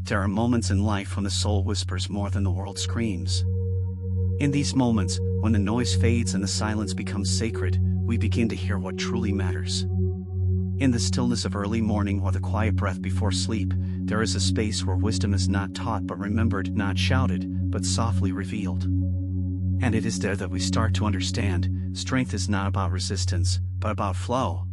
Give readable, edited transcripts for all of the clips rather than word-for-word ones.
There are moments in life when the soul whispers more than the world screams. In these moments, when the noise fades and the silence becomes sacred, we begin to hear what truly matters. In the stillness of early morning or the quiet breath before sleep, there is a space where wisdom is not taught but remembered, not shouted, but softly revealed. And it is there that we start to understand, strength is not about resistance, but about flow.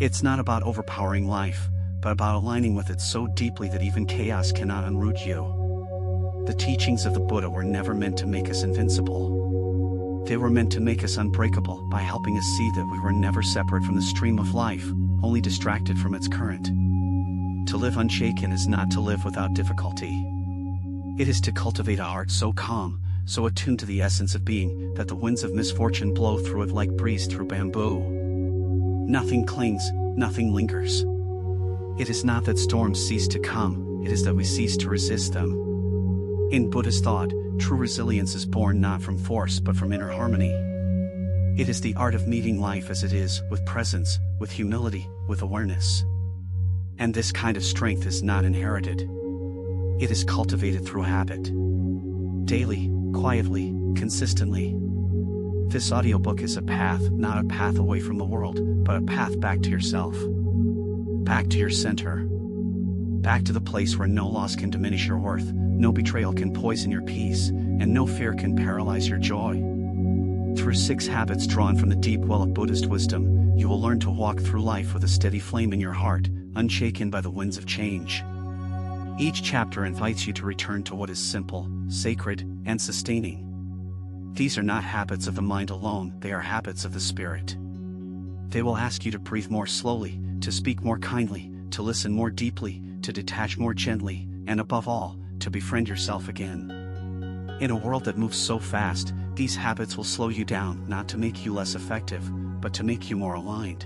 It's not about overpowering life, but about aligning with it so deeply that even chaos cannot unroot you. The teachings of the Buddha were never meant to make us invincible. They were meant to make us unbreakable by helping us see that we were never separate from the stream of life, only distracted from its current. To live unshaken is not to live without difficulty. It is to cultivate a heart so calm, so attuned to the essence of being, that the winds of misfortune blow through it like breeze through bamboo. Nothing clings, nothing lingers. It is not that storms cease to come, it is that we cease to resist them. In Buddhist thought, true resilience is born not from force but from inner harmony. It is the art of meeting life as it is, with presence, with humility, with awareness. And this kind of strength is not inherited. It is cultivated through habit. Daily, quietly, consistently. This audiobook is a path, not a path away from the world, but a path back to yourself. Back to your center. Back to the place where no loss can diminish your worth, no betrayal can poison your peace, and no fear can paralyze your joy. Through 6 habits drawn from the deep well of Buddhist wisdom, you will learn to walk through life with a steady flame in your heart, unshaken by the winds of change. Each chapter invites you to return to what is simple, sacred, and sustaining. These are not habits of the mind alone, they are habits of the spirit. They will ask you to breathe more slowly, to speak more kindly, to listen more deeply, to detach more gently, and above all, to befriend yourself again. In a world that moves so fast, these habits will slow you down, not to make you less effective, but to make you more aligned.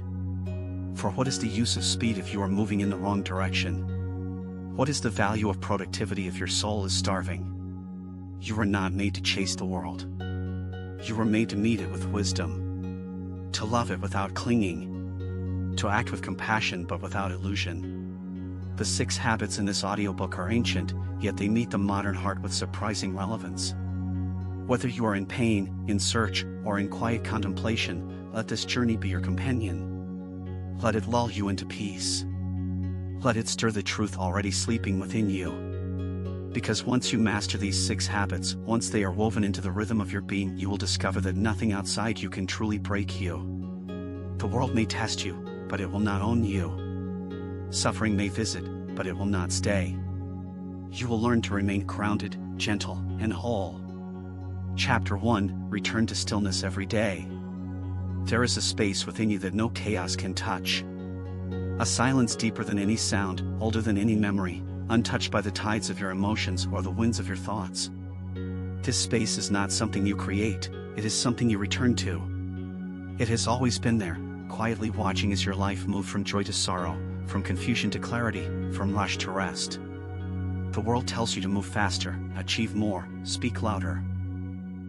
For what is the use of speed if you are moving in the wrong direction? What is the value of productivity if your soul is starving? You were not made to chase the world. You were made to meet it with wisdom. To love it without clinging. To act with compassion but without illusion. The 6 habits in this audiobook are ancient, yet they meet the modern heart with surprising relevance. Whether you are in pain, in search, or in quiet contemplation, let this journey be your companion. Let it lull you into peace. Let it stir the truth already sleeping within you. Because once you master these 6 habits, once they are woven into the rhythm of your being, you will discover that nothing outside you can truly break you. The world may test you, but it will not own you. Suffering may visit, but it will not stay. You will learn to remain grounded, gentle, and whole. Chapter 1: Return to stillness every day. There is a space within you that no chaos can touch. A silence deeper than any sound, older than any memory, untouched by the tides of your emotions or the winds of your thoughts. This space is not something you create, it is something you return to. It has always been there, quietly watching as your life moved from joy to sorrow, from confusion to clarity, from rush to rest. The world tells you to move faster, achieve more, speak louder.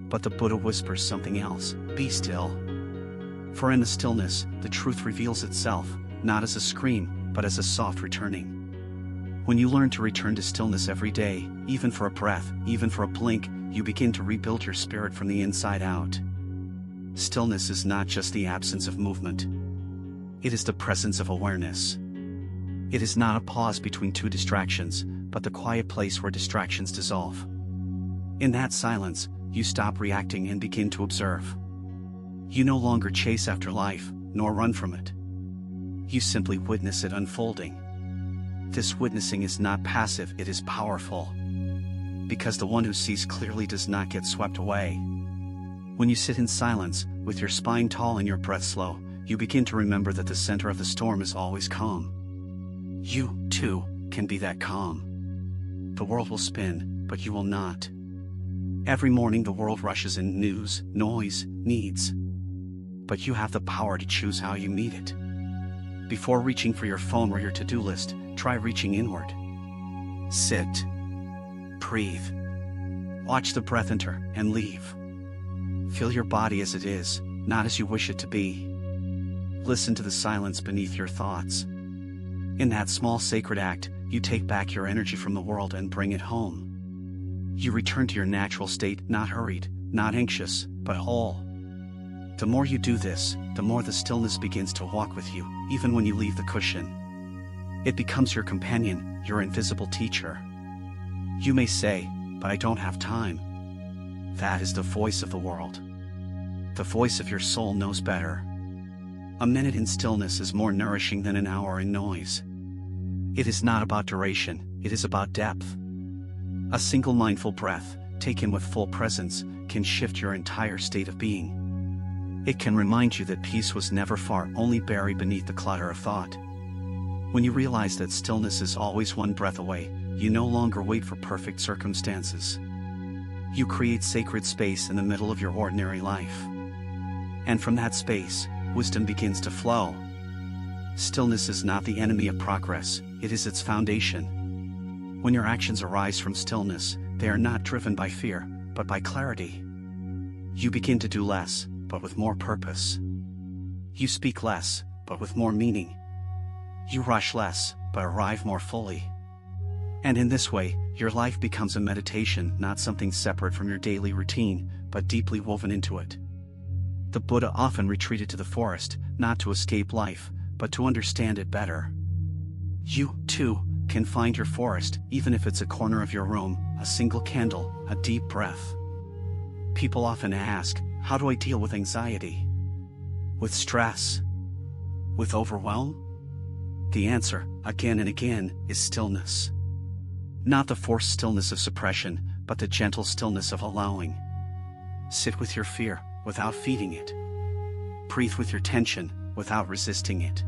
But the Buddha whispers something else: be still. For in the stillness, the truth reveals itself, not as a scream, but as a soft returning. When you learn to return to stillness every day, even for a breath, even for a blink, you begin to rebuild your spirit from the inside out. Stillness is not just the absence of movement. It is the presence of awareness. It is not a pause between 2 distractions, but the quiet place where distractions dissolve. In that silence, you stop reacting and begin to observe. You no longer chase after life, nor run from it. You simply witness it unfolding. This witnessing is not passive, it is powerful. Because the one who sees clearly does not get swept away. When you sit in silence, with your spine tall and your breath slow, you begin to remember that the center of the storm is always calm. You, too, can be that calm. The world will spin, but you will not. Every morning the world rushes in news, noise, needs. But you have the power to choose how you meet it. Before reaching for your phone or your to-do list, try reaching inward. Sit. Breathe. Watch the breath enter and leave. Feel your body as it is, not as you wish it to be. Listen to the silence beneath your thoughts. In that small sacred act, you take back your energy from the world and bring it home. You return to your natural state, not hurried, not anxious, but whole. The more you do this, the more the stillness begins to walk with you, even when you leave the cushion. It becomes your companion, your invisible teacher. You may say, "But I don't have time." That is the voice of the world. The voice of your soul knows better. A minute in stillness is more nourishing than an hour in noise. It is not about duration, it is about depth. A single mindful breath, taken with full presence, can shift your entire state of being. It can remind you that peace was never far, only buried beneath the clutter of thought. When you realize that stillness is always one breath away, you no longer wait for perfect circumstances. You create sacred space in the middle of your ordinary life. And from that space, wisdom begins to flow. Stillness is not the enemy of progress, it is its foundation. When your actions arise from stillness, they are not driven by fear, but by clarity. You begin to do less, but with more purpose. You speak less, but with more meaning. You rush less, but arrive more fully. And in this way, your life becomes a meditation, not something separate from your daily routine, but deeply woven into it. The Buddha often retreated to the forest, not to escape life, but to understand it better. You, too, can find your forest, even if it's a corner of your room, a single candle, a deep breath. People often ask, how do I deal with anxiety? With stress? With overwhelm? The answer, again and again, is stillness. Not the forced stillness of suppression, but the gentle stillness of allowing. Sit with your fear, without feeding it. Breathe with your tension, without resisting it.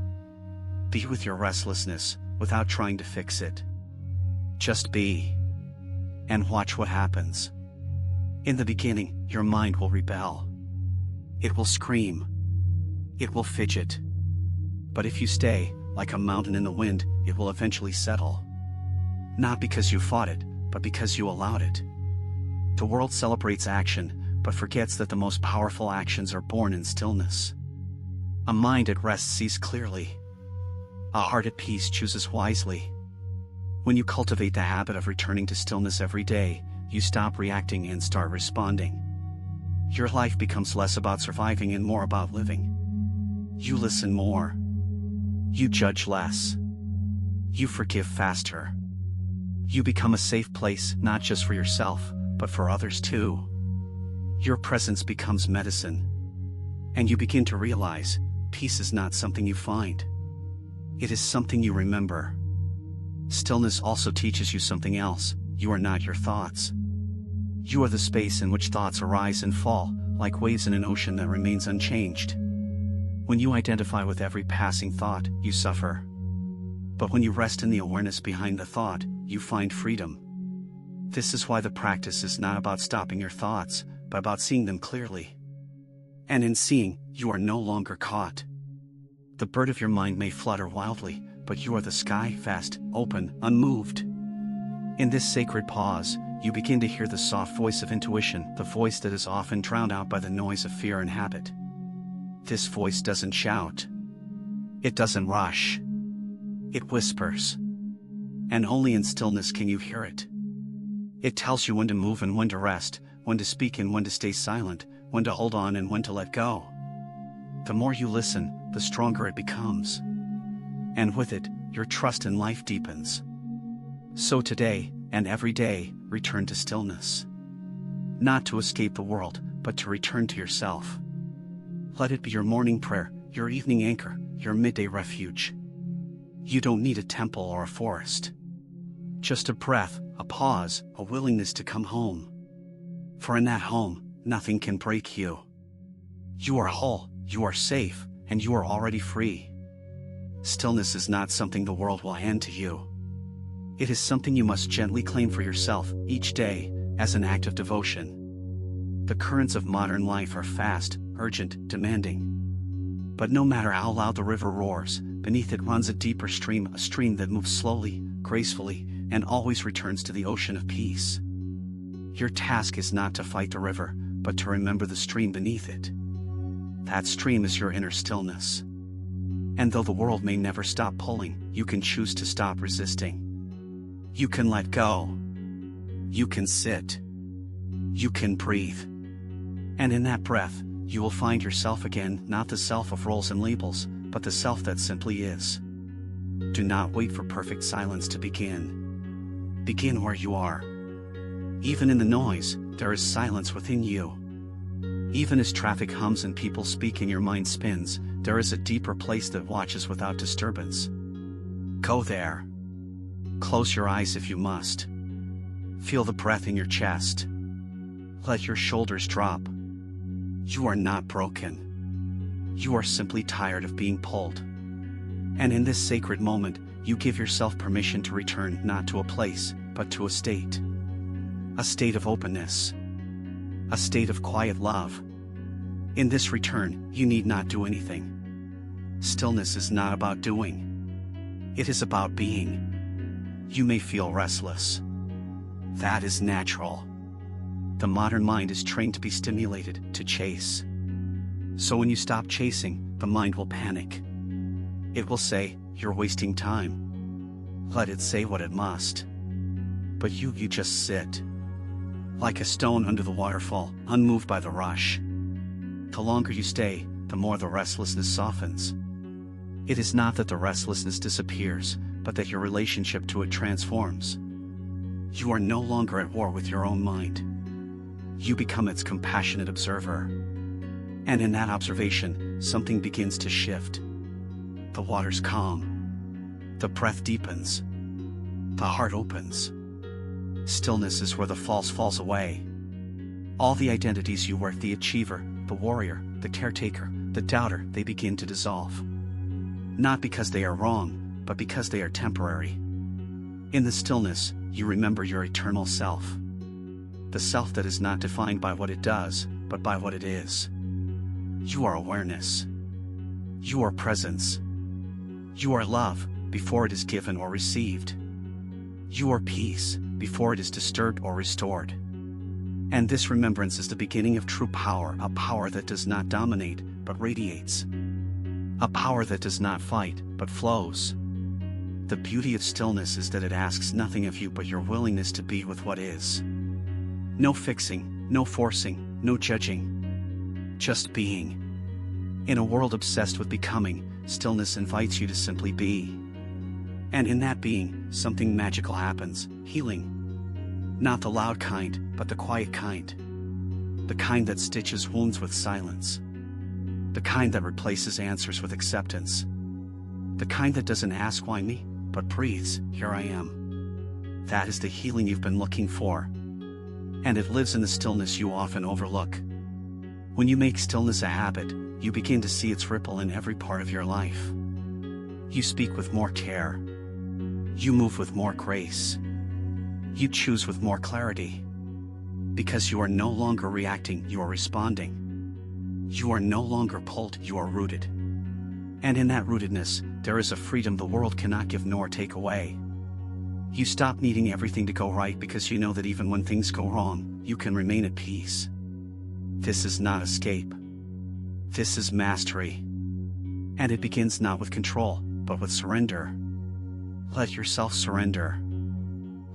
Be with your restlessness, without trying to fix it. Just be. And watch what happens. In the beginning, your mind will rebel. It will scream. It will fidget. But if you stay, like a mountain in the wind, it will eventually settle. Not because you fought it, but because you allowed it. The world celebrates action, but forgets that the most powerful actions are born in stillness. A mind at rest sees clearly. A heart at peace chooses wisely. When you cultivate the habit of returning to stillness every day, you stop reacting and start responding. Your life becomes less about surviving and more about living. You listen more. You judge less. You forgive faster. You become a safe place, not just for yourself, but for others too. Your presence becomes medicine. And you begin to realize, peace is not something you find. It is something you remember. Stillness also teaches you something else. You are not your thoughts. You are the space in which thoughts arise and fall, like waves in an ocean that remains unchanged. When you identify with every passing thought, you suffer. But when you rest in the awareness behind the thought, you find freedom. This is why the practice is not about stopping your thoughts, but about seeing them clearly. And in seeing, you are no longer caught. The bird of your mind may flutter wildly, but you are the sky, vast, open, unmoved. In this sacred pause, you begin to hear the soft voice of intuition, the voice that is often drowned out by the noise of fear and habit. This voice doesn't shout. It doesn't rush. It whispers. And only in stillness can you hear it. It tells you when to move and when to rest, when to speak and when to stay silent, when to hold on and when to let go. The more you listen, the stronger it becomes. And with it, your trust in life deepens. So today, and every day, return to stillness. Not to escape the world, but to return to yourself. Let it be your morning prayer, your evening anchor, your midday refuge. You don't need a temple or a forest. Just a breath, a pause, a willingness to come home. For in that home, nothing can break you. You are whole, you are safe, and you are already free. Stillness is not something the world will hand to you. It is something you must gently claim for yourself, each day, as an act of devotion. The currents of modern life are fast, urgent, demanding. But no matter how loud the river roars, beneath it runs a deeper stream, a stream that moves slowly, gracefully, and always returns to the ocean of peace. Your task is not to fight the river, but to remember the stream beneath it. That stream is your inner stillness. And though the world may never stop pulling, you can choose to stop resisting. You can let go. You can sit. You can breathe. And in that breath, you will find yourself again, not the self of roles and labels, but the self that simply is. Do not wait for perfect silence to begin. Begin where you are. Even in the noise, there is silence within you. Even as traffic hums and people speak and your mind spins, there is a deeper place that watches without disturbance. Go there. Close your eyes if you must. Feel the breath in your chest. Let your shoulders drop. You are not broken. You are simply tired of being pulled. And in this sacred moment, you give yourself permission to return not to a place, but to a state. A state of openness. A state of quiet love. In this return, you need not do anything. Stillness is not about doing. It is about being. You may feel restless. That is natural. The modern mind is trained to be stimulated, to chase. So when you stop chasing, the mind will panic. It will say, "You're wasting time." Let it say what it must. But you just sit. Like a stone under the waterfall, unmoved by the rush. The longer you stay, the more the restlessness softens. It is not that the restlessness disappears, but that your relationship to it transforms. You are no longer at war with your own mind. You become its compassionate observer. And in that observation, something begins to shift. The water's calm. The breath deepens. The heart opens. Stillness is where the false falls away. All the identities you were, the achiever, the warrior, the caretaker, the doubter, they begin to dissolve. Not because they are wrong, but because they are temporary. In the stillness, you remember your eternal self. The self that is not defined by what it does, but by what it is. You are awareness. You are presence. You are love, before it is given or received. You are peace, before it is disturbed or restored. And this remembrance is the beginning of true power, a power that does not dominate, but radiates. A power that does not fight, but flows. The beauty of stillness is that it asks nothing of you but your willingness to be with what is. No fixing, no forcing, no judging. Just being. In a world obsessed with becoming, stillness invites you to simply be. And in that being, something magical happens, healing. Not the loud kind, but the quiet kind. The kind that stitches wounds with silence. The kind that replaces answers with acceptance. The kind that doesn't ask why me, but breathes, "Here I am." That is the healing you've been looking for. And it lives in the stillness you often overlook. When you make stillness a habit, you begin to see its ripple in every part of your life. You speak with more care. You move with more grace. You choose with more clarity. Because you are no longer reacting, you are responding. You are no longer pulled, you are rooted. And in that rootedness, there is a freedom the world cannot give nor take away. You stop needing everything to go right because you know that even when things go wrong, you can remain at peace. This is not escape. This is mastery. And it begins not with control, but with surrender. Let yourself surrender.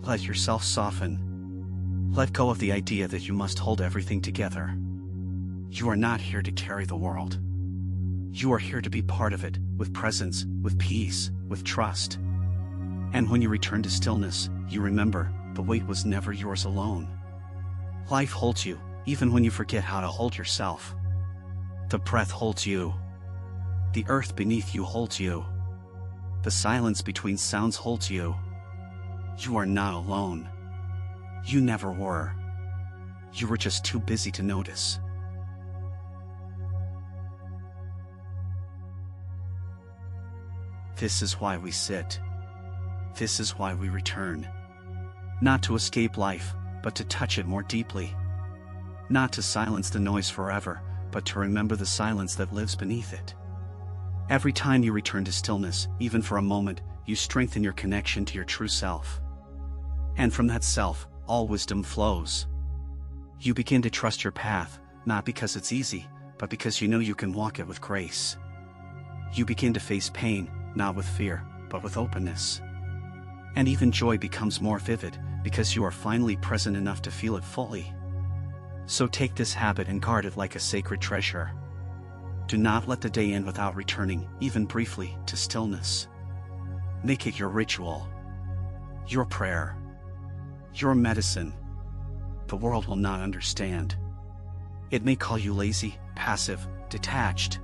Let yourself soften. Let go of the idea that you must hold everything together. You are not here to carry the world. You are here to be part of it, with presence, with peace, with trust. And when you return to stillness, you remember, the weight was never yours alone. Life holds you, even when you forget how to hold yourself. The breath holds you. The earth beneath you holds you. The silence between sounds holds you. You are not alone. You never were. You were just too busy to notice. This is why we sit. This is why we return. Not to escape life, but to touch it more deeply. Not to silence the noise forever, but to remember the silence that lives beneath it. Every time you return to stillness, even for a moment, you strengthen your connection to your true self. And from that self, all wisdom flows. You begin to trust your path, not because it's easy, but because you know you can walk it with grace. You begin to face pain, not with fear, but with openness. And even joy becomes more vivid, because you are finally present enough to feel it fully. So take this habit and guard it like a sacred treasure. Do not let the day end without returning, even briefly, to stillness. Make it your ritual, your prayer, your medicine. The world will not understand. It may call you lazy, passive, detached,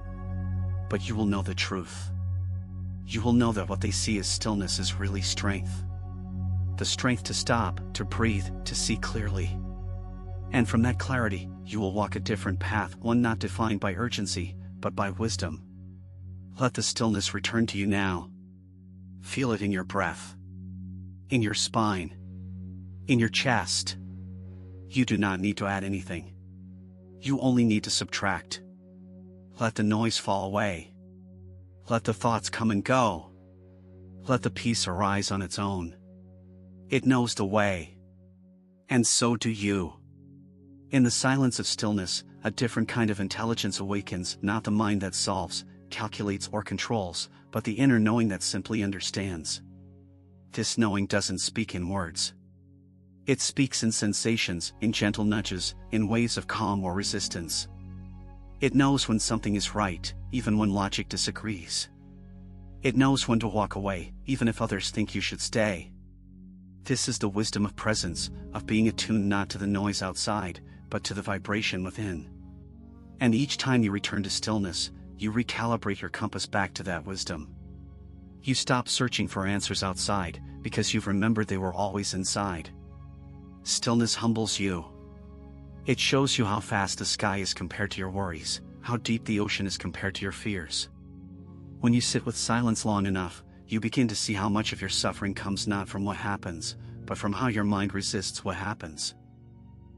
but you will know the truth. You will know that what they see as stillness is really strength. The strength to stop, to breathe, to see clearly. And from that clarity, you will walk a different path, one not defined by urgency, but by wisdom. Let the stillness return to you now. Feel it in your breath, in your spine, in your chest. You do not need to add anything. You only need to subtract. Let the noise fall away. Let the thoughts come and go. Let the peace arise on its own. It knows the way. And so do you. In the silence of stillness, a different kind of intelligence awakens, not the mind that solves, calculates, or controls, but the inner knowing that simply understands. This knowing doesn't speak in words. It speaks in sensations, in gentle nudges, in waves of calm or resistance. It knows when something is right, even when logic disagrees. It knows when to walk away, even if others think you should stay. This is the wisdom of presence, of being attuned not to the noise outside, but to the vibration within. And each time you return to stillness, you recalibrate your compass back to that wisdom. You stop searching for answers outside, because you've remembered they were always inside. Stillness humbles you. It shows you how fast the sky is compared to your worries, how deep the ocean is compared to your fears. When you sit with silence long enough, you begin to see how much of your suffering comes not from what happens, but from how your mind resists what happens.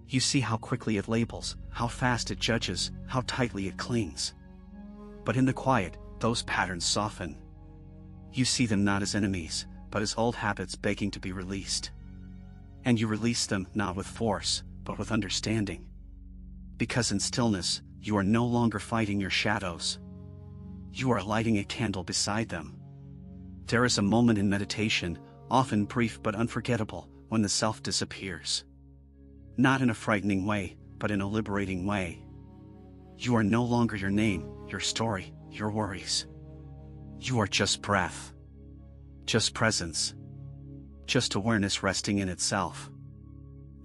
You see how quickly it labels, how fast it judges, how tightly it clings. But in the quiet, those patterns soften. You see them not as enemies, but as old habits begging to be released. And you release them not with force, but with understanding. Because in stillness, you are no longer fighting your shadows. You are lighting a candle beside them. There is a moment in meditation, often brief but unforgettable, when the self disappears. Not in a frightening way, but in a liberating way. You are no longer your name, your story, your worries. You are just breath. Just presence. Just awareness resting in itself.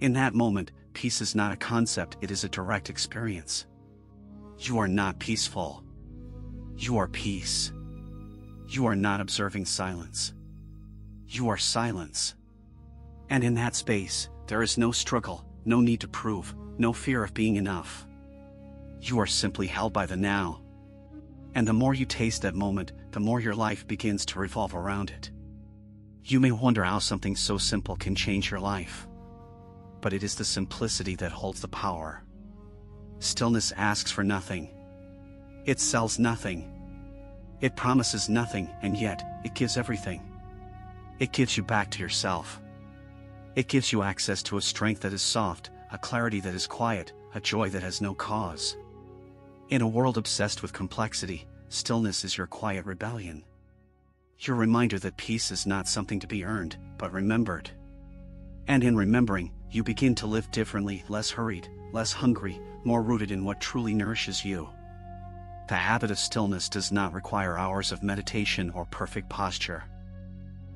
In that moment, peace is not a concept, it is a direct experience. You are not peaceful. You are peace. You are not observing silence. You are silence. And in that space, there is no struggle, no need to prove, no fear of being enough. You are simply held by the now. And the more you taste that moment, the more your life begins to revolve around it. You may wonder how something so simple can change your life. But it is the simplicity that holds the power. Stillness asks for nothing. It sells nothing. It promises nothing, and yet, it gives everything. It gives you back to yourself. It gives you access to a strength that is soft, a clarity that is quiet, a joy that has no cause. In a world obsessed with complexity, stillness is your quiet rebellion. Your reminder that peace is not something to be earned, but remembered. And in remembering, you begin to live differently, less hurried, less hungry, more rooted in what truly nourishes you. The habit of stillness does not require hours of meditation or perfect posture.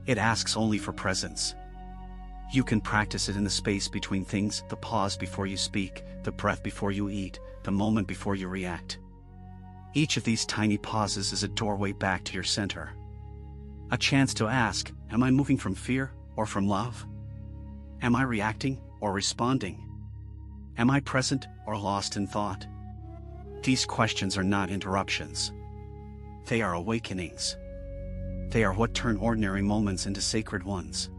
It asks only for presence. You can practice it in the space between things, the pause before you speak, the breath before you eat, the moment before you react. Each of these tiny pauses is a doorway back to your center. A chance to ask, am I moving from fear or from love? Am I reacting or responding? Am I present or lost in thought? These questions are not interruptions. They are awakenings. They are what turn ordinary moments into sacred ones.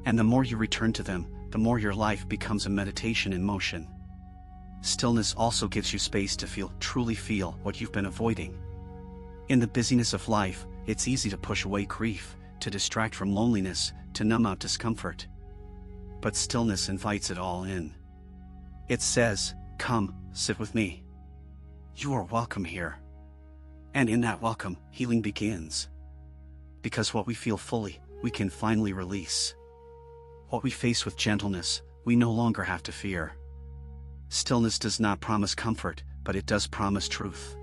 And the more you return to them, the more your life becomes a meditation in motion. Stillness also gives you space to feel, truly feel, what you've been avoiding. In the busyness of life, it's easy to push away grief, to distract from loneliness, to numb out discomfort. But stillness invites it all in. It says, come, sit with me. You are welcome here. And in that welcome, healing begins. Because what we feel fully, we can finally release. What we face with gentleness, we no longer have to fear. Stillness does not promise comfort, but it does promise truth.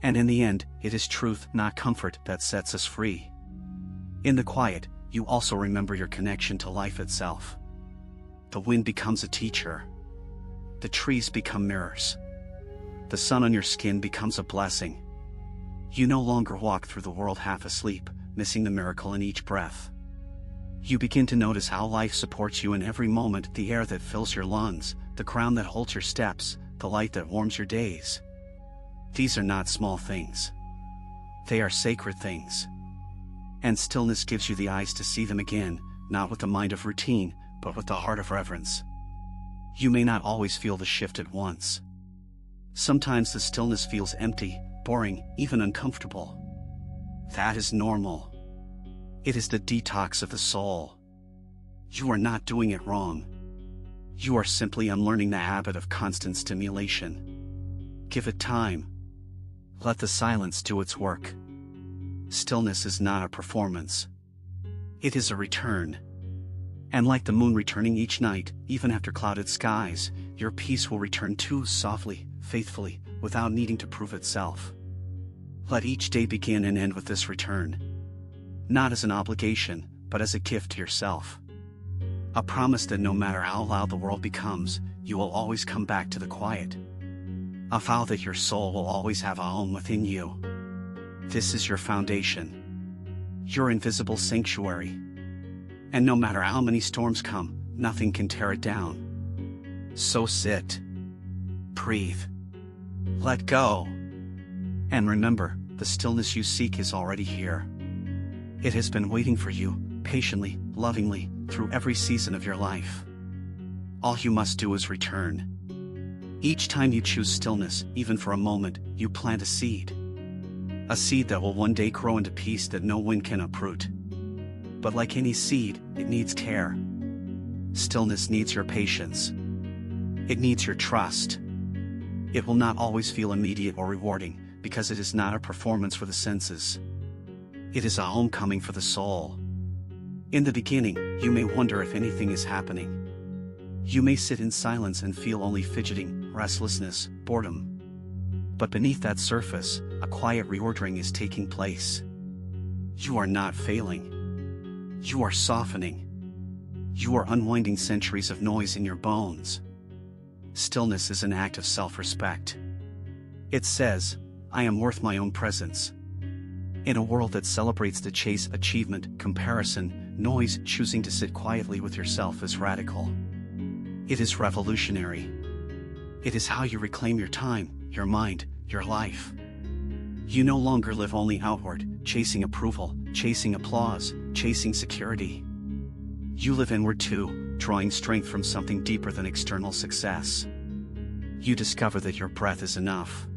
And in the end, it is truth, not comfort, that sets us free. In the quiet, you also remember your connection to life itself. The wind becomes a teacher. The trees become mirrors. The sun on your skin becomes a blessing. You no longer walk through the world half asleep, missing the miracle in each breath. You begin to notice how life supports you in every moment, the air that fills your lungs, the ground that holds your steps, the light that warms your days. These are not small things. They are sacred things. And stillness gives you the eyes to see them again, not with the mind of routine, but with the heart of reverence. You may not always feel the shift at once. Sometimes the stillness feels empty, boring, even uncomfortable. That is normal. It is the detox of the soul. You are not doing it wrong. You are simply unlearning the habit of constant stimulation. Give it time. Let the silence do its work. Stillness is not a performance. It is a return. And like the moon returning each night, even after clouded skies, your peace will return too, softly, faithfully, without needing to prove itself. Let each day begin and end with this return. Not as an obligation, but as a gift to yourself. A promise that no matter how loud the world becomes, you will always come back to the quiet. A vow that your soul will always have a home within you. This is your foundation. Your invisible sanctuary. And no matter how many storms come, nothing can tear it down. So sit. Breathe. Let go. And remember, the stillness you seek is already here. It has been waiting for you, patiently, lovingly, through every season of your life. All you must do is return. Each time you choose stillness, even for a moment, you plant a seed. A seed that will one day grow into peace that no wind can uproot. But like any seed, it needs care. Stillness needs your patience. It needs your trust. It will not always feel immediate or rewarding, because it is not a performance for the senses. It is a homecoming for the soul. In the beginning, you may wonder if anything is happening. You may sit in silence and feel only fidgeting, restlessness, boredom. But beneath that surface, a quiet reordering is taking place. You are not failing. You are softening. You are unwinding centuries of noise in your bones. Stillness is an act of self-respect. It says, I am worth my own presence. In a world that celebrates the chase, achievement, comparison, noise, choosing to sit quietly with yourself is radical. It is revolutionary. It is how you reclaim your time, your mind, your life. You no longer live only outward, chasing approval, chasing applause, chasing security. You live inward too, drawing strength from something deeper than external success. You discover that your breath is enough.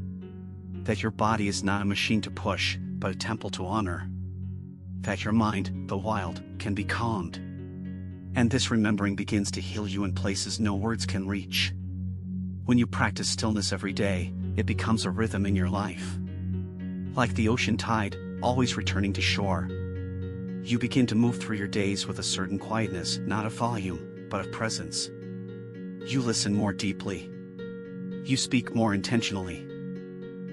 That your body is not a machine to push, but a temple to honor. That your mind, the wild, can be calmed. And this remembering begins to heal you in places no words can reach. When you practice stillness every day, it becomes a rhythm in your life. Like the ocean tide, always returning to shore. You begin to move through your days with a certain quietness, not of volume, but of presence. You listen more deeply. You speak more intentionally.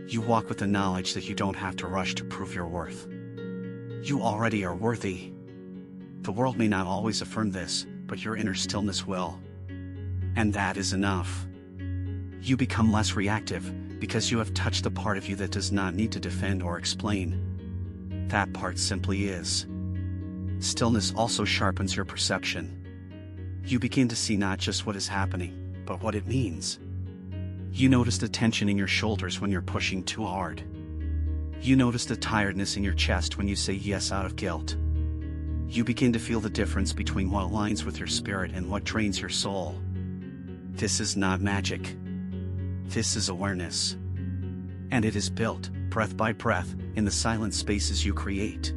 You walk with the knowledge that you don't have to rush to prove your worth. You already are worthy. The world may not always affirm this, but your inner stillness will. And that is enough. You become less reactive, because you have touched the part of you that does not need to defend or explain. That part simply is. Stillness also sharpens your perception. You begin to see not just what is happening, but what it means. You notice the tension in your shoulders when you're pushing too hard. You notice the tiredness in your chest when you say yes out of guilt. You begin to feel the difference between what aligns with your spirit and what drains your soul. This is not magic. This is awareness. And it is built, breath by breath, in the silent spaces you create.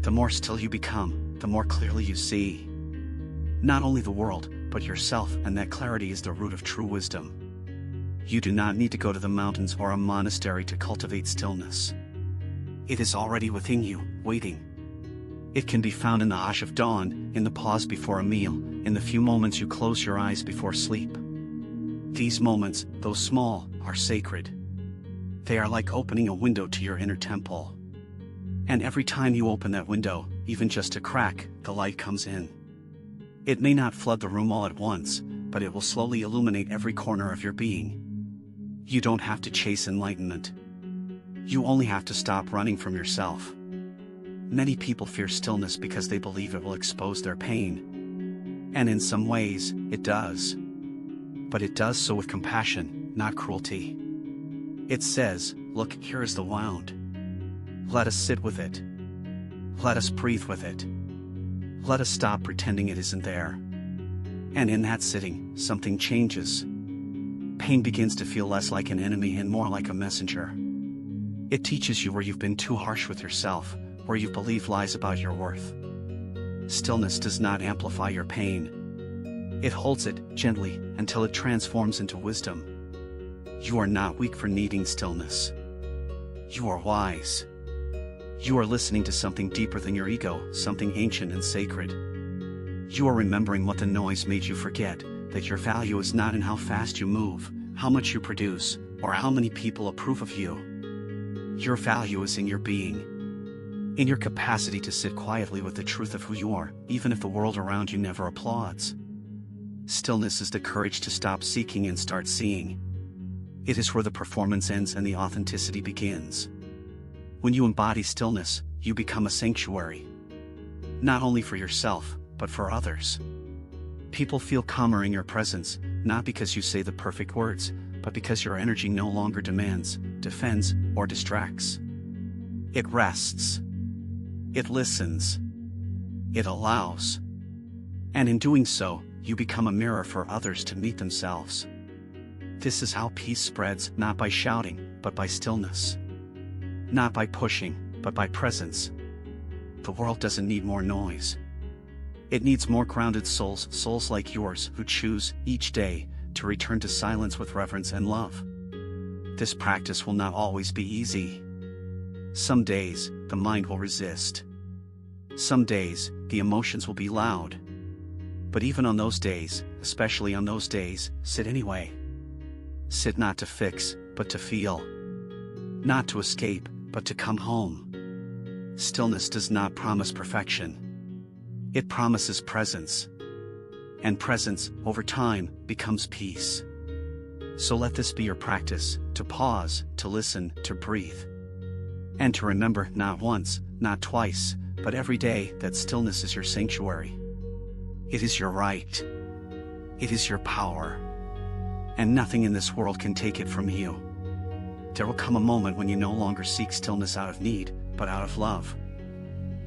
The more still you become, the more clearly you see. Not only the world, but yourself, and that clarity is the root of true wisdom. You do not need to go to the mountains or a monastery to cultivate stillness. It is already within you, waiting. It can be found in the hush of dawn, in the pause before a meal, in the few moments you close your eyes before sleep. These moments, though small, are sacred. They are like opening a window to your inner temple. And every time you open that window, even just a crack, the light comes in. It may not flood the room all at once, but it will slowly illuminate every corner of your being. You don't have to chase enlightenment. You only have to stop running from yourself. Many people fear stillness because they believe it will expose their pain. And in some ways, it does. But it does so with compassion, not cruelty. It says, look, here is the wound. Let us sit with it. Let us breathe with it. Let us stop pretending it isn't there. And in that sitting, something changes. Pain begins to feel less like an enemy and more like a messenger. It teaches you where you've been too harsh with yourself, where you've believed lies about your worth. Stillness does not amplify your pain. It holds it gently until it transforms into wisdom. You are not weak for needing stillness. You are wise. You are listening to something deeper than your ego, something ancient and sacred. You are remembering what the noise made you forget, that your value is not in how fast you move, how much you produce, or how many people approve of you. Your value is in your being. In your capacity to sit quietly with the truth of who you are, even if the world around you never applauds. Stillness is the courage to stop seeking and start seeing. It is where the performance ends and the authenticity begins. When you embody stillness, you become a sanctuary. Not only for yourself, but for others. People feel calmer in your presence, not because you say the perfect words, but because your energy no longer demands, defends, or distracts. It rests. It listens. It allows. And in doing so, you become a mirror for others to meet themselves. This is how peace spreads, not by shouting, but by stillness. Not by pushing, but by presence. The world doesn't need more noise. It needs more grounded souls, souls like yours, who choose, each day, to return to silence with reverence and love. This practice will not always be easy. Some days, the mind will resist. Some days, the emotions will be loud. But even on those days, especially on those days, sit anyway. Sit not to fix, but to feel. Not to escape, but to come home. Stillness does not promise perfection. It promises presence. And presence, over time, becomes peace. So let this be your practice, to pause, to listen, to breathe. And to remember, not once, not twice, but every day, that stillness is your sanctuary. It is your right. It is your power. And nothing in this world can take it from you. There will come a moment when you no longer seek stillness out of need, but out of love.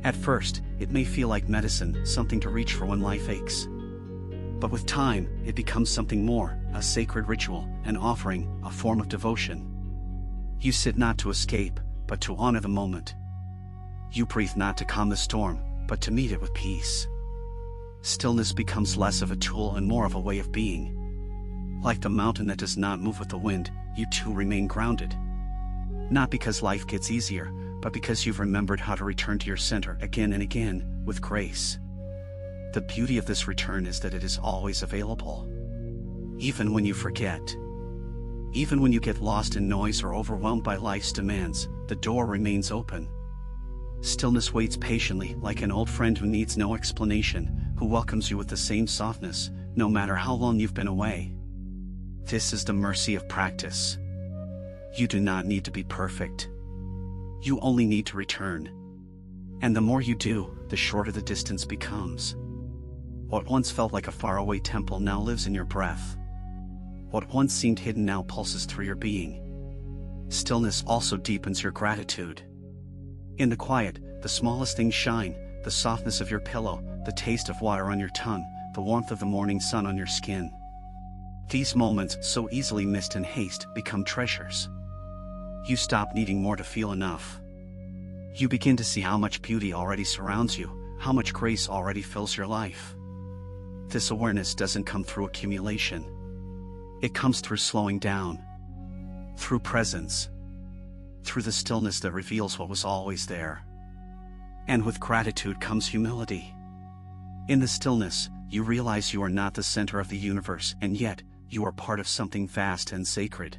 At first, it may feel like medicine, something to reach for when life aches. But with time, it becomes something more, a sacred ritual, an offering, a form of devotion. You sit not to escape, but to honor the moment. You breathe not to calm the storm, but to meet it with peace. Stillness becomes less of a tool and more of a way of being. Like the mountain that does not move with the wind, you too remain grounded. Not because life gets easier, but because you've remembered how to return to your center again and again, with grace. The beauty of this return is that it is always available. Even when you forget. Even when you get lost in noise or overwhelmed by life's demands, the door remains open. Stillness waits patiently, like an old friend who needs no explanation, who welcomes you with the same softness, no matter how long you've been away. This is the mercy of practice. You do not need to be perfect. You only need to return. And the more you do, the shorter the distance becomes. What once felt like a faraway temple now lives in your breath. What once seemed hidden now pulses through your being. Stillness also deepens your gratitude. In the quiet, the smallest things shine, the softness of your pillow, the taste of water on your tongue, the warmth of the morning sun on your skin. These moments, so easily missed in haste, become treasures. You stop needing more to feel enough. You begin to see how much beauty already surrounds you, how much grace already fills your life. This awareness doesn't come through accumulation. It comes through slowing down. Through presence. Through the stillness that reveals what was always there. And with gratitude comes humility. In the stillness, you realize you are not the center of the universe, and yet, you are part of something vast and sacred.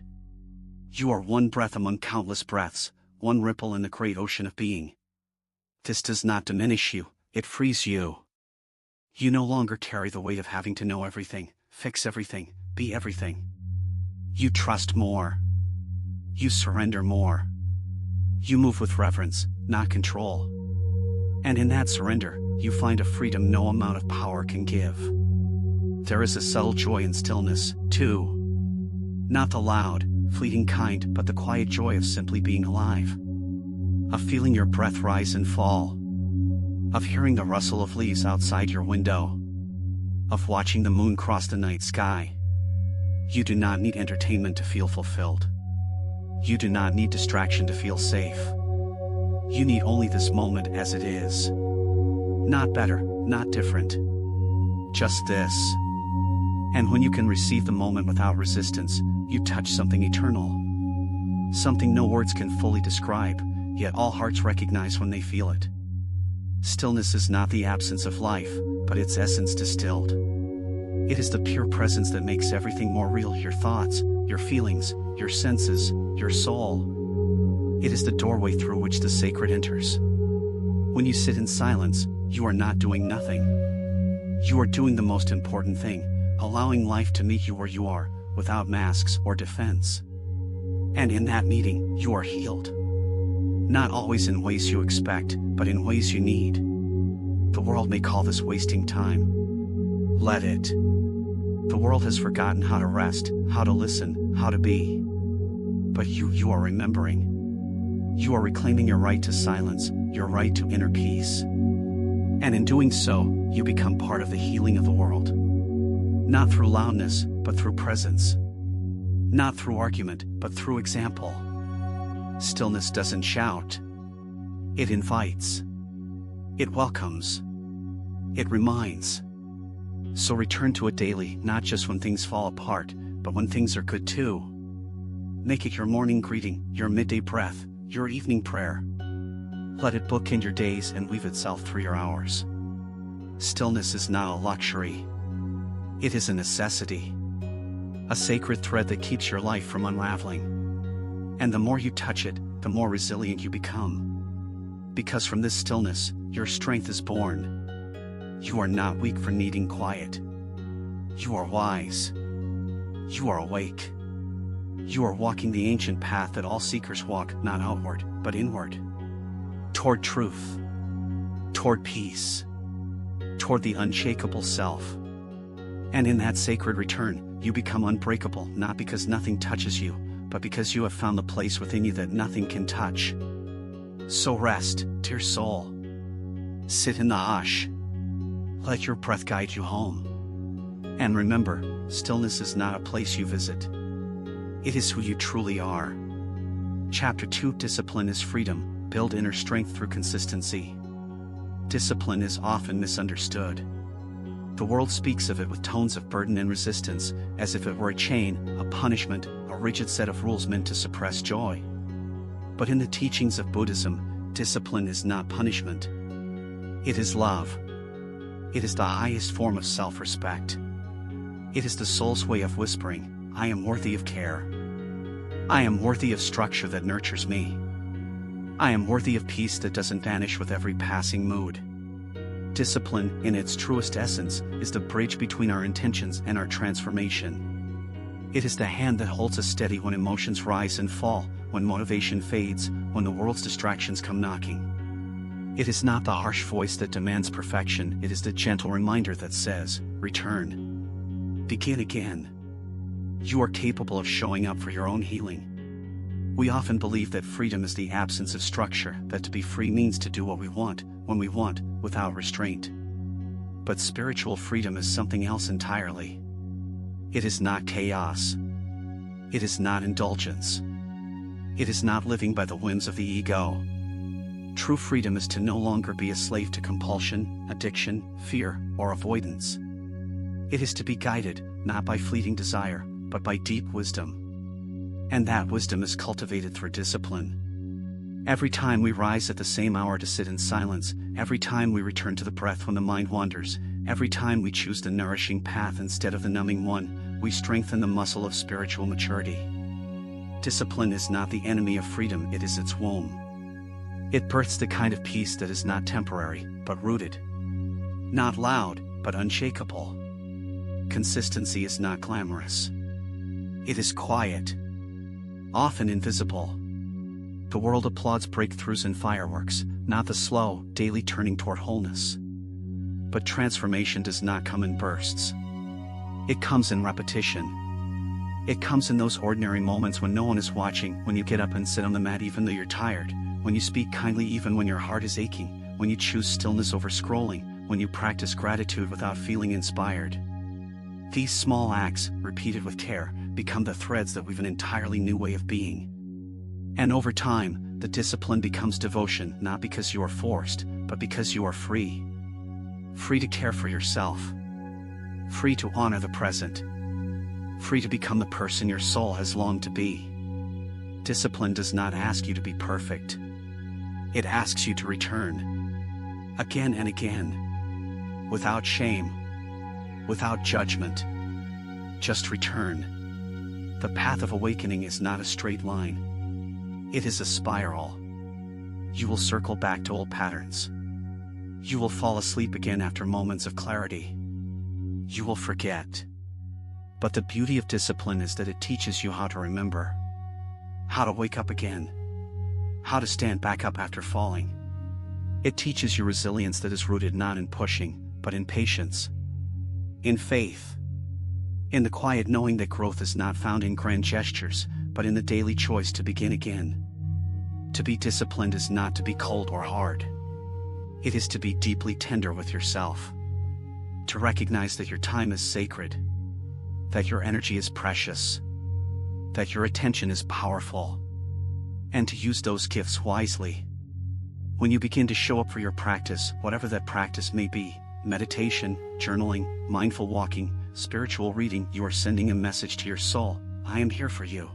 You are one breath among countless breaths, one ripple in the great ocean of being. This does not diminish you, it frees you. You no longer carry the weight of having to know everything, fix everything, be everything. You trust more. You surrender more. You move with reverence, not control. And in that surrender, you find a freedom no amount of power can give. There is a subtle joy in stillness, too. Not the loud, fleeting kind, but the quiet joy of simply being alive. Of feeling your breath rise and fall. Of hearing the rustle of leaves outside your window. Of watching the moon cross the night sky. You do not need entertainment to feel fulfilled. You do not need distraction to feel safe. You need only this moment as it is. Not better, not different. Just this. And when you can receive the moment without resistance, you touch something eternal. Something no words can fully describe, yet all hearts recognize when they feel it. Stillness is not the absence of life, but its essence distilled. It is the pure presence that makes everything more real: your thoughts, your feelings, your senses, your soul. It is the doorway through which the sacred enters. When you sit in silence, you are not doing nothing. You are doing the most important thing, allowing life to meet you where you are, without masks or defense. And in that meeting, you are healed. Not always in ways you expect, but in ways you need. The world may call this wasting time. Let it. The world has forgotten how to rest, how to listen, how to be. But you are remembering. You are reclaiming your right to silence, your right to inner peace. And in doing so, you become part of the healing of the world. Not through loudness, but through presence. Not through argument, but through example. Stillness doesn't shout. It invites. It welcomes. It reminds. So return to it daily, not just when things fall apart, but when things are good too. Make it your morning greeting, your midday breath, your evening prayer. Let it bookend your days and weave itself through your hours. Stillness is not a luxury. It is a necessity. A sacred thread that keeps your life from unraveling. And the more you touch it, the more resilient you become. Because from this stillness, your strength is born. You are not weak for needing quiet. You are wise. You are awake. You are walking the ancient path that all seekers walk, not outward, but inward. Toward truth. Toward peace. Toward the unshakable self. And in that sacred return, you become unbreakable, not because nothing touches you, but because you have found the place within you that nothing can touch. So rest, dear soul. Sit in the hush. Let your breath guide you home. And remember, stillness is not a place you visit. It is who you truly are. Chapter 2: Discipline is freedom. Build inner strength through consistency. Discipline is often misunderstood. The world speaks of it with tones of burden and resistance, as if it were a chain, a punishment, a rigid set of rules meant to suppress joy. But in the teachings of Buddhism, discipline is not punishment. It is love. It is the highest form of self-respect. It is the soul's way of whispering, I am worthy of care. I am worthy of structure that nurtures me. I am worthy of peace that doesn't vanish with every passing mood. Discipline, in its truest essence, is the bridge between our intentions and our transformation. It is the hand that holds us steady when emotions rise and fall, when motivation fades, when the world's distractions come knocking. It is not the harsh voice that demands perfection, it is the gentle reminder that says, return. Begin again. You are capable of showing up for your own healing. We often believe that freedom is the absence of structure, that to be free means to do what we want, when we want, without restraint. But spiritual freedom is something else entirely. It is not chaos. It is not indulgence. It is not living by the whims of the ego. True freedom is to no longer be a slave to compulsion, addiction, fear, or avoidance. It is to be guided, not by fleeting desire, but by deep wisdom. And that wisdom is cultivated through discipline. Every time we rise at the same hour to sit in silence, every time we return to the breath when the mind wanders, every time we choose the nourishing path instead of the numbing one, we strengthen the muscle of spiritual maturity. Discipline is not the enemy of freedom, it is its womb. It births the kind of peace that is not temporary, but rooted. Not loud, but unshakable. Consistency is not glamorous. It is quiet. Often invisible. The world applauds breakthroughs and fireworks, not the slow, daily turning toward wholeness. But transformation does not come in bursts. It comes in repetition. It comes in those ordinary moments when no one is watching, when you get up and sit on the mat even though you're tired, when you speak kindly even when your heart is aching, when you choose stillness over scrolling, when you practice gratitude without feeling inspired. These small acts, repeated with care, become the threads that weave an entirely new way of being. And over time, the discipline becomes devotion, not because you are forced, but because you are free. Free to care for yourself. Free to honor the present. Free to become the person your soul has longed to be. Discipline does not ask you to be perfect. It asks you to return. Again and again. Without shame. Without judgment. Just return. The path of awakening is not a straight line. It is a spiral. You will circle back to old patterns. You will fall asleep again after moments of clarity. You will forget. But the beauty of discipline is that it teaches you how to remember. How to wake up again. How to stand back up after falling. It teaches you resilience that is rooted not in pushing, but in patience. In faith. In the quiet knowing that growth is not found in grand gestures, but in the daily choice to begin again. To be disciplined is not to be cold or hard. It is to be deeply tender with yourself. To recognize that your time is sacred. That your energy is precious. That your attention is powerful. And to use those gifts wisely. When you begin to show up for your practice, whatever that practice may be, meditation, journaling, mindful walking, spiritual reading, you are sending a message to your soul: I am here for you.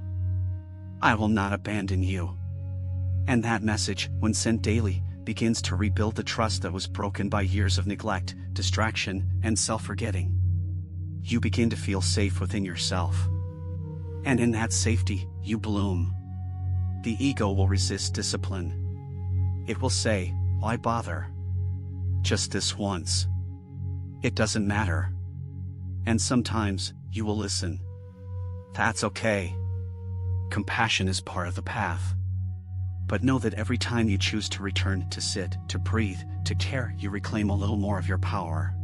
I will not abandon you. And that message, when sent daily, begins to rebuild the trust that was broken by years of neglect, distraction, and self-forgetting. You begin to feel safe within yourself. And in that safety, you bloom. The ego will resist discipline. It will say, why bother? Just this once. It doesn't matter. And sometimes, you will listen. That's okay. Compassion is part of the path. But know that every time you choose to return, to sit, to breathe, to care, you reclaim a little more of your power.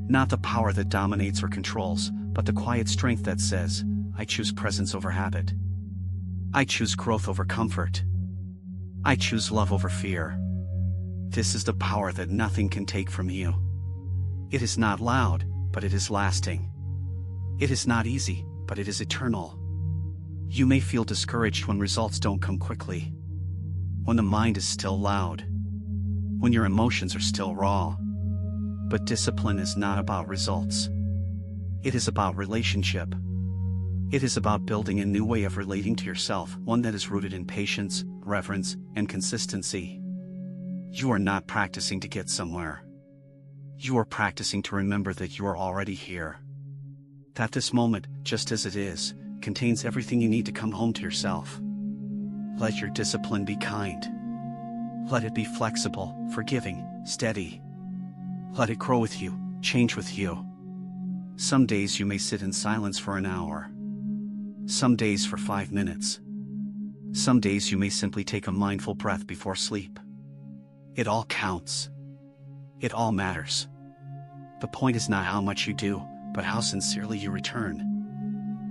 Not the power that dominates or controls, but the quiet strength that says, I choose presence over habit. I choose growth over comfort. I choose love over fear. This is the power that nothing can take from you. It is not loud, but it is lasting. It is not easy, but it is eternal. You may feel discouraged when results don't come quickly. When the mind is still loud. When your emotions are still raw. But discipline is not about results. It is about relationship. It is about building a new way of relating to yourself, one that is rooted in patience, reverence, and consistency. You are not practicing to get somewhere. You are practicing to remember that you are already here. That this moment, just as it is, contains everything you need to come home to yourself. Let your discipline be kind. Let it be flexible, forgiving, steady. Let it grow with you, change with you. Some days you may sit in silence for an hour. Some days for 5 minutes. Some days you may simply take a mindful breath before sleep. It all counts. It all matters. The point is not how much you do, but how sincerely you return.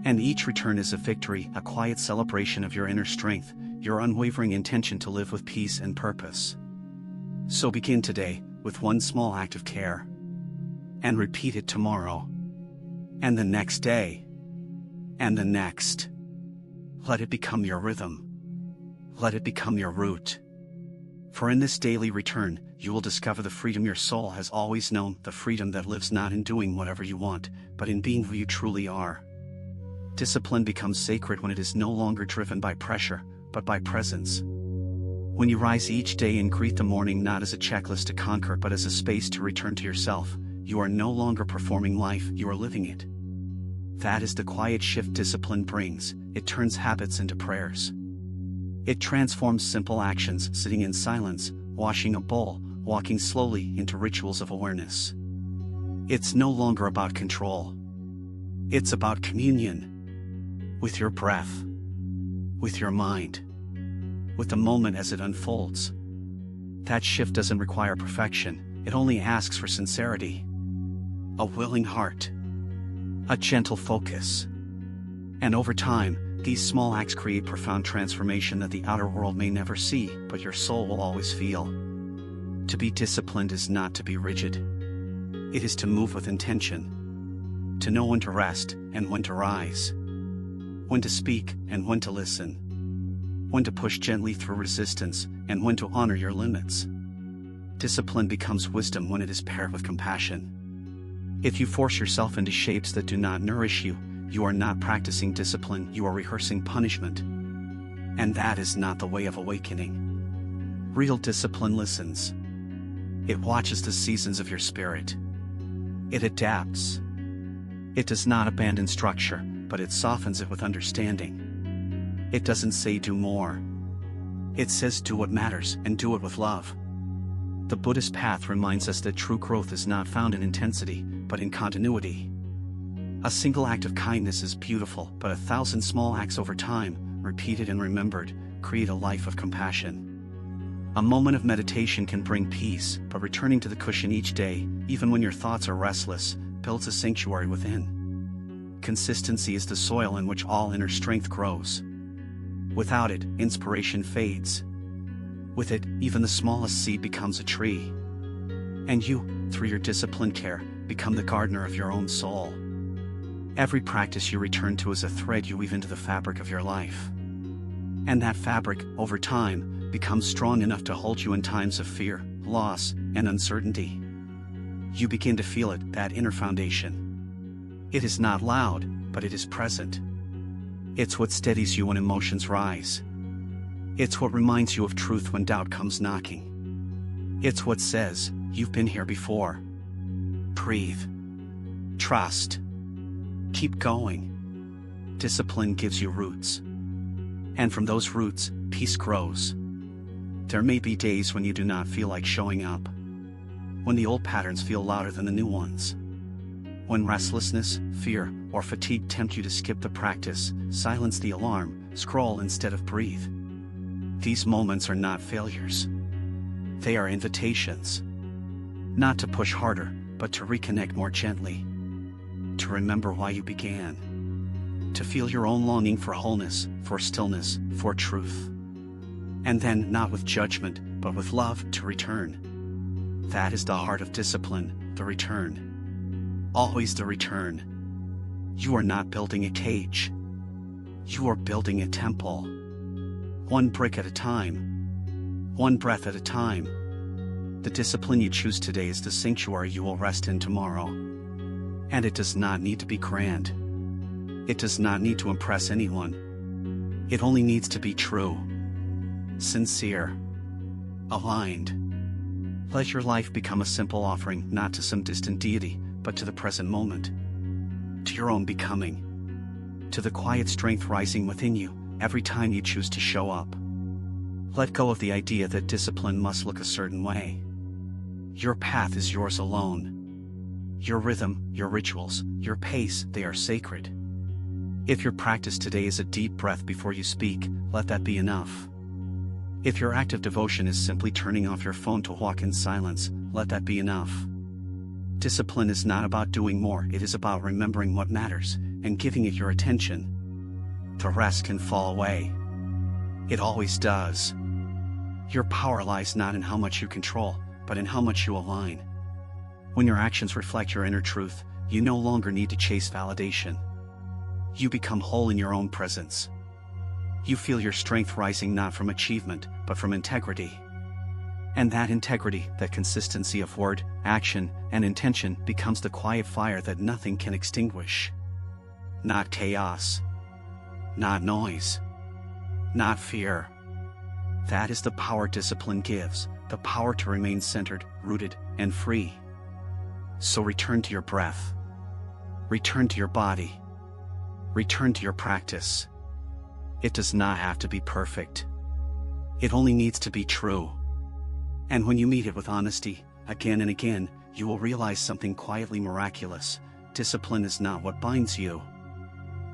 And each return is a victory, a quiet celebration of your inner strength, your unwavering intention to live with peace and purpose. So begin today, with one small act of care. And repeat it tomorrow. And the next day. And the next. Let it become your rhythm. Let it become your root. For in this daily return, you will discover the freedom your soul has always known, the freedom that lives not in doing whatever you want, but in being who you truly are. Discipline becomes sacred when it is no longer driven by pressure, but by presence. When you rise each day and greet the morning not as a checklist to conquer but as a space to return to yourself, you are no longer performing life, you are living it. That is the quiet shift discipline brings. It turns habits into prayers. It transforms simple actions, sitting in silence, washing a bowl, walking slowly, into rituals of awareness. It's no longer about control. It's about communion. With your breath. With your mind. With the moment as it unfolds. That shift doesn't require perfection, it only asks for sincerity. A willing heart. A gentle focus. And over time, these small acts create profound transformation that the outer world may never see, but your soul will always feel. To be disciplined is not to be rigid. It is to move with intention. To know when to rest and when to rise. When to speak and when to listen. When to push gently through resistance and when to honor your limits. Discipline becomes wisdom when it is paired with compassion. If you force yourself into shapes that do not nourish you, you are not practicing discipline, you are rehearsing punishment. And that is not the way of awakening. Real discipline listens. It watches the seasons of your spirit. It adapts. It does not abandon structure, but it softens it with understanding. It doesn't say do more. It says do what matters and do it with love. The Buddhist path reminds us that true growth is not found in intensity, but in continuity. A single act of kindness is beautiful, but 1,000 small acts over time, repeated and remembered, create a life of compassion. A moment of meditation can bring peace, but returning to the cushion each day, even when your thoughts are restless, builds a sanctuary within. Consistency is the soil in which all inner strength grows. Without it, inspiration fades. With it, even the smallest seed becomes a tree. And you, through your disciplined care, become the gardener of your own soul. Every practice you return to is a thread you weave into the fabric of your life. And that fabric, over time, becomes strong enough to hold you in times of fear, loss, and uncertainty. You begin to feel it, that inner foundation. It is not loud, but it is present. It's what steadies you when emotions rise. It's what reminds you of truth when doubt comes knocking. It's what says, you've been here before. Breathe. Trust. Keep going. Discipline gives you roots. And from those roots, peace grows. There may be days when you do not feel like showing up. When the old patterns feel louder than the new ones. When restlessness, fear, or fatigue tempt you to skip the practice, silence the alarm, scroll instead of breathe. These moments are not failures. They are invitations. Not to push harder, but to reconnect more gently. To remember why you began. To feel your own longing for wholeness, for stillness, for truth. And then, not with judgment, but with love, to return. That is the heart of discipline, the return. Always the return. You are not building a cage. You are building a temple. One brick at a time. One breath at a time. The discipline you choose today is the sanctuary you will rest in tomorrow. And it does not need to be grand. It does not need to impress anyone. It only needs to be true. Sincere. Aligned. Let your life become a simple offering, not to some distant deity, but to the present moment. To your own becoming. To the quiet strength rising within you, every time you choose to show up. Let go of the idea that discipline must look a certain way. Your path is yours alone. Your rhythm, your rituals, your pace, they are sacred. If your practice today is a deep breath before you speak, let that be enough. If your act of devotion is simply turning off your phone to walk in silence, let that be enough. Discipline is not about doing more, it is about remembering what matters, and giving it your attention. The rest can fall away. It always does. Your power lies not in how much you control, but in how much you align. When your actions reflect your inner truth, you no longer need to chase validation. You become whole in your own presence. You feel your strength rising not from achievement, but from integrity. And that integrity, that consistency of word, action, and intention becomes the quiet fire that nothing can extinguish. Not chaos. Not noise. Not fear. That is the power discipline gives, the power to remain centered, rooted, and free. So return to your breath. Return to your body. Return to your practice. It does not have to be perfect. It only needs to be true. And when you meet it with honesty, again and again, you will realize something quietly miraculous. Discipline is not what binds you.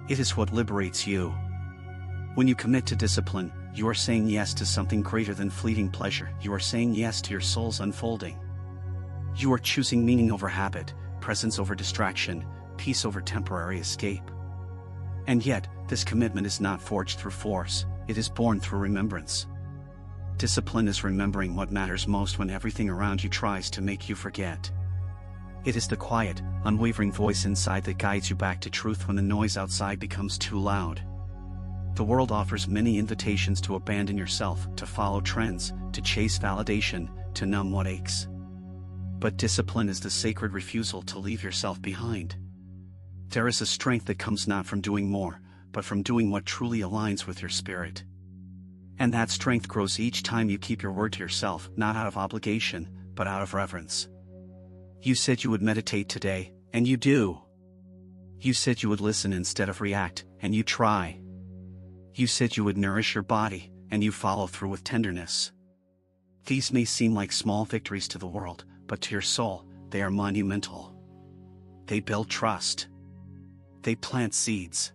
It is what liberates you. When you commit to discipline, you are saying yes to something greater than fleeting pleasure. You are saying yes to your soul's unfolding. You are choosing meaning over habit, presence over distraction, peace over temporary escape. And yet, this commitment is not forged through force, it is born through remembrance. Discipline is remembering what matters most when everything around you tries to make you forget. It is the quiet, unwavering voice inside that guides you back to truth when the noise outside becomes too loud. The world offers many invitations to abandon yourself, to follow trends, to chase validation, to numb what aches. But discipline is the sacred refusal to leave yourself behind. There is a strength that comes not from doing more, but from doing what truly aligns with your spirit. And that strength grows each time you keep your word to yourself, not out of obligation, but out of reverence. You said you would meditate today, and you do. You said you would listen instead of react, and you try. You said you would nourish your body, and you follow through with tenderness. These may seem like small victories to the world, but to your soul, they are monumental. They build trust. They plant seeds.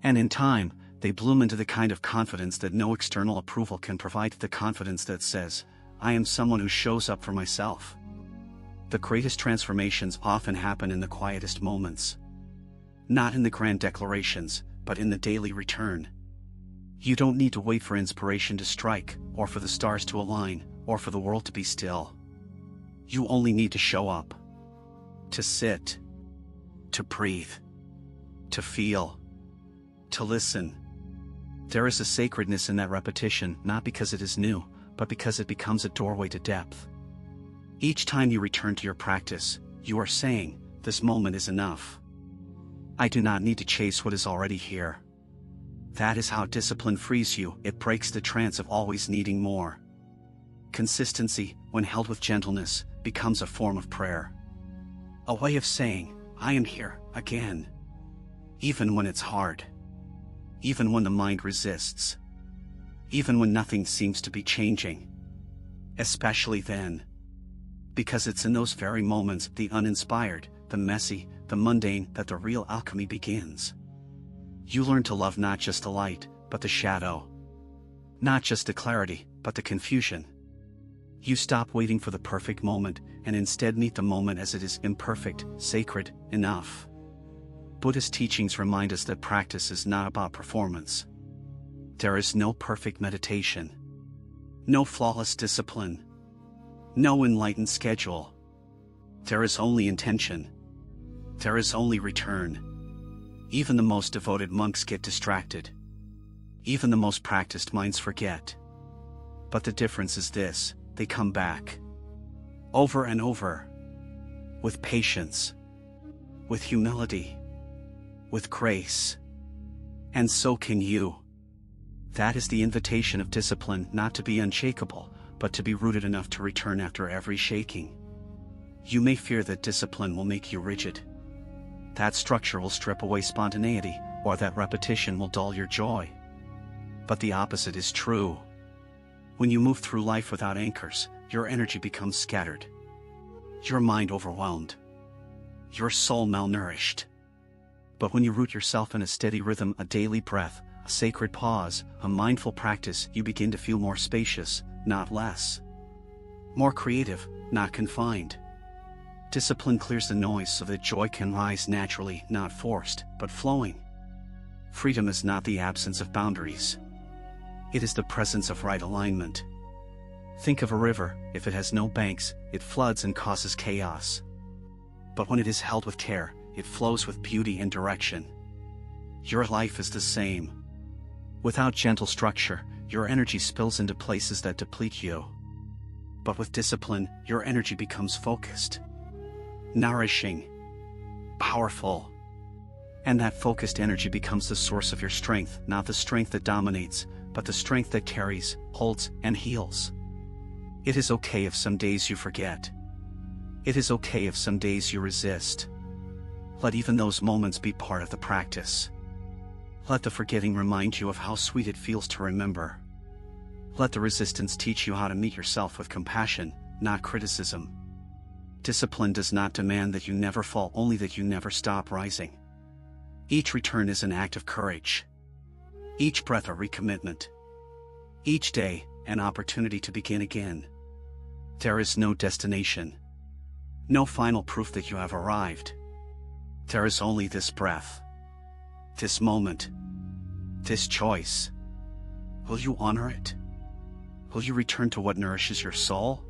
And in time, they bloom into the kind of confidence that no external approval can provide, the confidence that says, I am someone who shows up for myself. The greatest transformations often happen in the quietest moments. Not in the grand declarations, but in the daily return. You don't need to wait for inspiration to strike, or for the stars to align, or for the world to be still. You only need to show up. To sit. To breathe. To feel. To listen. There is a sacredness in that repetition, not because it is new, but because it becomes a doorway to depth. Each time you return to your practice, you are saying, this moment is enough. I do not need to chase what is already here. That is how discipline frees you. It breaks the trance of always needing more. Consistency, when held with gentleness, becomes a form of prayer. A way of saying, I am here, again. Even when it's hard. Even when the mind resists. Even when nothing seems to be changing. Especially then. Because it's in those very moments, the uninspired, the messy, the mundane, that the real alchemy begins. You learn to love not just the light, but the shadow. Not just the clarity, but the confusion. You stop waiting for the perfect moment, and instead meet the moment as it is, imperfect, sacred, enough. Buddhist teachings remind us that practice is not about performance. There is no perfect meditation. No flawless discipline. No enlightened schedule. There is only intention. There is only return. Even the most devoted monks get distracted. Even the most practiced minds forget. But the difference is this, they come back. Over and over. With patience. With humility. With grace. And so can you. That is the invitation of discipline, not to be unshakable, but to be rooted enough to return after every shaking. You may fear that discipline will make you rigid. That structure will strip away spontaneity, or that repetition will dull your joy. But the opposite is true. When you move through life without anchors, your energy becomes scattered. Your mind overwhelmed. Your soul malnourished. But when you root yourself in a steady rhythm, a daily breath, a sacred pause, a mindful practice, you begin to feel more spacious, not less. More creative, not confined. Discipline clears the noise so that joy can rise naturally, not forced, but flowing. Freedom is not the absence of boundaries. It is the presence of right alignment. Think of a river. If it has no banks, it floods and causes chaos. But when it is held with care, it flows with beauty and direction. Your life is the same. Without gentle structure, your energy spills into places that deplete you. But with discipline, your energy becomes focused, nourishing, powerful. And that focused energy becomes the source of your strength, not the strength that dominates, but the strength that carries, holds, and heals. It is okay if some days you forget. It is okay if some days you resist. Let even those moments be part of the practice. Let the forgetting remind you of how sweet it feels to remember. Let the resistance teach you how to meet yourself with compassion, not criticism. Discipline does not demand that you never fall, only that you never stop rising. Each return is an act of courage. Each breath a recommitment. Each day, an opportunity to begin again. There is no destination. No final proof that you have arrived. There is only this breath. This moment. This choice. Will you honor it? Will you return to what nourishes your soul?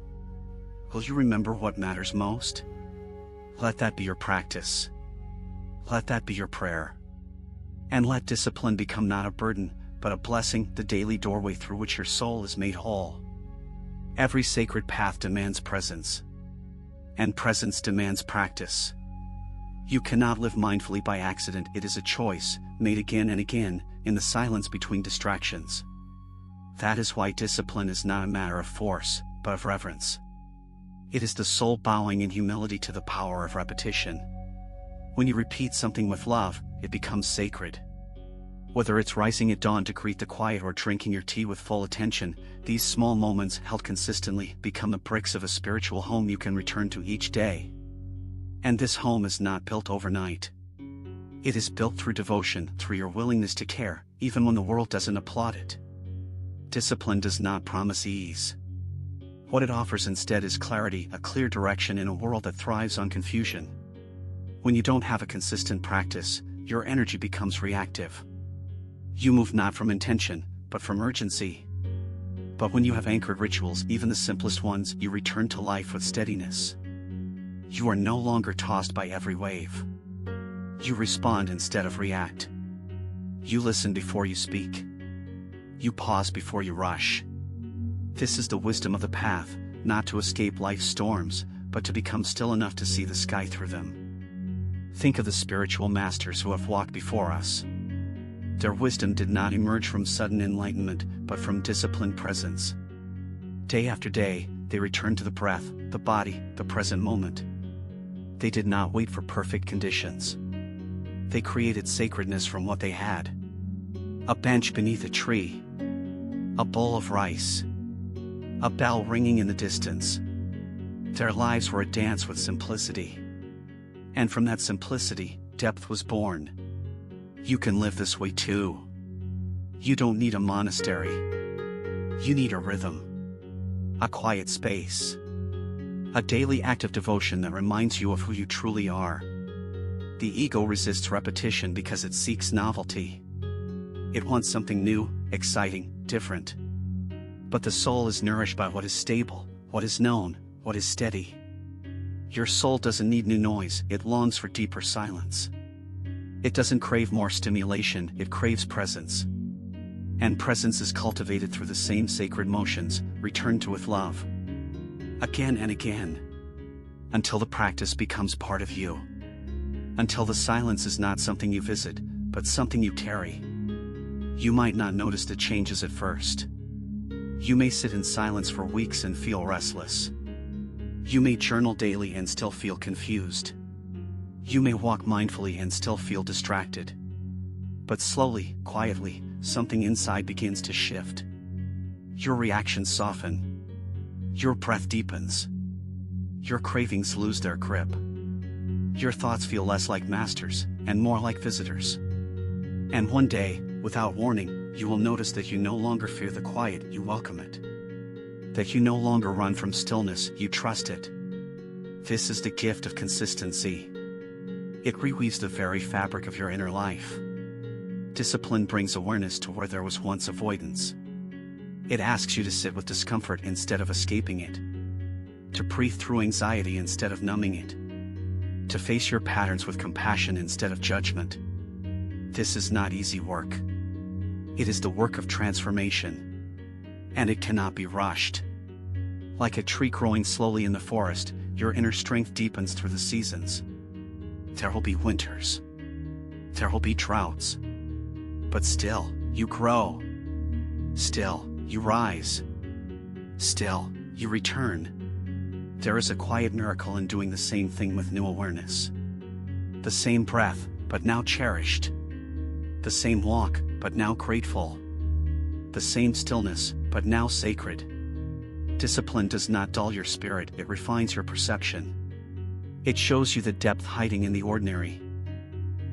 Will you remember what matters most? Let that be your practice. Let that be your prayer. And let discipline become not a burden, but a blessing, the daily doorway through which your soul is made whole. Every sacred path demands presence. And presence demands practice. You cannot live mindfully by accident. It is a choice, made again and again, in the silence between distractions. That is why discipline is not a matter of force, but of reverence. It is the soul bowing in humility to the power of repetition. When you repeat something with love, it becomes sacred. Whether it's rising at dawn to greet the quiet or drinking your tea with full attention, these small moments held consistently become the bricks of a spiritual home you can return to each day. And this home is not built overnight. It is built through devotion, through your willingness to care, even when the world doesn't applaud it. Discipline does not promise ease. What it offers instead is clarity, a clear direction in a world that thrives on confusion. When you don't have a consistent practice, your energy becomes reactive. You move not from intention, but from urgency. But when you have anchored rituals, even the simplest ones, you return to life with steadiness. You are no longer tossed by every wave. You respond instead of react. You listen before you speak. You pause before you rush. This is the wisdom of the path, not to escape life's storms, but to become still enough to see the sky through them. Think of the spiritual masters who have walked before us. Their wisdom did not emerge from sudden enlightenment, but from disciplined presence. Day after day, they returned to the breath, the body, the present moment. They did not wait for perfect conditions. They created sacredness from what they had. A bench beneath a tree. A bowl of rice. A bell ringing in the distance. Their lives were a dance with simplicity. And from that simplicity, depth was born. You can live this way too. You don't need a monastery. You need a rhythm. A quiet space. A daily act of devotion that reminds you of who you truly are. The ego resists repetition because it seeks novelty. It wants something new, exciting, different. But the soul is nourished by what is stable, what is known, what is steady. Your soul doesn't need new noise, it longs for deeper silence. It doesn't crave more stimulation, it craves presence. And presence is cultivated through the same sacred motions, returned to with love. Again and again. Until the practice becomes part of you. Until the silence is not something you visit, but something you carry. You might not notice the changes at first. You may sit in silence for weeks and feel restless. You may journal daily and still feel confused. You may walk mindfully and still feel distracted. But slowly, quietly, something inside begins to shift. Your reactions soften. Your breath deepens. Your cravings lose their grip. Your thoughts feel less like masters, and more like visitors. And one day, without warning, you will notice that you no longer fear the quiet, you welcome it. That you no longer run from stillness, you trust it. This is the gift of consistency. It reweaves the very fabric of your inner life. Discipline brings awareness to where there was once avoidance. It asks you to sit with discomfort instead of escaping it. To breathe through anxiety instead of numbing it. To face your patterns with compassion instead of judgment. This is not easy work. It is the work of transformation. And it cannot be rushed. Like a tree growing slowly in the forest, your inner strength deepens through the seasons. There will be winters. There will be droughts. But still, you grow. Still, you rise. Still, you return. There is a quiet miracle in doing the same thing with new awareness. The same breath, but now cherished. The same walk, but now grateful. The same stillness, but now sacred. Discipline does not dull your spirit, it refines your perception. It shows you the depth hiding in the ordinary.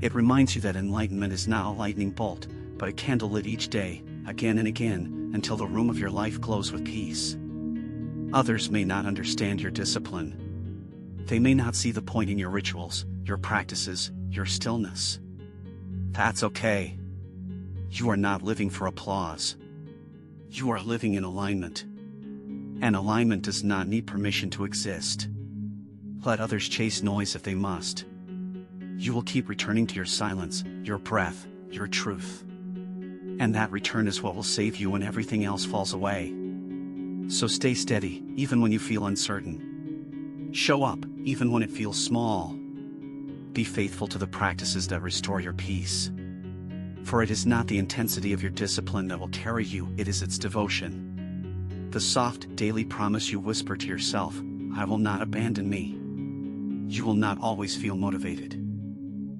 It reminds you that enlightenment is not a lightning bolt, but a candle lit each day, again and again, until the room of your life glows with peace. Others may not understand your discipline. They may not see the point in your rituals, your practices, your stillness. That's okay. You are not living for applause. You are living in alignment. And alignment does not need permission to exist. Let others chase noise if they must. You will keep returning to your silence, your breath, your truth. And that return is what will save you when everything else falls away. So stay steady, even when you feel uncertain. Show up, even when it feels small. Be faithful to the practices that restore your peace. For it is not the intensity of your discipline that will carry you, it is its devotion. The soft, daily promise you whisper to yourself, I will not abandon me. You will not always feel motivated.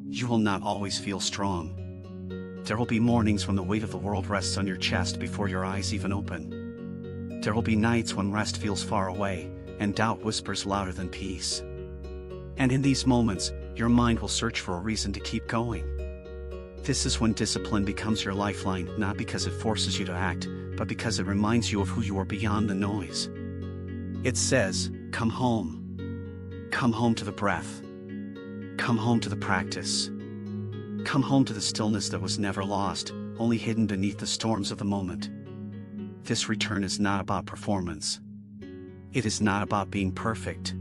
You will not always feel strong. There will be mornings when the weight of the world rests on your chest before your eyes even open. There will be nights when rest feels far away, and doubt whispers louder than peace. And in these moments, your mind will search for a reason to keep going. This is when discipline becomes your lifeline, not because it forces you to act, but because it reminds you of who you are beyond the noise. It says, come home. Come home to the breath. Come home to the practice. Come home to the stillness that was never lost, only hidden beneath the storms of the moment. This return is not about performance. It is not about being perfect.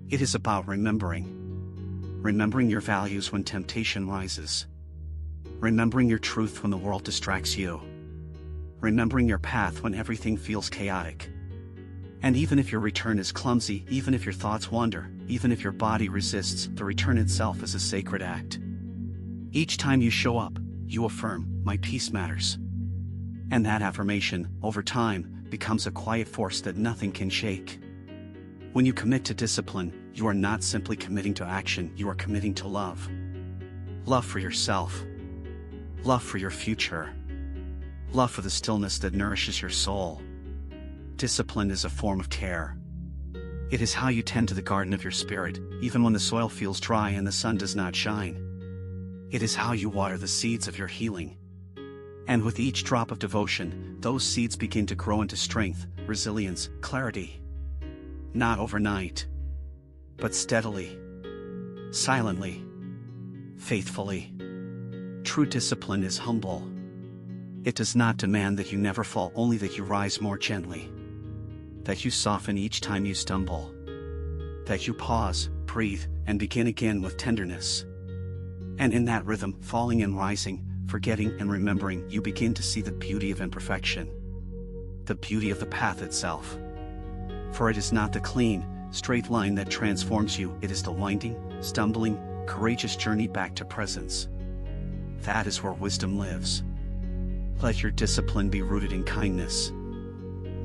It is about remembering. Remembering your values when temptation rises. Remembering your truth when the world distracts you. Remembering your path when everything feels chaotic. And even if your return is clumsy, even if your thoughts wander, even if your body resists, the return itself is a sacred act. Each time you show up, you affirm, my peace matters. And that affirmation, over time, becomes a quiet force that nothing can shake. When you commit to discipline, you are not simply committing to action, you are committing to love. Love for yourself. Love for your future. Love for the stillness that nourishes your soul. Discipline is a form of care. It is how you tend to the garden of your spirit, even when the soil feels dry and the sun does not shine. It is how you water the seeds of your healing. And with each drop of devotion, those seeds begin to grow into strength, resilience, clarity. Not overnight, but steadily, silently, faithfully. True discipline is humble. It does not demand that you never fall, only that you rise more gently. That you soften each time you stumble. That you pause, breathe, and begin again with tenderness. And in that rhythm, falling and rising, forgetting and remembering, you begin to see the beauty of imperfection. The beauty of the path itself. For it is not the clean, straight line that transforms you, it is the winding, stumbling, courageous journey back to presence. That is where wisdom lives. Let your discipline be rooted in kindness.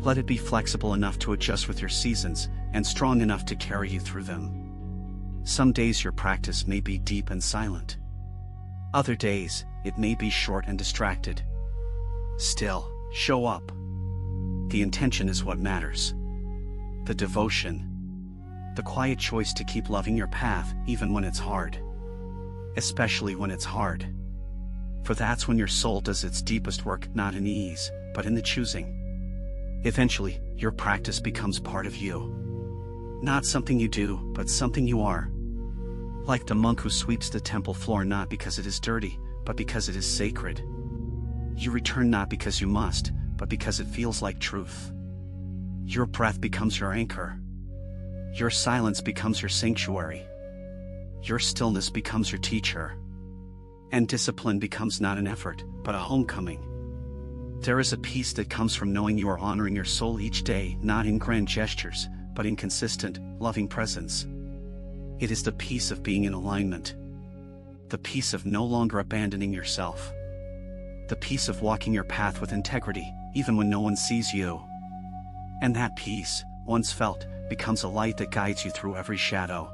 Let it be flexible enough to adjust with your seasons, and strong enough to carry you through them. Some days your practice may be deep and silent. Other days, it may be short and distracted. Still, show up. The intention is what matters. The devotion. The quiet choice to keep loving your path, even when it's hard. Especially when it's hard. For that's when your soul does its deepest work, not in ease, but in the choosing. Eventually, your practice becomes part of you. Not something you do, but something you are. Like the monk who sweeps the temple floor not because it is dirty, but because it is sacred. You return not because you must, but because it feels like truth. Your breath becomes your anchor. Your silence becomes your sanctuary. Your stillness becomes your teacher. And discipline becomes not an effort, but a homecoming. There is a peace that comes from knowing you are honoring your soul each day, not in grand gestures, but in consistent, loving presence. It is the peace of being in alignment. The peace of no longer abandoning yourself. The peace of walking your path with integrity, even when no one sees you. And that peace, once felt, becomes a light that guides you through every shadow.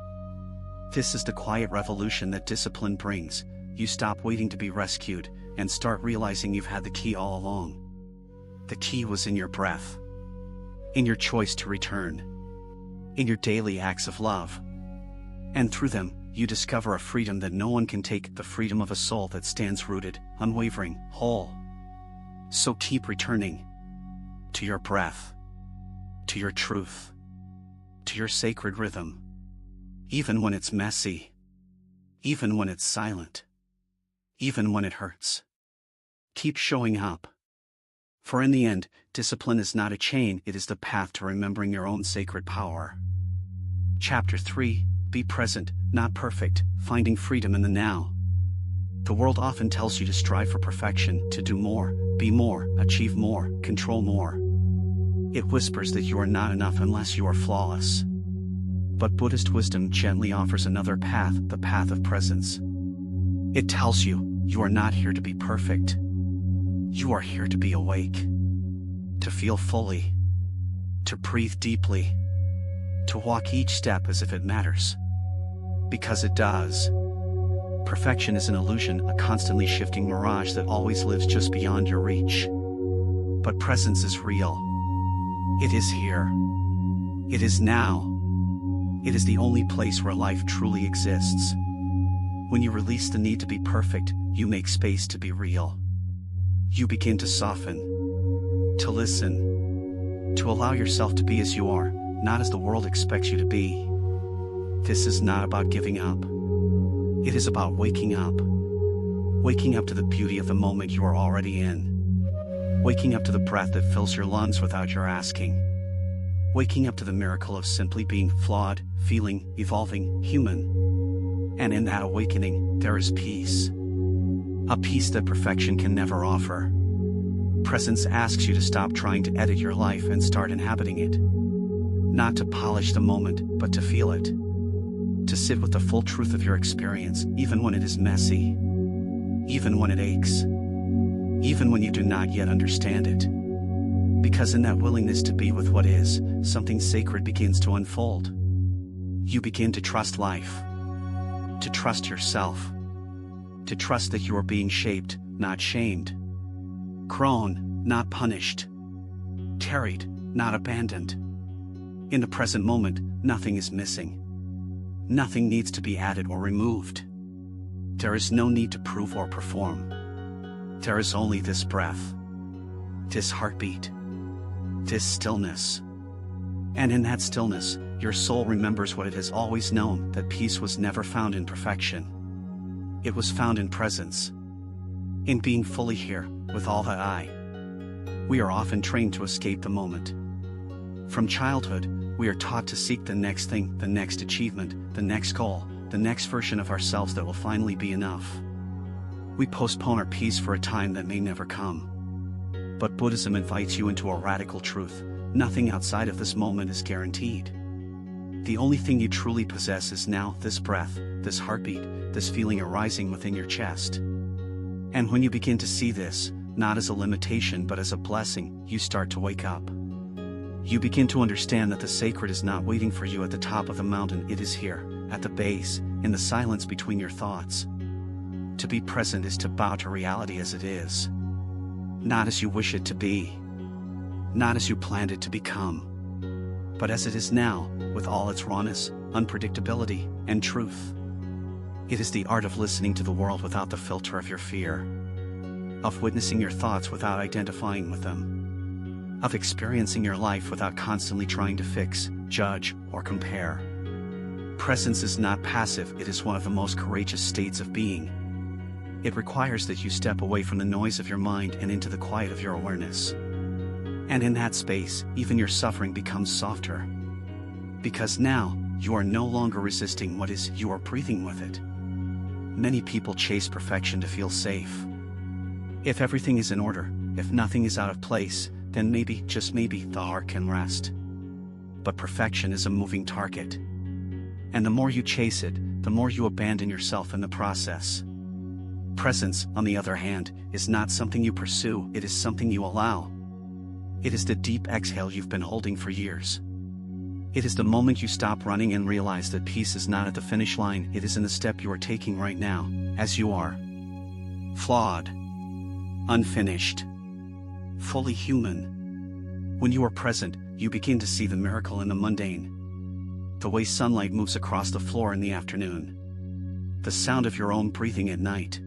This is the quiet revolution that discipline brings. You stop waiting to be rescued, and start realizing you've had the key all along. The key was in your breath, in your choice to return, in your daily acts of love. And through them, you discover a freedom that no one can take, the freedom of a soul that stands rooted, unwavering, whole. So keep returning to your breath, to your truth, to your sacred rhythm, even when it's messy, even when it's silent, even when it hurts. Keep showing up. For in the end, discipline is not a chain, it is the path to remembering your own sacred power. Chapter 3, Be Present, Not Perfect, Finding Freedom in the Now. The world often tells you to strive for perfection, to do more, be more, achieve more, control more. It whispers that you are not enough unless you are flawless. But Buddhist wisdom gently offers another path, the path of presence. It tells you, you are not here to be perfect. You are here to be awake, to feel fully, to breathe deeply, to walk each step as if it matters. Because it does. Perfection is an illusion, a constantly shifting mirage that always lives just beyond your reach. But presence is real. It is here. It is now. It is the only place where life truly exists. When you release the need to be perfect, you make space to be real. You begin to soften, to listen, to allow yourself to be as you are, not as the world expects you to be. This is not about giving up. It is about waking up. Waking up to the beauty of the moment you are already in. Waking up to the breath that fills your lungs without your asking. Waking up to the miracle of simply being flawed, feeling, evolving, human. And in that awakening, there is peace. A peace that perfection can never offer. Presence asks you to stop trying to edit your life and start inhabiting it. Not to polish the moment, but to feel it. To sit with the full truth of your experience, even when it is messy. Even when it aches. Even when you do not yet understand it. Because in that willingness to be with what is, something sacred begins to unfold. You begin to trust life. To trust yourself. To trust that you are being shaped, not shamed. Grown, not punished. Carried, not abandoned. In the present moment, nothing is missing. Nothing needs to be added or removed. There is no need to prove or perform. There is only this breath, this heartbeat, this stillness. And in that stillness, your soul remembers what it has always known, that peace was never found in perfection. It was found in presence. In being fully here, with all that I. We are often trained to escape the moment. From childhood, we are taught to seek the next thing, the next achievement, the next goal, the next version of ourselves that will finally be enough. We postpone our peace for a time that may never come. But Buddhism invites you into a radical truth: nothing outside of this moment is guaranteed. The only thing you truly possess is now, this breath, this heartbeat, this feeling arising within your chest. And when you begin to see this, not as a limitation but as a blessing, you start to wake up. You begin to understand that the sacred is not waiting for you at the top of the mountain, it is here, at the base, in the silence between your thoughts. To be present is to bow to reality as it is. Not as you wish it to be. Not as you planned it to become. But as it is now, with all its rawness, unpredictability, and truth. It is the art of listening to the world without the filter of your fear. Of witnessing your thoughts without identifying with them. Of experiencing your life without constantly trying to fix, judge, or compare. Presence is not passive, it is one of the most courageous states of being. It requires that you step away from the noise of your mind and into the quiet of your awareness. And in that space, even your suffering becomes softer. Because now, you are no longer resisting what is, you are breathing with it. Many people chase perfection to feel safe. If everything is in order, if nothing is out of place, then maybe, just maybe, the heart can rest. But perfection is a moving target. And the more you chase it, the more you abandon yourself in the process. Presence, on the other hand, is not something you pursue, it is something you allow. It is the deep exhale you've been holding for years. It is the moment you stop running and realize that peace is not at the finish line, it is in the step you are taking right now, as you are. Flawed. Unfinished. Fully human. When you are present, you begin to see the miracle in the mundane. The way sunlight moves across the floor in the afternoon. The sound of your own breathing at night.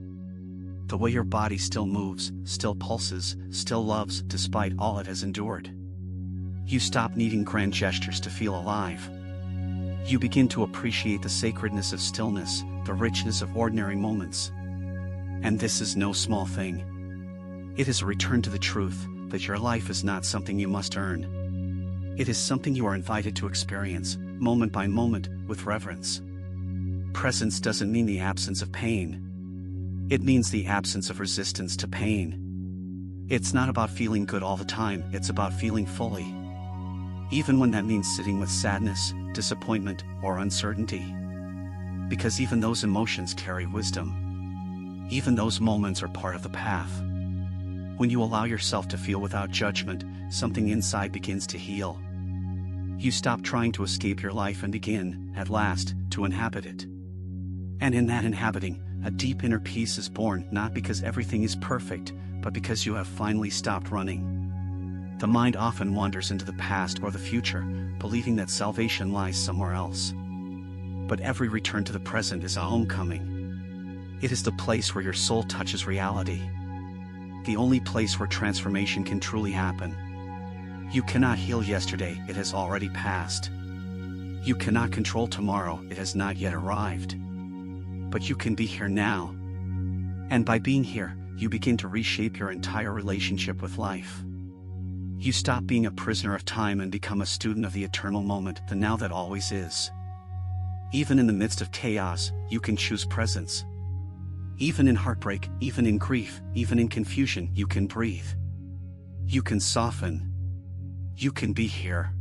The way your body still moves, still pulses, still loves, despite all it has endured. You stop needing grand gestures to feel alive. You begin to appreciate the sacredness of stillness, the richness of ordinary moments. And this is no small thing. It is a return to the truth that your life is not something you must earn. It is something you are invited to experience, moment by moment, with reverence. Presence doesn't mean the absence of pain. It means the absence of resistance to pain. It's not about feeling good all the time, it's about feeling fully. Even when that means sitting with sadness, disappointment, or uncertainty. Because even those emotions carry wisdom. Even those moments are part of the path. When you allow yourself to feel without judgment, something inside begins to heal. You stop trying to escape your life and begin, at last, to inhabit it. And in that inhabiting, a deep inner peace is born, not because everything is perfect, but because you have finally stopped running. The mind often wanders into the past or the future, believing that salvation lies somewhere else. But every return to the present is a homecoming. It is the place where your soul touches reality. The only place where transformation can truly happen. You cannot heal yesterday, it has already passed. You cannot control tomorrow, it has not yet arrived. But you can be here now. And by being here, you begin to reshape your entire relationship with life. You stop being a prisoner of time and become a student of the eternal moment, the now that always is. Even in the midst of chaos, you can choose presence. Even in heartbreak, even in grief, even in confusion, you can breathe. You can soften. You can be here.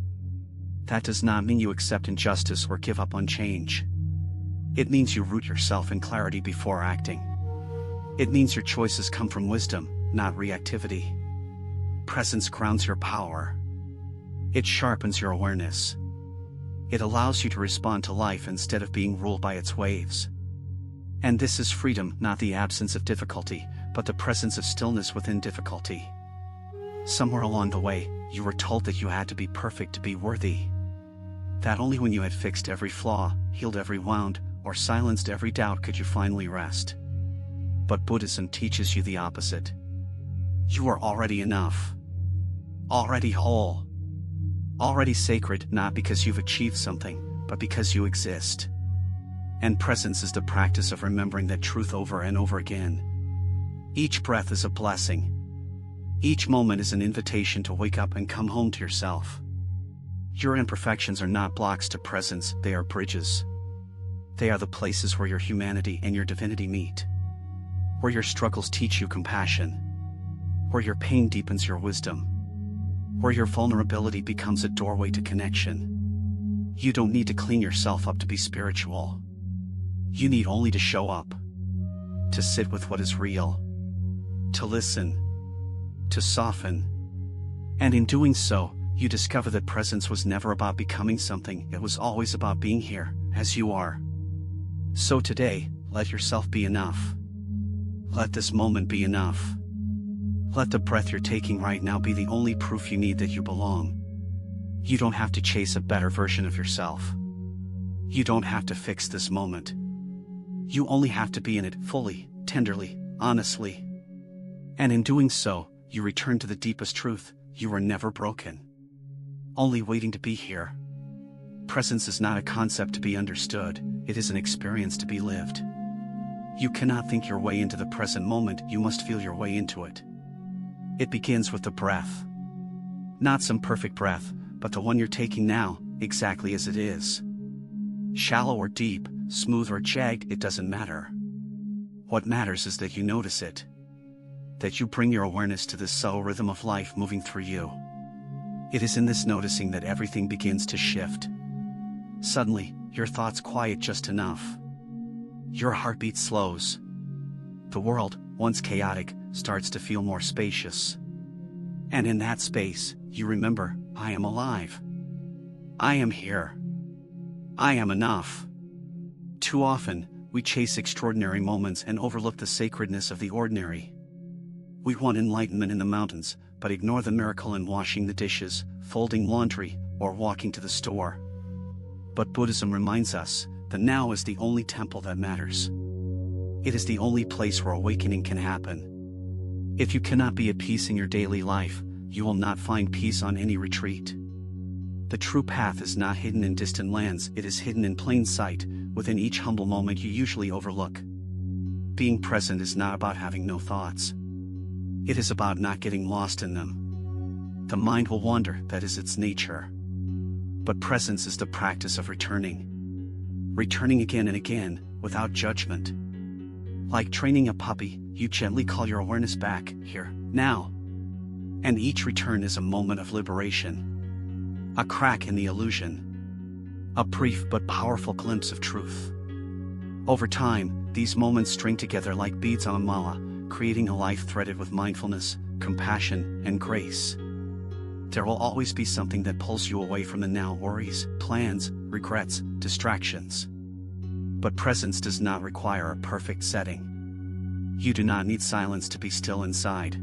That does not mean you accept injustice or give up on change. It means you root yourself in clarity before acting. It means your choices come from wisdom, not reactivity. Presence grounds your power. It sharpens your awareness. It allows you to respond to life instead of being ruled by its waves. And this is freedom, not the absence of difficulty, but the presence of stillness within difficulty. Somewhere along the way, you were told that you had to be perfect to be worthy. That only when you had fixed every flaw, healed every wound, or silenced every doubt could you finally rest. But Buddhism teaches you the opposite. You are already enough. Already whole. Already sacred, not because you've achieved something, but because you exist. And presence is the practice of remembering that truth over and over again. Each breath is a blessing. Each moment is an invitation to wake up and come home to yourself. Your imperfections are not blocks to presence, they are bridges. They are the places where your humanity and your divinity meet. Where your struggles teach you compassion. Where your pain deepens your wisdom. Where your vulnerability becomes a doorway to connection. You don't need to clean yourself up to be spiritual. You need only to show up. To sit with what is real. To listen. To soften. And in doing so, you discover that presence was never about becoming something, it was always about being here, as you are. So today, let yourself be enough. Let this moment be enough. Let the breath you're taking right now be the only proof you need that you belong. You don't have to chase a better version of yourself. You don't have to fix this moment. You only have to be in it fully, tenderly, honestly. And in doing so, you return to the deepest truth: you are never broken. Only waiting to be here. Presence is not a concept to be understood, it is an experience to be lived. You cannot think your way into the present moment, you must feel your way into it. It begins with the breath. Not some perfect breath, but the one you're taking now, exactly as it is. Shallow or deep, smooth or jagged, it doesn't matter. What matters is that you notice it. That you bring your awareness to this subtle rhythm of life moving through you. It is in this noticing that everything begins to shift. Suddenly, your thoughts quiet just enough. Your heartbeat slows. The world, once chaotic, starts to feel more spacious. And in that space, you remember, I am alive. I am here. I am enough. Too often, we chase extraordinary moments and overlook the sacredness of the ordinary. We want enlightenment in the mountains, but ignore the miracle in washing the dishes, folding laundry, or walking to the store. But Buddhism reminds us that now is the only temple that matters. It is the only place where awakening can happen. If you cannot be at peace in your daily life, you will not find peace on any retreat. The true path is not hidden in distant lands, it is hidden in plain sight, within each humble moment you usually overlook. Being present is not about having no thoughts. It is about not getting lost in them. The mind will wander, that is its nature. But presence is the practice of returning. Returning again and again, without judgment. Like training a puppy, you gently call your awareness back, here, now. And each return is a moment of liberation. A crack in the illusion. A brief but powerful glimpse of truth. Over time, these moments string together like beads on a mala, creating a life threaded with mindfulness, compassion, and grace. There will always be something that pulls you away from the now: worries, plans, regrets, distractions. But presence does not require a perfect setting. You do not need silence to be still inside.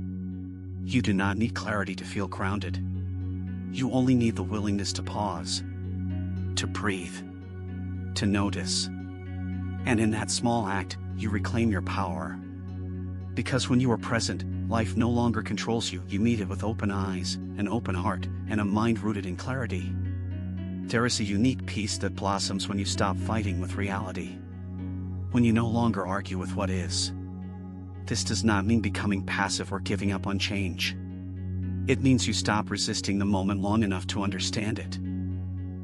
You do not need clarity to feel grounded. You only need the willingness to pause, to breathe, to notice. And in that small act, you reclaim your power. Because when you are present, life no longer controls you. You meet it with open eyes, an open heart, and a mind rooted in clarity. There is a unique peace that blossoms when you stop fighting with reality. When you no longer argue with what is. This does not mean becoming passive or giving up on change. It means you stop resisting the moment long enough to understand it.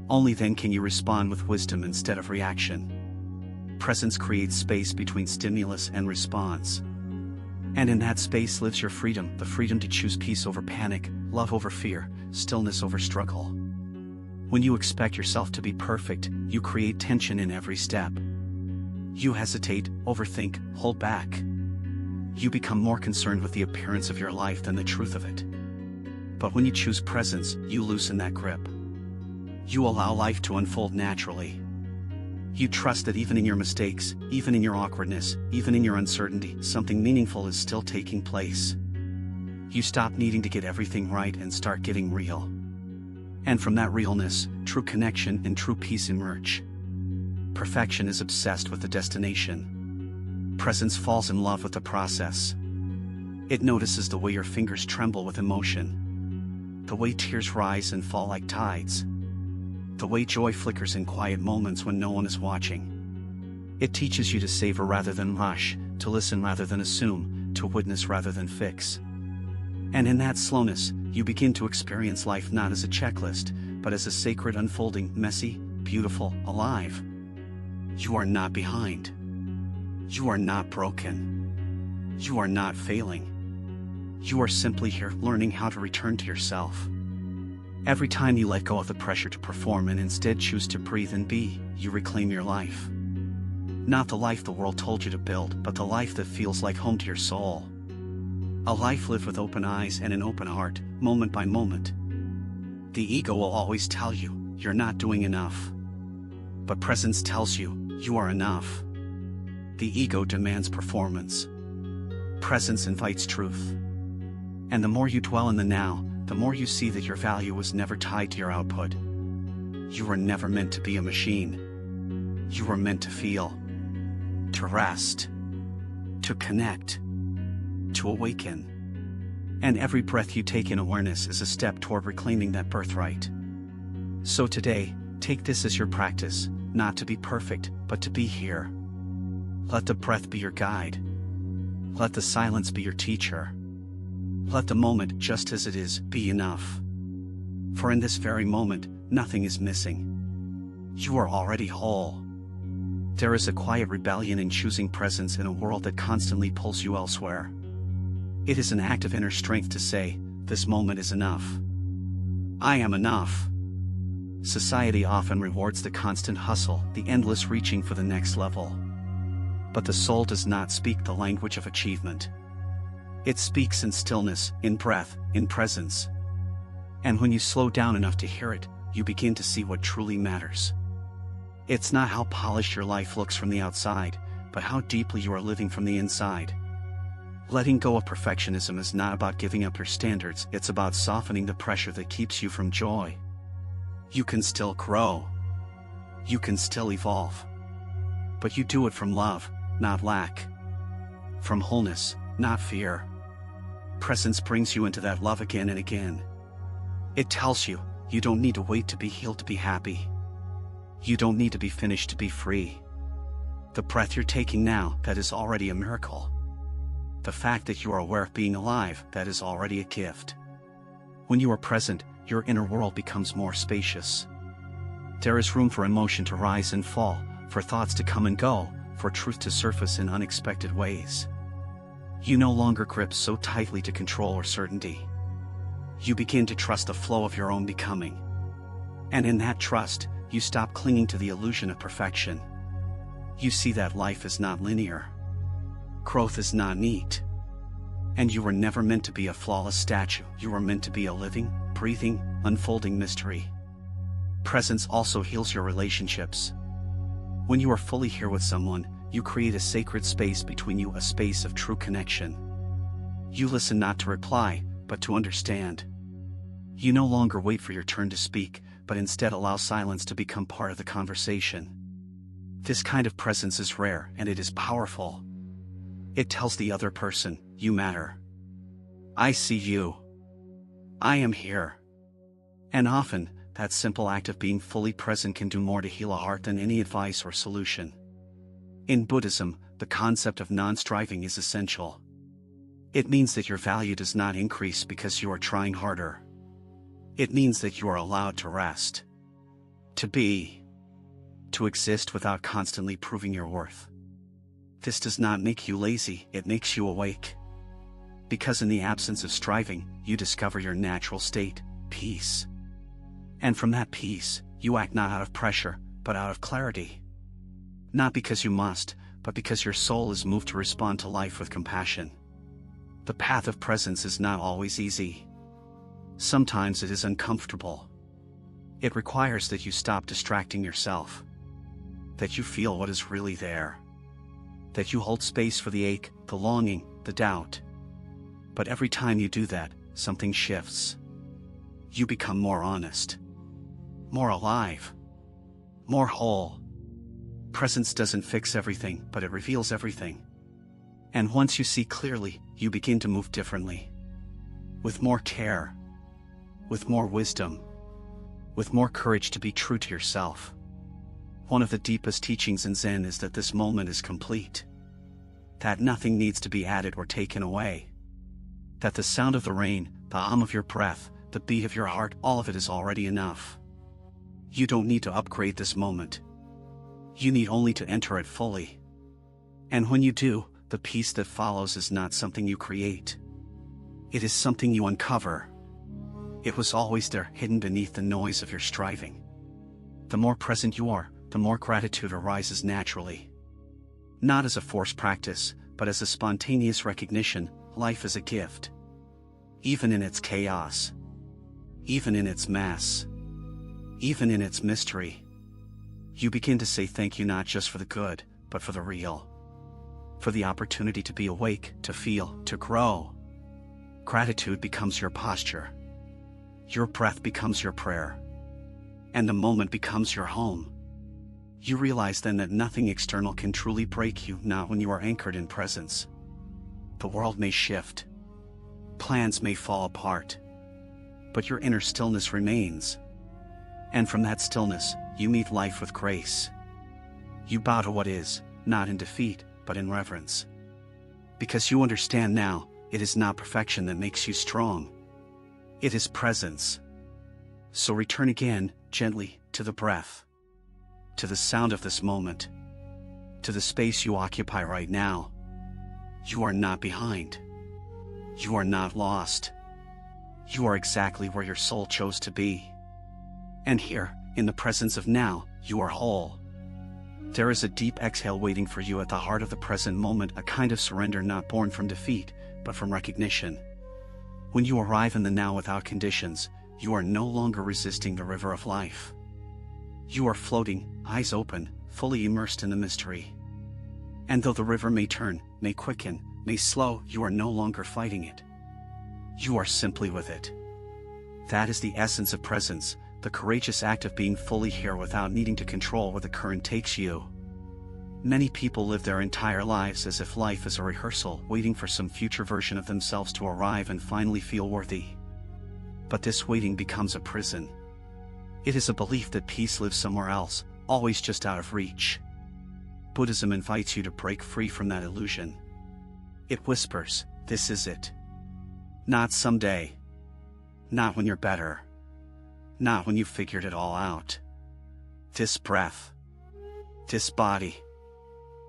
Only then can you respond with wisdom instead of reaction. Presence creates space between stimulus and response. And in that space lives your freedom, the freedom to choose peace over panic, love over fear, stillness over struggle. When you expect yourself to be perfect, you create tension in every step. You hesitate, overthink, hold back. You become more concerned with the appearance of your life than the truth of it. But when you choose presence, you loosen that grip. You allow life to unfold naturally. You trust that even in your mistakes, even in your awkwardness, even in your uncertainty, something meaningful is still taking place. You stop needing to get everything right and start getting real. And from that realness, true connection and true peace emerge. Perfection is obsessed with the destination. Presence falls in love with the process. It notices the way your fingers tremble with emotion. The way tears rise and fall like tides. The way joy flickers in quiet moments when no one is watching. It teaches you to savor rather than rush, to listen rather than assume, to witness rather than fix. And in that slowness, you begin to experience life not as a checklist, but as a sacred unfolding, messy, beautiful, alive. You are not behind. You are not broken. You are not failing. You are simply here learning how to return to yourself. Every time you let go of the pressure to perform and instead choose to breathe and be, you reclaim your life. Not the life the world told you to build, but the life that feels like home to your soul. A life lived with open eyes and an open heart, moment by moment. The ego will always tell you, you're not doing enough. But presence tells you, you are enough. The ego demands performance. Presence invites truth. And the more you dwell in the now, the more you see that your value was never tied to your output. You were never meant to be a machine. You were meant to feel, to rest, to connect, to awaken. And every breath you take in awareness is a step toward reclaiming that birthright. So today, take this as your practice, not to be perfect, but to be here. Let the breath be your guide. Let the silence be your teacher. Let the moment, just as it is, be enough. For in this very moment, nothing is missing. You are already whole. There is a quiet rebellion in choosing presence in a world that constantly pulls you elsewhere. It is an act of inner strength to say, this moment is enough. I am enough. Society often rewards the constant hustle, the endless reaching for the next level. But the soul does not speak the language of achievement. It speaks in stillness, in breath, in presence. And when you slow down enough to hear it, you begin to see what truly matters. It's not how polished your life looks from the outside, but how deeply you are living from the inside. Letting go of perfectionism is not about giving up your standards, it's about softening the pressure that keeps you from joy. You can still grow. You can still evolve. But you do it from love, not lack. From wholeness, not fear. Presence brings you into that love again and again. It tells you, you don't need to wait to be healed to be happy. You don't need to be finished to be free. The breath you're taking now, that is already a miracle. The fact that you are aware of being alive, that is already a gift. When you are present, your inner world becomes more spacious. There is room for emotion to rise and fall, for thoughts to come and go, for truth to surface in unexpected ways. You no longer grip so tightly to control or certainty. You begin to trust the flow of your own becoming. And in that trust, you stop clinging to the illusion of perfection. You see that life is not linear. Growth is not neat. And you were never meant to be a flawless statue, you were meant to be a living, breathing, unfolding mystery. Presence also heals your relationships. When you are fully here with someone, you create a sacred space between you, a space of true connection. You listen not to reply, but to understand. You no longer wait for your turn to speak, but instead allow silence to become part of the conversation. This kind of presence is rare and it is powerful. It tells the other person, you matter. I see you. I am here. And often, that simple act of being fully present can do more to heal a heart than any advice or solution. In Buddhism, the concept of non-striving is essential. It means that your value does not increase because you are trying harder. It means that you are allowed to rest. To be. To exist without constantly proving your worth. This does not make you lazy, it makes you awake. Because in the absence of striving, you discover your natural state, peace. And from that peace, you act not out of pressure, but out of clarity. Not because you must, but because your soul is moved to respond to life with compassion. The path of presence is not always easy. Sometimes it is uncomfortable. It requires that you stop distracting yourself. That you feel what is really there. That you hold space for the ache, the longing, the doubt. But every time you do that, something shifts. You become more honest. More alive. More whole. Presence doesn't fix everything, but it reveals everything. And once you see clearly, you begin to move differently. With more care. With more wisdom. With more courage to be true to yourself. One of the deepest teachings in Zen is that this moment is complete. That nothing needs to be added or taken away. That the sound of the rain, the hum of your breath, the beat of your heart, all of it is already enough. You don't need to upgrade this moment. You need only to enter it fully. And when you do, the peace that follows is not something you create. It is something you uncover. It was always there, hidden beneath the noise of your striving. The more present you are, the more gratitude arises naturally. Not as a forced practice, but as a spontaneous recognition, life is a gift. Even in its chaos. Even in its mess. Even in its mystery. You begin to say thank you not just for the good, but for the real. For the opportunity to be awake, to feel, to grow. Gratitude becomes your posture. Your breath becomes your prayer. And the moment becomes your home. You realize then that nothing external can truly break you, not when you are anchored in presence. The world may shift. Plans may fall apart. But your inner stillness remains. And from that stillness, you meet life with grace. You bow to what is, not in defeat, but in reverence. Because you understand now, it is not perfection that makes you strong. It is presence. So return again, gently, to the breath. To the sound of this moment. To the space you occupy right now. You are not behind. You are not lost. You are exactly where your soul chose to be. And here, in the presence of now, you are whole. There is a deep exhale waiting for you at the heart of the present moment, a kind of surrender not born from defeat, but from recognition. When you arrive in the now without conditions, you are no longer resisting the river of life. You are floating, eyes open, fully immersed in the mystery. And though the river may turn, may quicken, may slow, you are no longer fighting it. You are simply with it. That is the essence of presence, the courageous act of being fully here without needing to control where the current takes you. Many people live their entire lives as if life is a rehearsal, waiting for some future version of themselves to arrive and finally feel worthy. But this waiting becomes a prison. It is a belief that peace lives somewhere else, always just out of reach. Buddhism invites you to break free from that illusion. It whispers, this is it. Not someday. Not when you're better. Not when you've figured it all out. This breath. This body.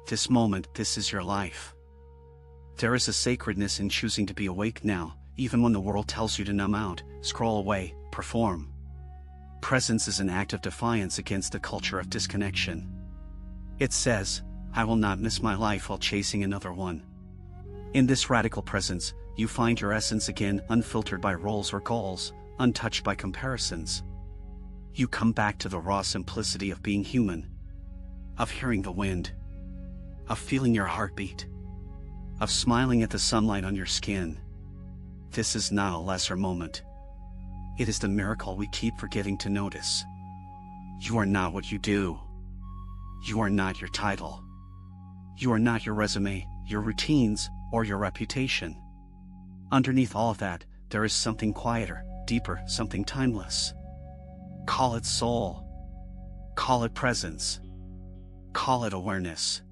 This moment, this is your life. There is a sacredness in choosing to be awake now, even when the world tells you to numb out, scroll away, perform. Presence is an act of defiance against the culture of disconnection. It says, I will not miss my life while chasing another one. In this radical presence, you find your essence again, unfiltered by roles or goals, untouched by comparisons. You come back to the raw simplicity of being human, of hearing the wind, of feeling your heartbeat, of smiling at the sunlight on your skin. This is not a lesser moment. It is the miracle we keep forgetting to notice. You are not what you do. You are not your title. You are not your resume, your routines, or your reputation. Underneath all of that, there is something quieter, deeper, something timeless. Call it soul. Call it presence. Call it awareness.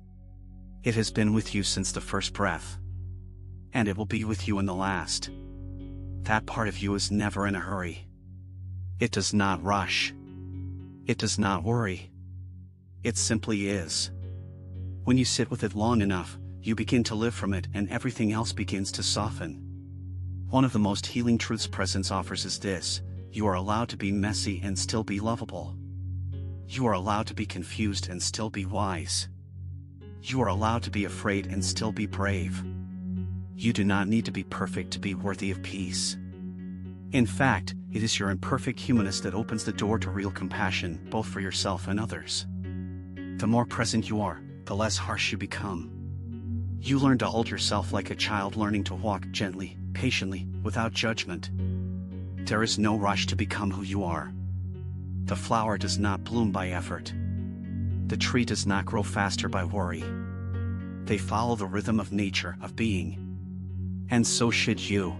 It has been with you since the first breath. And it will be with you in the last. That part of you is never in a hurry. It does not rush. It does not worry. It simply is. When you sit with it long enough, you begin to live from it and everything else begins to soften. One of the most healing truths presence offers is this: you are allowed to be messy and still be lovable. You are allowed to be confused and still be wise. You are allowed to be afraid and still be brave. You do not need to be perfect to be worthy of peace. In fact, it is your imperfect humanness that opens the door to real compassion, both for yourself and others. The more present you are, the less harsh you become. You learn to hold yourself like a child learning to walk gently, patiently, without judgment. There is no rush to become who you are. The flower does not bloom by effort. The tree does not grow faster by worry. They follow the rhythm of nature, of being. And so should you.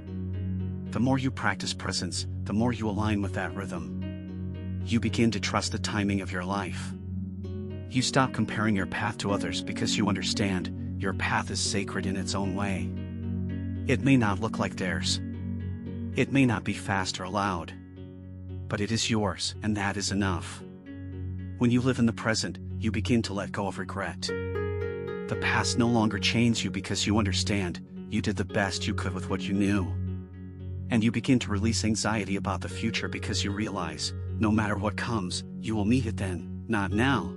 The more you practice presence, the more you align with that rhythm. You begin to trust the timing of your life. You stop comparing your path to others because you understand your path is sacred in its own way. It may not look like theirs. It may not be fast or loud. But it is yours, and that is enough. When you live in the present, you begin to let go of regret. The past no longer chains you because you understand you did the best you could with what you knew. And you begin to release anxiety about the future because you realize, no matter what comes, you will meet it then, not now.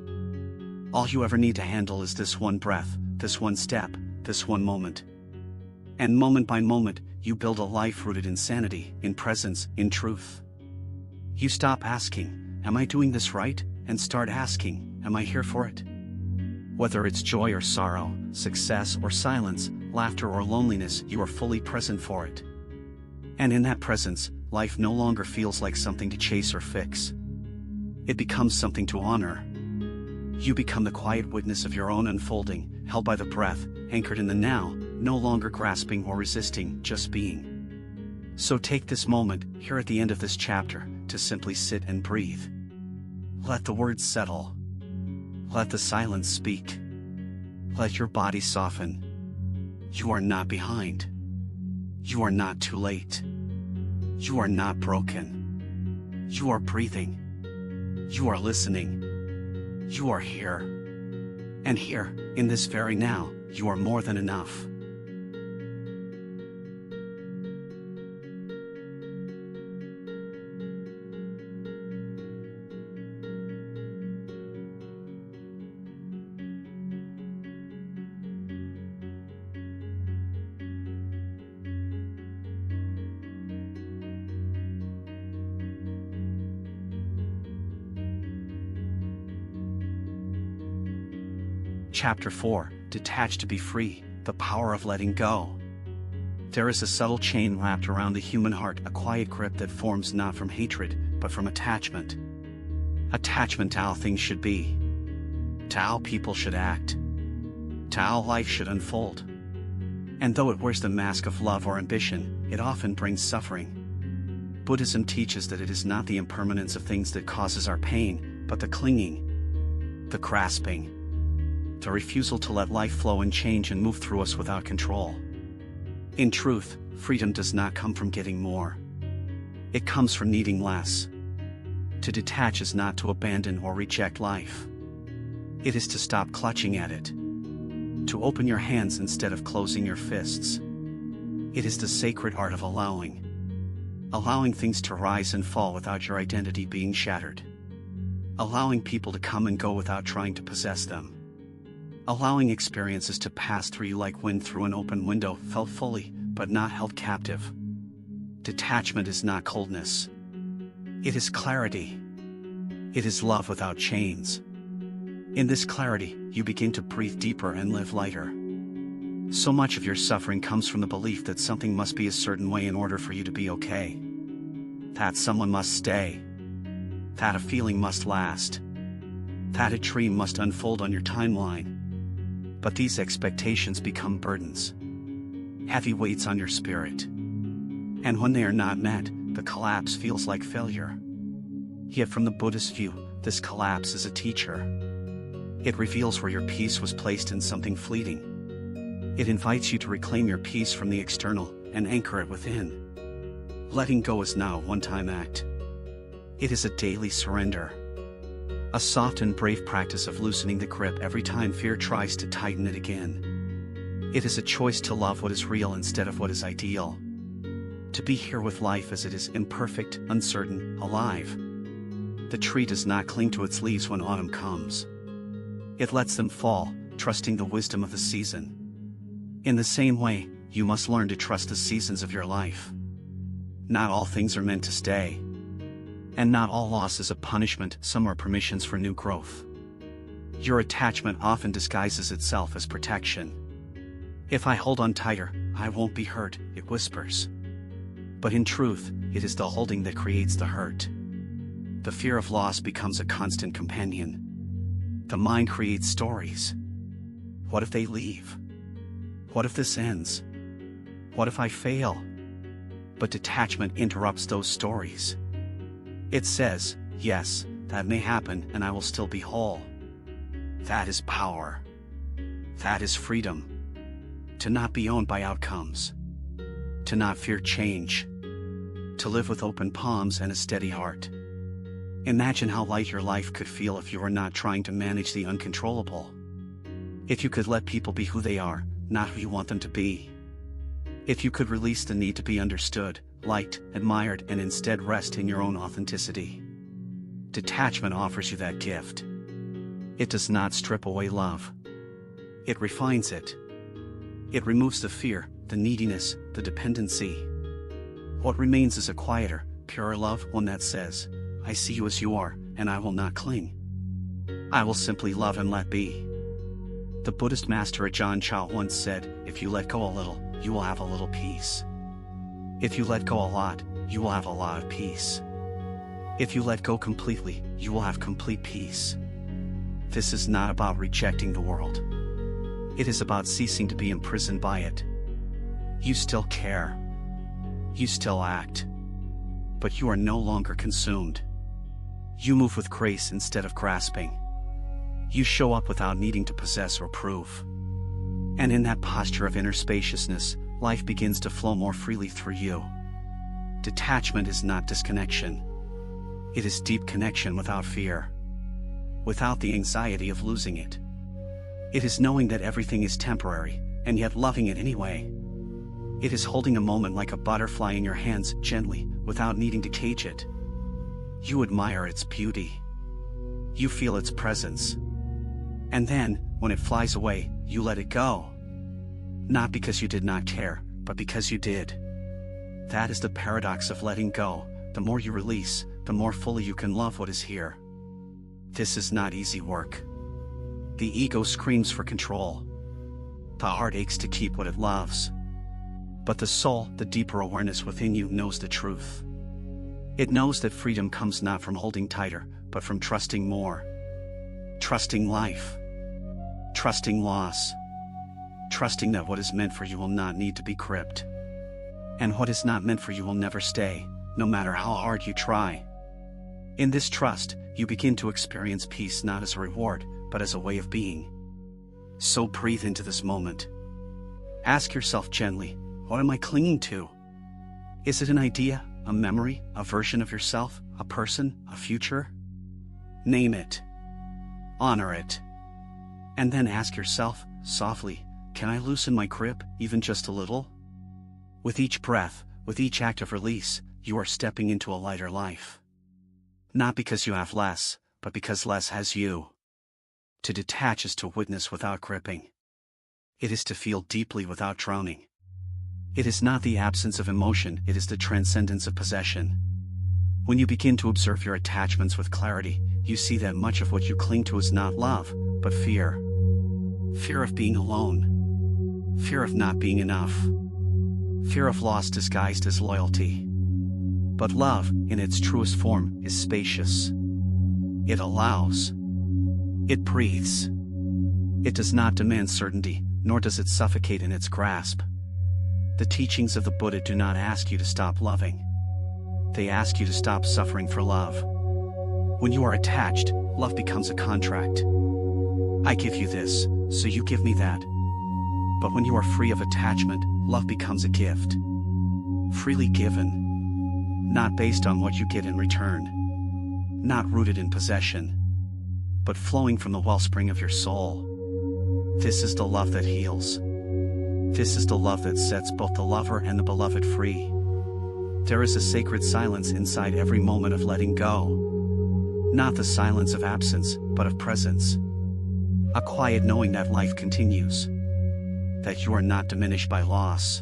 All you ever need to handle is this one breath, this one step, this one moment. And moment by moment, you build a life rooted in sanity, in presence, in truth. You stop asking, am I doing this right? And start asking, am I here for it? Whether it's joy or sorrow, success or silence, laughter or loneliness, you are fully present for it. And in that presence, life no longer feels like something to chase or fix. It becomes something to honor. You become the quiet witness of your own unfolding, held by the breath, anchored in the now, no longer grasping or resisting, just being. So take this moment, here at the end of this chapter, to simply sit and breathe. Let the words settle. Let the silence speak. Let your body soften. You are not behind. You are not too late. You are not broken. You are breathing. You are listening. You are here. And here, in this very now, you are more than enough. Chapter 4, Detach to be free, the power of letting go. There is a subtle chain wrapped around the human heart, a quiet grip that forms not from hatred, but from attachment. Attachment to how things should be, to how people should act, to how life should unfold. And though it wears the mask of love or ambition, it often brings suffering. Buddhism teaches that it is not the impermanence of things that causes our pain, but the clinging, the grasping, the refusal to let life flow and change and move through us without control. In truth, freedom does not come from getting more. It comes from needing less. To detach is not to abandon or reject life. It is to stop clutching at it. To open your hands instead of closing your fists. It is the sacred art of allowing. Allowing things to rise and fall without your identity being shattered. Allowing people to come and go without trying to possess them. Allowing experiences to pass through you like wind through an open window, felt fully, but not held captive. Detachment is not coldness. It is clarity. It is love without chains. In this clarity, you begin to breathe deeper and live lighter. So much of your suffering comes from the belief that something must be a certain way in order for you to be okay. That someone must stay. That a feeling must last. That a dream must unfold on your timeline. But these expectations become burdens. Heavy weights on your spirit. And when they are not met, the collapse feels like failure. Yet from the Buddhist view, this collapse is a teacher. It reveals where your peace was placed in something fleeting. It invites you to reclaim your peace from the external and anchor it within. Letting go is not a one-time act. It is a daily surrender. A soft and brave practice of loosening the grip every time fear tries to tighten it again. It is a choice to love what is real instead of what is ideal. To be here with life as it is, imperfect, uncertain, alive. The tree does not cling to its leaves when autumn comes. It lets them fall, trusting the wisdom of the season. In the same way, you must learn to trust the seasons of your life. Not all things are meant to stay. And not all loss is a punishment, some are permissions for new growth. Your attachment often disguises itself as protection. If I hold on tighter, I won't be hurt, it whispers. But in truth, it is the holding that creates the hurt. The fear of loss becomes a constant companion. The mind creates stories. What if they leave? What if this ends? What if I fail? But detachment interrupts those stories. It says, yes, that may happen and I will still be whole. That is power. That is freedom. To not be owned by outcomes. To not fear change. To live with open palms and a steady heart. Imagine how light your life could feel if you were not trying to manage the uncontrollable. If you could let people be who they are, not who you want them to be. If you could release the need to be understood, liked, admired, and instead rest in your own authenticity. Detachment offers you that gift. It does not strip away love. It refines it. It removes the fear, the neediness, the dependency. What remains is a quieter, purer love, one that says, I see you as you are, and I will not cling. I will simply love and let be. The Buddhist master Ajahn Chah once said, if you let go a little, you will have a little peace. If you let go a lot, you will have a lot of peace. If you let go completely, you will have complete peace. This is not about rejecting the world. It is about ceasing to be imprisoned by it. You still care. You still act. But you are no longer consumed. You move with grace instead of grasping. You show up without needing to possess or prove. And in that posture of inner spaciousness, life begins to flow more freely through you. Detachment is not disconnection. It is deep connection without fear. Without the anxiety of losing it. It is knowing that everything is temporary, and yet loving it anyway. It is holding a moment like a butterfly in your hands, gently, without needing to cage it. You admire its beauty. You feel its presence. And then, when it flies away, you let it go. Not because you did not care, but because you did. That is the paradox of letting go. The more you release, the more fully you can love what is here. This is not easy work. The ego screams for control. The heart aches to keep what it loves. But the soul, the deeper awareness within you, knows the truth. It knows that freedom comes not from holding tighter, but from trusting more. Trusting life. Trusting loss. Trusting that what is meant for you will not need to be gripped. And what is not meant for you will never stay, no matter how hard you try. In this trust, you begin to experience peace not as a reward, but as a way of being. So breathe into this moment. Ask yourself gently, what am I clinging to? Is it an idea, a memory, a version of yourself, a person, a future? Name it. Honor it. And then ask yourself, softly, can I loosen my grip, even just a little? With each breath, with each act of release, you are stepping into a lighter life. Not because you have less, but because less has you. To detach is to witness without gripping. It is to feel deeply without drowning. It is not the absence of emotion, it is the transcendence of possession. When you begin to observe your attachments with clarity, you see that much of what you cling to is not love, but fear. Fear of being alone. Fear of not being enough. Fear of loss disguised as loyalty. But love, in its truest form, is spacious. It allows. It breathes. It does not demand certainty, nor does it suffocate in its grasp. The teachings of the Buddha do not ask you to stop loving. They ask you to stop suffering for love. When you are attached, love becomes a contract. I give you this, so you give me that. But when you are free of attachment, love becomes a gift. Freely given. Not based on what you get in return. Not rooted in possession. But flowing from the wellspring of your soul. This is the love that heals. This is the love that sets both the lover and the beloved free. There is a sacred silence inside every moment of letting go. Not the silence of absence, but of presence. A quiet knowing that life continues. That you are not diminished by loss.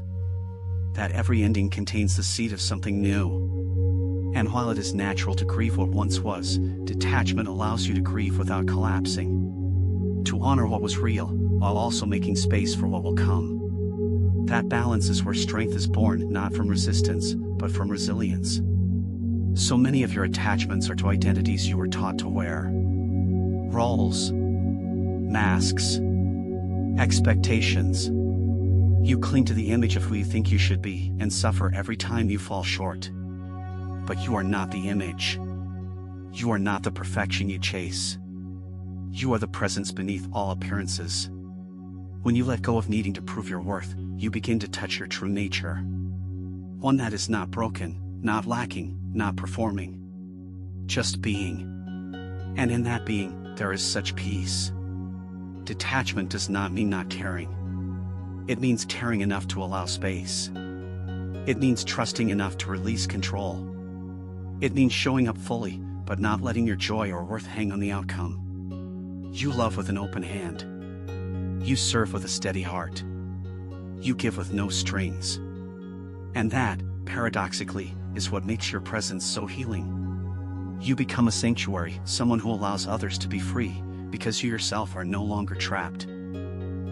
That every ending contains the seed of something new. And while it is natural to grieve what once was, detachment allows you to grieve without collapsing. To honor what was real, while also making space for what will come. That balance is where strength is born, not from resistance, but from resilience. So many of your attachments are to identities you were taught to wear. Roles. Masks. Expectations. You cling to the image of who you think you should be, and suffer every time you fall short. But you are not the image. You are not the perfection you chase. You are the presence beneath all appearances. When you let go of needing to prove your worth, you begin to touch your true nature. One that is not broken, not lacking, not performing. Just being. And in that being, there is such peace. Detachment does not mean not caring. It means caring enough to allow space. It means trusting enough to release control. It means showing up fully, but not letting your joy or worth hang on the outcome. You love with an open hand. You serve with a steady heart. You give with no strings. And that, paradoxically, is what makes your presence so healing. You become a sanctuary, someone who allows others to be free, because you yourself are no longer trapped.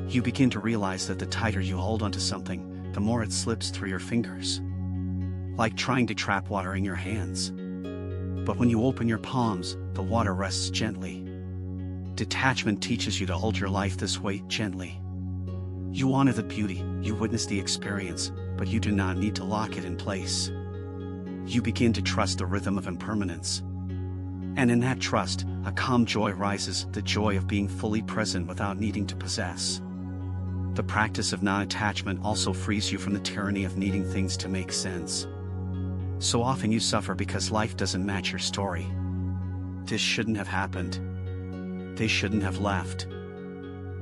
You begin to realize that the tighter you hold onto something, the more it slips through your fingers. Like trying to trap water in your hands. But when you open your palms, the water rests gently. Detachment teaches you to hold your life this way, gently. You honor the beauty, you witness the experience, but you do not need to lock it in place. You begin to trust the rhythm of impermanence. And in that trust, a calm joy rises, the joy of being fully present without needing to possess. The practice of non-attachment also frees you from the tyranny of needing things to make sense. So often you suffer because life doesn't match your story. This shouldn't have happened. They shouldn't have left.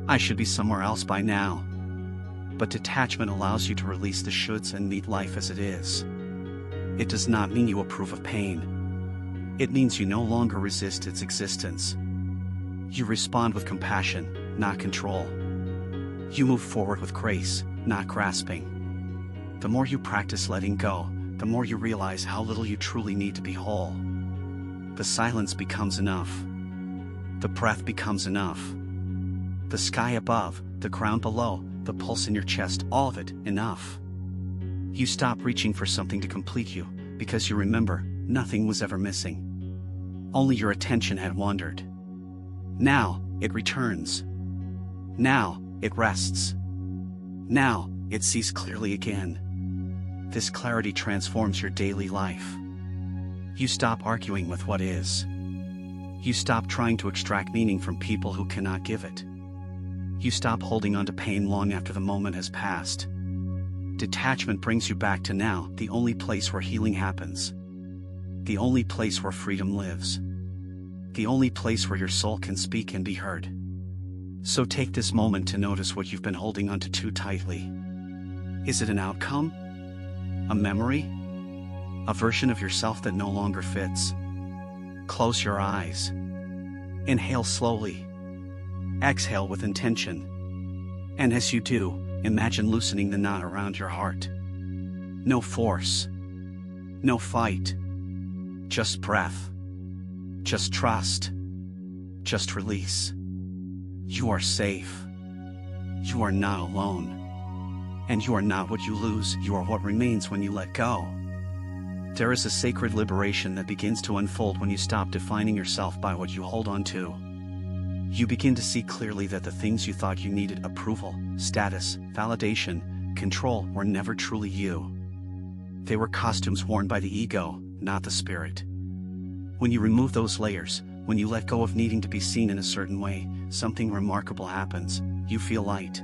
I should be somewhere else by now. But detachment allows you to release the shoulds and meet life as it is. It does not mean you approve of pain. It means you no longer resist its existence. You respond with compassion, not control. You move forward with grace, not grasping. The more you practice letting go, the more you realize how little you truly need to be whole. The silence becomes enough. The breath becomes enough. The sky above, the ground below, the pulse in your chest, all of it, enough. You stop reaching for something to complete you, because you remember, nothing was ever missing. Only your attention had wandered. Now, it returns. Now, it rests. Now, it sees clearly again. This clarity transforms your daily life. You stop arguing with what is. You stop trying to extract meaning from people who cannot give it. You stop holding on to pain long after the moment has passed. Detachment brings you back to now, the only place where healing happens. The only place where freedom lives. The only place where your soul can speak and be heard. So take this moment to notice what you've been holding onto too tightly. Is it an outcome? A memory? A version of yourself that no longer fits? Close your eyes. Inhale slowly. Exhale with intention. And as you do, imagine loosening the knot around your heart. No force. No fight. Just breath. Just trust. Just release. You are safe. You are not alone. And you are not what you lose, you are what remains when you let go. There is a sacred liberation that begins to unfold when you stop defining yourself by what you hold on to. You begin to see clearly that the things you thought you needed, approval, status, validation, control, were never truly you. They were costumes worn by the ego, not the spirit. When you remove those layers, when you let go of needing to be seen in a certain way, something remarkable happens. You feel light.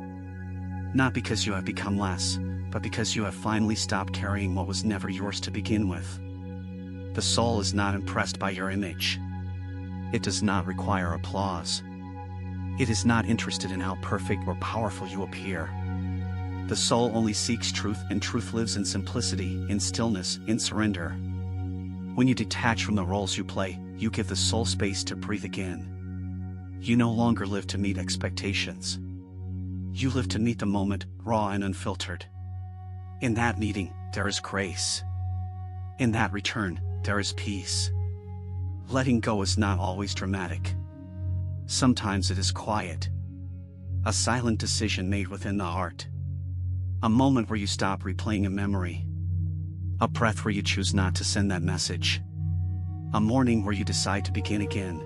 Not because you have become less, but because you have finally stopped carrying what was never yours to begin with. The soul is not impressed by your image. It does not require applause. It is not interested in how perfect or powerful you appear. The soul only seeks truth, and truth lives in simplicity, in stillness, in surrender. When you detach from the roles you play, you give the soul space to breathe again. You no longer live to meet expectations. You live to meet the moment, raw and unfiltered. In that meeting, there is grace. In that return, there is peace. Letting go is not always dramatic. Sometimes it is quiet. A silent decision made within the heart. A moment where you stop replaying a memory. A breath where you choose not to send that message. A morning where you decide to begin again.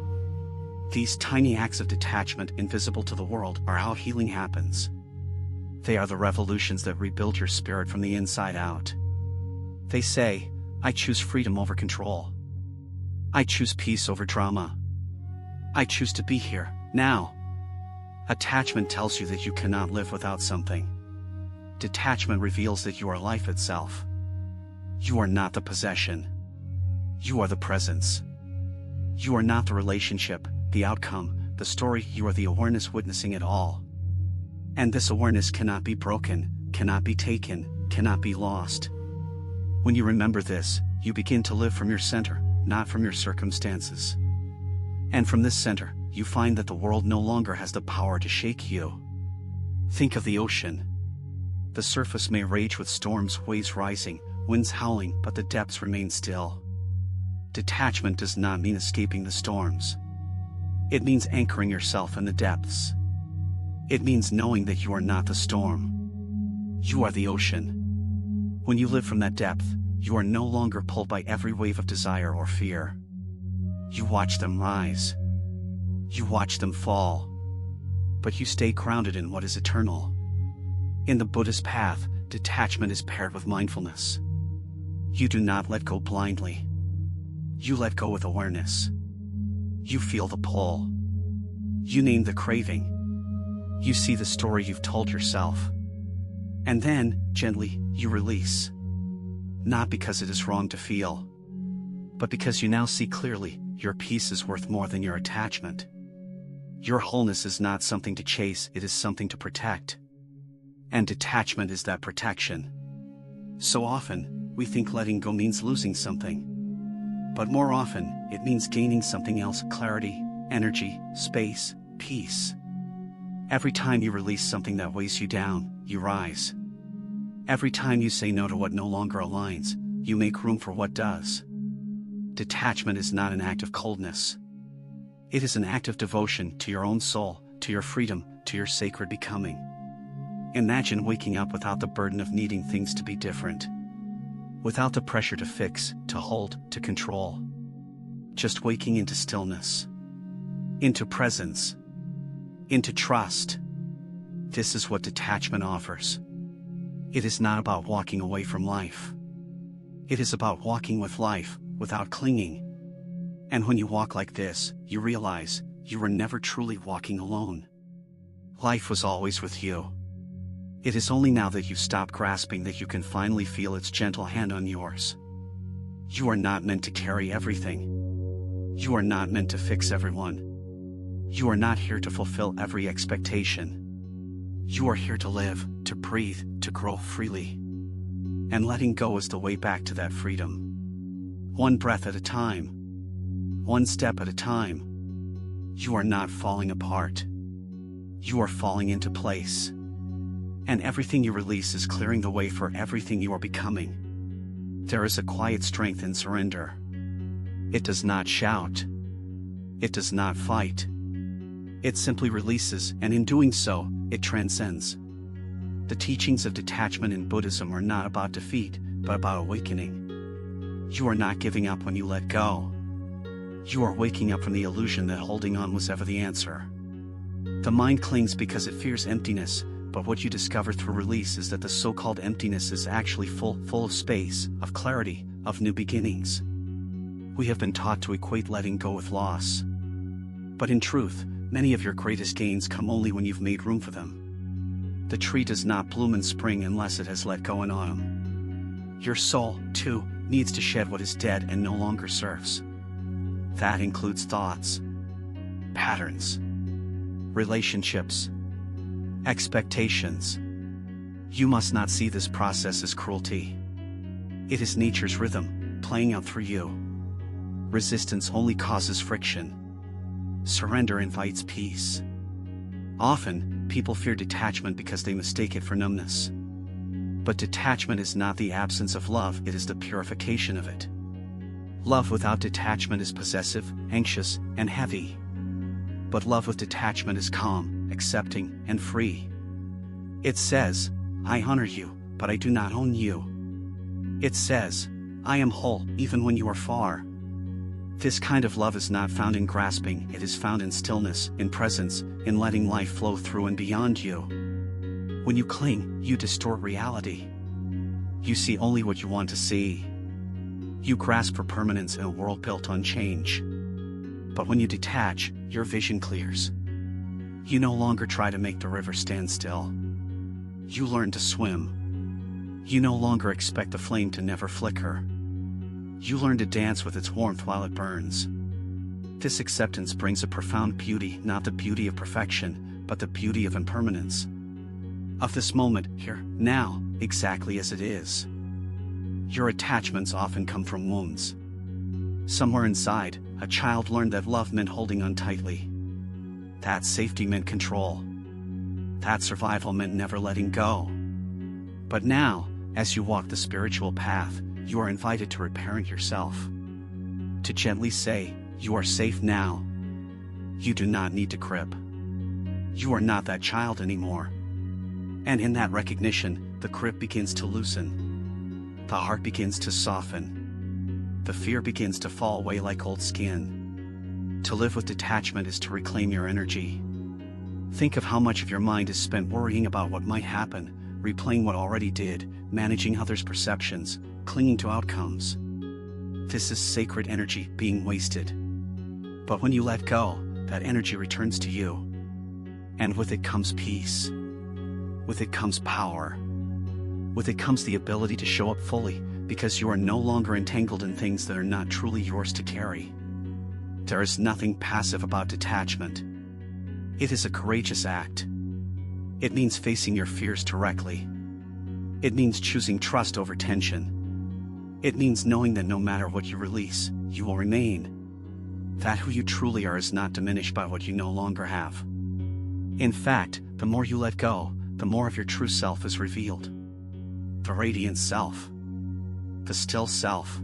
These tiny acts of detachment, invisible to the world, are how healing happens. They are the revolutions that rebuild your spirit from the inside out. They say, I choose freedom over control. I choose peace over drama. I choose to be here, now. Attachment tells you that you cannot live without something. Detachment reveals that you are life itself. You are not the possession. You are the presence. You are not the relationship, the outcome, the story. You are the awareness witnessing it all. And this awareness cannot be broken, cannot be taken, cannot be lost. When you remember this, you begin to live from your center, not from your circumstances. And from this center, you find that the world no longer has the power to shake you. Think of the ocean. The surface may rage with storms, waves rising, winds howling, but the depths remain still. Detachment does not mean escaping the storms. It means anchoring yourself in the depths. It means knowing that you are not the storm. You are the ocean. When you live from that depth, you are no longer pulled by every wave of desire or fear. You watch them rise. You watch them fall. But you stay grounded in what is eternal. In the Buddhist path, detachment is paired with mindfulness. You do not let go blindly. You let go with awareness. You feel the pull. You name the craving. You see the story you've told yourself. And then, gently, you release. Not because it is wrong to feel, but because you now see clearly, your peace is worth more than your attachment. Your wholeness is not something to chase, it is something to protect. And detachment is that protection. So often, we think letting go means losing something. But more often, it means gaining something else: clarity, energy, space, peace. Every time you release something that weighs you down, you rise. Every time you say no to what no longer aligns, you make room for what does. Detachment is not an act of coldness. It is an act of devotion to your own soul, to your freedom, to your sacred becoming. Imagine waking up without the burden of needing things to be different. Without the pressure to fix, to hold, to control. Just waking into stillness. Into presence. Into trust. This is what detachment offers. It is not about walking away from life. It is about walking with life, without clinging. And when you walk like this, you realize you were never truly walking alone. Life was always with you. It is only now that you stop grasping that you can finally feel its gentle hand on yours. You are not meant to carry everything. You are not meant to fix everyone. You are not here to fulfill every expectation. You are here to live, to breathe, to grow freely. And letting go is the way back to that freedom. One breath at a time. One step at a time. You are not falling apart. You are falling into place. And everything you release is clearing the way for everything you are becoming. There is a quiet strength in surrender. It does not shout. It does not fight. It simply releases, and in doing so, it transcends. The teachings of detachment in Buddhism are not about defeat, but about awakening. You are not giving up when you let go. You are waking up from the illusion that holding on was ever the answer. The mind clings because it fears emptiness, but what you discover through release is that the so-called emptiness is actually full of space, of clarity, of new beginnings. We have been taught to equate letting go with loss. But in truth, many of your greatest gains come only when you've made room for them. The tree does not bloom in spring unless it has let go in autumn. Your soul, too, needs to shed what is dead and no longer serves. That includes thoughts, patterns, relationships, expectations. You must not see this process as cruelty. It is nature's rhythm, playing out through you. Resistance only causes friction. Surrender invites peace. Often, people fear detachment because they mistake it for numbness. But detachment is not the absence of love, it is the purification of it. Love without detachment is possessive, anxious, and heavy. But love with detachment is calm, accepting, and free. It says, I honor you, but I do not own you. It says, I am whole, even when you are far. This kind of love is not found in grasping, it is found in stillness, in presence, in letting life flow through and beyond you. When you cling, you distort reality. You see only what you want to see. You grasp for permanence in a world built on change. But when you detach, your vision clears. You no longer try to make the river stand still. You learn to swim. You no longer expect the flame to never flicker. You learn to dance with its warmth while it burns. This acceptance brings a profound beauty, not the beauty of perfection, but the beauty of impermanence. Of this moment, here, now, exactly as it is. Your attachments often come from wounds. Somewhere inside, a child learned that love meant holding on tightly. That safety meant control. That survival meant never letting go. But now, as you walk the spiritual path, you are invited to reparent yourself. To gently say, you are safe now. You do not need to crib. You are not that child anymore. And in that recognition, the grip begins to loosen. The heart begins to soften. The fear begins to fall away like old skin. To live with detachment is to reclaim your energy. Think of how much of your mind is spent worrying about what might happen, replaying what already did, managing others' perceptions, clinging to outcomes. This is sacred energy being wasted. But when you let go, that energy returns to you. And with it comes peace. With it comes power. With it comes the ability to show up fully, because you are no longer entangled in things that are not truly yours to carry. There is nothing passive about detachment. It is a courageous act. It means facing your fears directly. It means choosing trust over tension. It means knowing that no matter what you release, you will remain. That who you truly are is not diminished by what you no longer have. In fact, the more you let go, the more of your true self is revealed. The radiant self. The still self.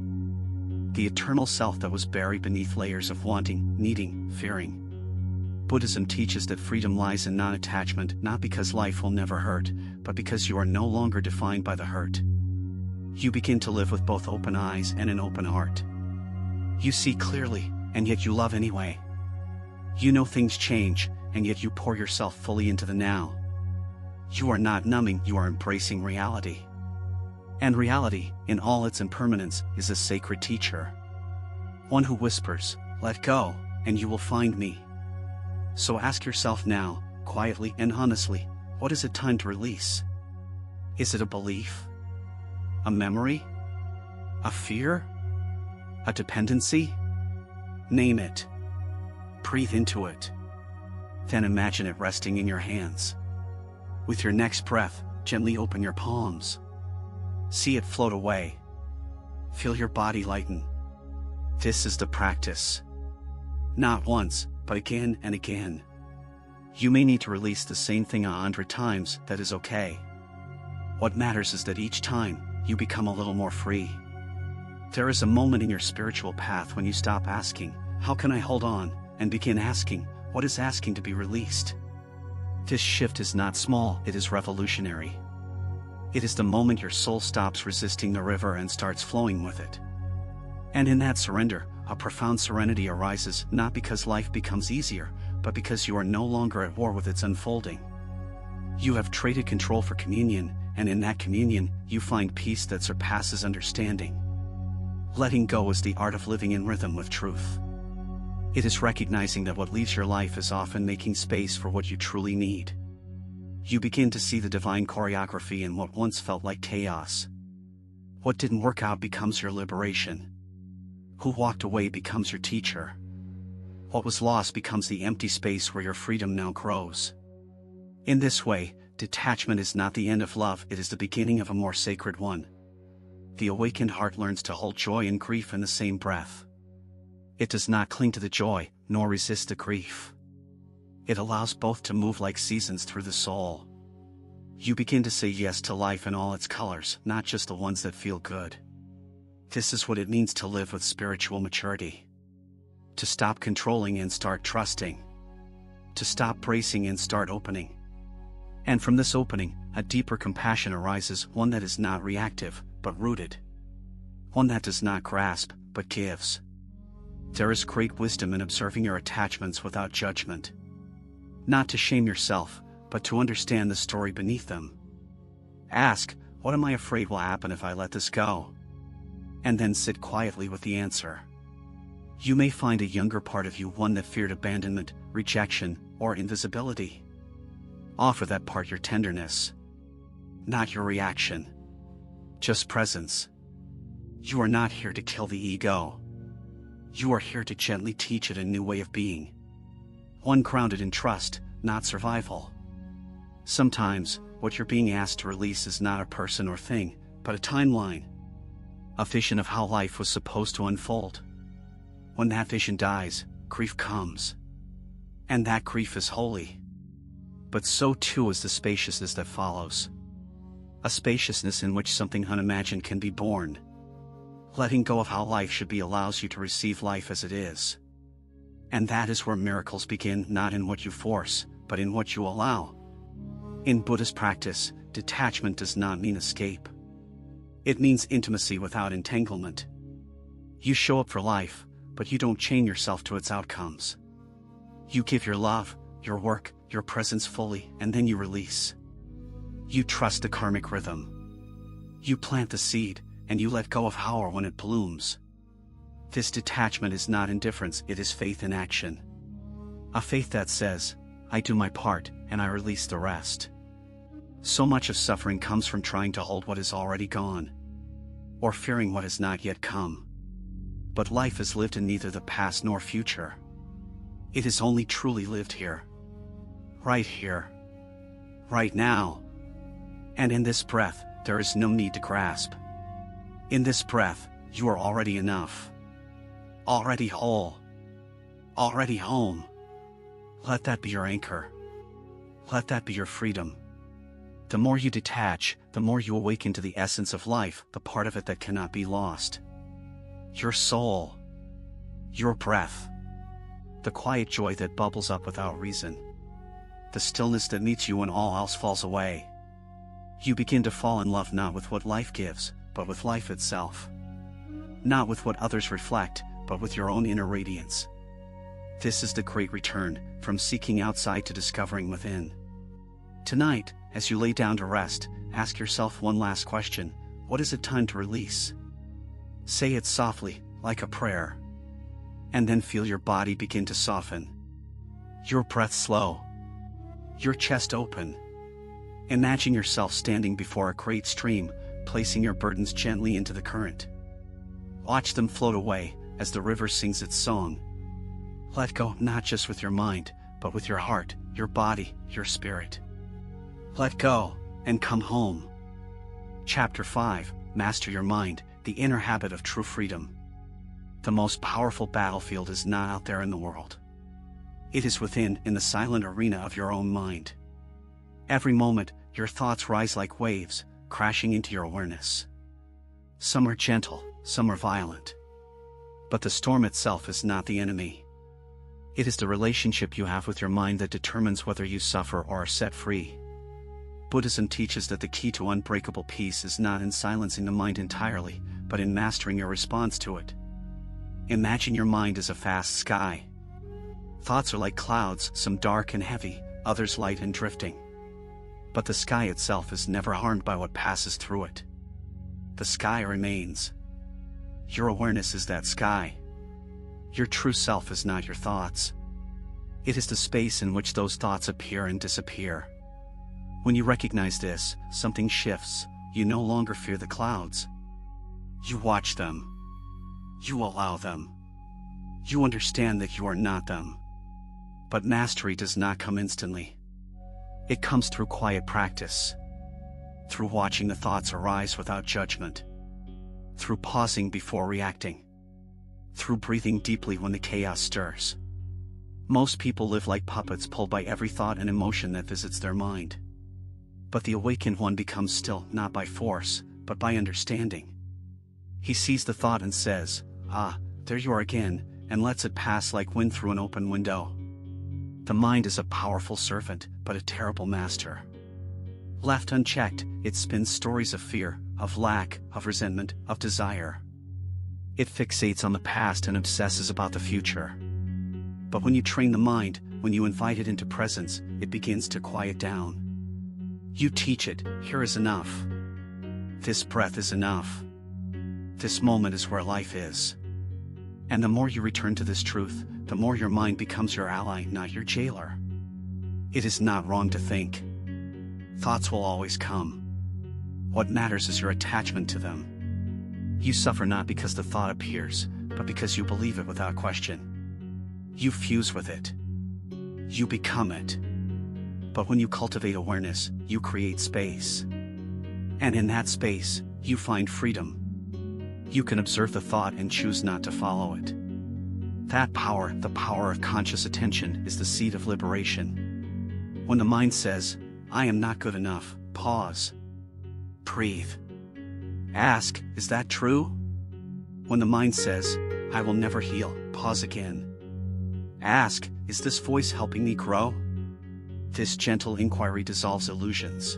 The eternal self that was buried beneath layers of wanting, needing, fearing. Buddhism teaches that freedom lies in non-attachment, not because life will never hurt, but because you are no longer defined by the hurt. You begin to live with both open eyes and an open heart. You see clearly, and yet you love anyway. You know things change, and yet you pour yourself fully into the now. You are not numbing, you are embracing reality. And reality, in all its impermanence, is a sacred teacher. One who whispers, "Let go, and you will find me." So ask yourself now, quietly and honestly, what is it time to release? Is it a belief? A memory? A fear? A dependency? Name it. Breathe into it. Then imagine it resting in your hands. With your next breath, gently open your palms. See it float away. Feel your body lighten. This is the practice. Not once, but again and again. You may need to release the same thing 100 times, that is okay. What matters is that each time, you become a little more free. There is a moment in your spiritual path when you stop asking, "How can I hold on?" and begin asking, "What is asking to be released?" This shift is not small, it is revolutionary. It is the moment your soul stops resisting the river and starts flowing with it. And in that surrender, a profound serenity arises, not because life becomes easier, but because you are no longer at war with its unfolding. You have traded control for communion, and in that communion, you find peace that surpasses understanding. Letting go is the art of living in rhythm with truth. It is recognizing that what leaves your life is often making space for what you truly need. You begin to see the divine choreography in what once felt like chaos. What didn't work out becomes your liberation. Who walked away becomes your teacher. What was lost becomes the empty space where your freedom now grows. In this way, detachment is not the end of love, it is the beginning of a more sacred one. The awakened heart learns to hold joy and grief in the same breath. It does not cling to the joy, nor resist the grief. It allows both to move like seasons through the soul. You begin to say yes to life in all its colors, not just the ones that feel good. This is what it means to live with spiritual maturity. To stop controlling and start trusting. To stop bracing and start opening. And from this opening, a deeper compassion arises, one that is not reactive, but rooted. One that does not grasp, but gives. There is great wisdom in observing your attachments without judgment. Not to shame yourself, but to understand the story beneath them. Ask, what am I afraid will happen if I let this go? And then sit quietly with the answer. You may find a younger part of you, one that feared abandonment, rejection, or invisibility. Offer that part your tenderness. Not your reaction. Just presence. You are not here to kill the ego. You are here to gently teach it a new way of being. One grounded in trust, not survival. Sometimes, what you're being asked to release is not a person or thing, but a timeline. A vision of how life was supposed to unfold. When that vision dies, grief comes. And that grief is holy. But so too is the spaciousness that follows. A spaciousness in which something unimagined can be born. Letting go of how life should be allows you to receive life as it is. And that is where miracles begin, not in what you force, but in what you allow. In Buddhist practice, detachment does not mean escape. It means intimacy without entanglement. You show up for life, but you don't chain yourself to its outcomes. You give your love, your work, your presence fully, and then you release. You trust the karmic rhythm. You plant the seed, and you let go of how or when it blooms. This detachment is not indifference, it is faith in action. A faith that says, I do my part, and I release the rest. So much of suffering comes from trying to hold what is already gone, or fearing what has not yet come. But life is lived in neither the past nor future. It is only truly lived here, right now. And in this breath, there is no need to grasp. In this breath, you are already enough. Already whole. Already home. Let that be your anchor. Let that be your freedom. The more you detach, the more you awaken to the essence of life, the part of it that cannot be lost. Your soul. Your breath. the quiet joy that bubbles up without reason, the stillness that meets you when all else falls away. You begin to fall in love not with what life gives, but with life itself. Not with what others reflect, but with your own inner radiance. This is the great return, from seeking outside to discovering within. Tonight, as you lay down to rest, ask yourself one last question: what is it time to release? Say it softly, like a prayer. And then feel your body begin to soften. Your breath slow. Your chest open. Imagine yourself standing before a great stream, placing your burdens gently into the current. Watch them float away, as the river sings its song. Let go not just with your mind, but with your heart, your body, your spirit. Let go, and come home. Chapter 5, Master Your Mind, the Inner Habit of True Freedom. The most powerful battlefield is not out there in the world. It is within, in the silent arena of your own mind. Every moment, your thoughts rise like waves, crashing into your awareness. Some are gentle, some are violent. But the storm itself is not the enemy. It is the relationship you have with your mind that determines whether you suffer or are set free. Buddhism teaches that the key to unbreakable peace is not in silencing the mind entirely, but in mastering your response to it. Imagine your mind as a vast sky. Thoughts are like clouds, some dark and heavy, others light and drifting. But the sky itself is never harmed by what passes through it. The sky remains. Your awareness is that sky. Your true self is not your thoughts. It is the space in which those thoughts appear and disappear. When you recognize this, something shifts. You no longer fear the clouds. You watch them. You allow them. You understand that you are not them. But mastery does not come instantly. It comes through quiet practice. Through watching the thoughts arise without judgment. Through pausing before reacting. Through breathing deeply when the chaos stirs. Most people live like puppets pulled by every thought and emotion that visits their mind. But the awakened one becomes still, not by force, but by understanding. He sees the thought and says, "Ah, there you are again," and lets it pass like wind through an open window. The mind is a powerful servant, but a terrible master. Left unchecked, it spins stories of fear, of lack, of resentment, of desire. It fixates on the past and obsesses about the future. But when you train the mind, when you invite it into presence, it begins to quiet down. You teach it, here is enough. This breath is enough. This moment is where life is. And the more you return to this truth, the more your mind becomes your ally, not your jailer. It is not wrong to think. Thoughts will always come. What matters is your attachment to them. You suffer not because the thought appears, but because you believe it without question. You fuse with it. You become it. But when you cultivate awareness, you create space. And in that space, you find freedom. You can observe the thought and choose not to follow it. That power, the power of conscious attention, is the seed of liberation. When the mind says, "I am not good enough," pause. Breathe. Ask, "Is that true?" When the mind says, "I will never heal," pause again. Ask, "Is this voice helping me grow?" This gentle inquiry dissolves illusions.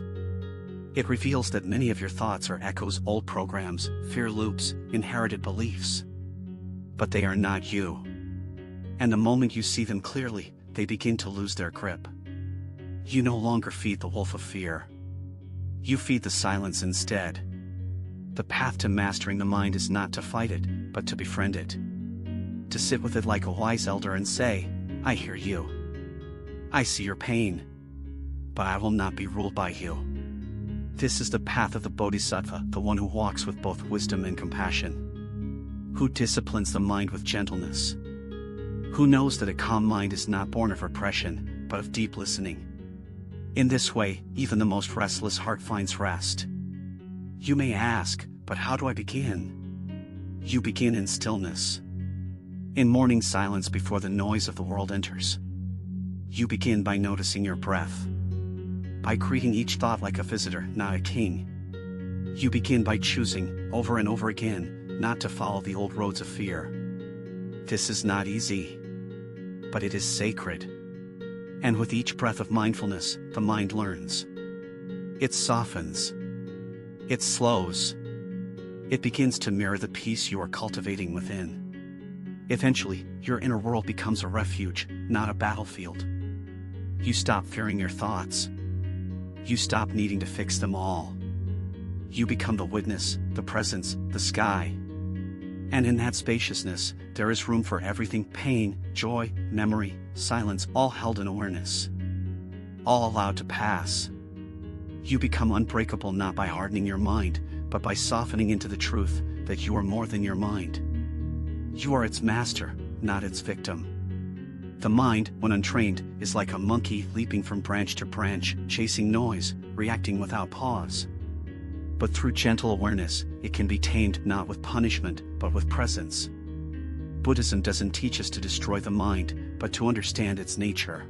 It reveals that many of your thoughts are echoes, old programs, fear loops, inherited beliefs. But they are not you. And the moment you see them clearly, they begin to lose their grip. You no longer feed the wolf of fear. You feed the silence instead. The path to mastering the mind is not to fight it, but to befriend it. To sit with it like a wise elder and say, "I hear you. I see your pain. But I will not be ruled by you." This is the path of the Bodhisattva, the one who walks with both wisdom and compassion. Who disciplines the mind with gentleness. Who knows that a calm mind is not born of repression, but of deep listening. In this way, even the most restless heart finds rest. You may ask, "But how do I begin?" You begin in stillness. In morning silence before the noise of the world enters. You begin by noticing your breath. By greeting each thought like a visitor, not a king. You begin by choosing, over and over again, not to follow the old roads of fear. This is not easy. but it is sacred. And with each breath of mindfulness, the mind learns. It softens. It slows. It begins to mirror the peace you are cultivating within. Eventually, your inner world becomes a refuge, not a battlefield. You stop fearing your thoughts. You stop needing to fix them all. You become the witness, the presence, the sky. And in that spaciousness, there is room for everything: pain, joy, memory, silence, all held in awareness. All allowed to pass. You become unbreakable not by hardening your mind, but by softening into the truth that you are more than your mind. You are its master, not its victim. The mind, when untrained, is like a monkey leaping from branch to branch, chasing noise, reacting without pause. But through gentle awareness, it can be tamed not with punishment, but with presence. Buddhism doesn't teach us to destroy the mind, but to understand its nature.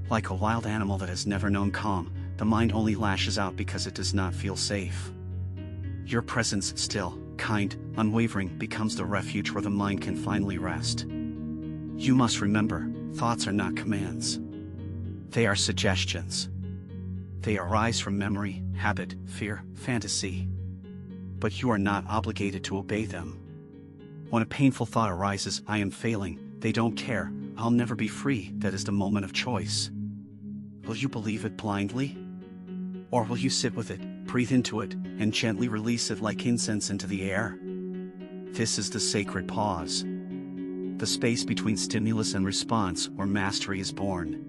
Like a wild animal that has never known calm, the mind only lashes out because it does not feel safe. Your presence, still, kind, unwavering, becomes the refuge where the mind can finally rest. You must remember, thoughts are not commands. They are suggestions. They arise from memory, habit, fear, fantasy. But you are not obligated to obey them. When a painful thought arises, "I am failing," they don't care, "I'll never be free," that is the moment of choice. Will you believe it blindly? Or will you sit with it, breathe into it, and gently release it like incense into the air? This is the sacred pause. The space between stimulus and response, where mastery is born.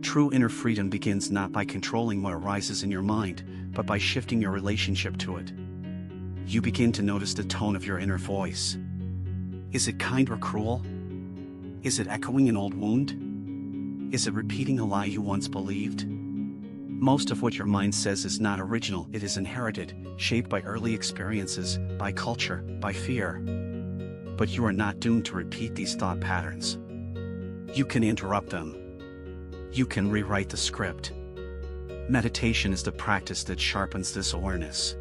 True inner freedom begins not by controlling what arises in your mind, but by shifting your relationship to it. You begin to notice the tone of your inner voice. Is it kind or cruel? Is it echoing an old wound? Is it repeating a lie you once believed? Most of what your mind says is not original, it is inherited, shaped by early experiences, by culture, by fear. But you are not doomed to repeat these thought patterns. You can interrupt them. You can rewrite the script. Meditation is the practice that sharpens this awareness.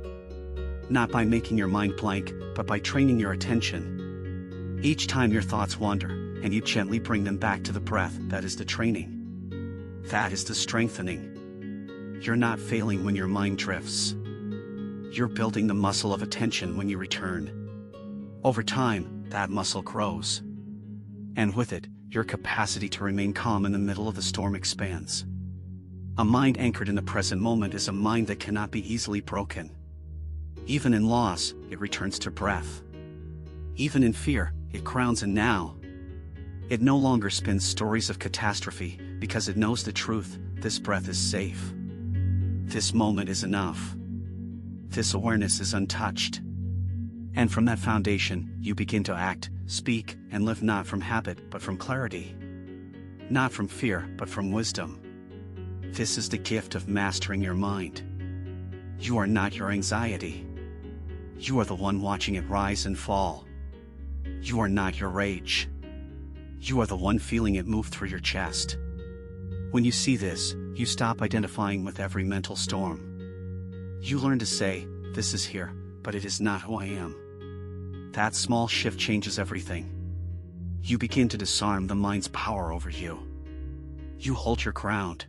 Not by making your mind blank, but by training your attention. Each time your thoughts wander, and you gently bring them back to the breath, that is the training. That is the strengthening. You're not failing when your mind drifts. You're building the muscle of attention when you return. Over time, that muscle grows. And with it, your capacity to remain calm in the middle of the storm expands. A mind anchored in the present moment is a mind that cannot be easily broken. Even in loss, it returns to breath. Even in fear, it grounds in now. It no longer spins stories of catastrophe, because it knows the truth: this breath is safe. This moment is enough. This awareness is untouched. And from that foundation, you begin to act, speak, and live not from habit, but from clarity. Not from fear, but from wisdom. This is the gift of mastering your mind. You are not your anxiety. You are the one watching it rise and fall. You are not your rage. You are the one feeling it move through your chest. When you see this, you stop identifying with every mental storm. You learn to say, "This is here, but it is not who I am." That small shift changes everything. You begin to disarm the mind's power over you. You hold your ground.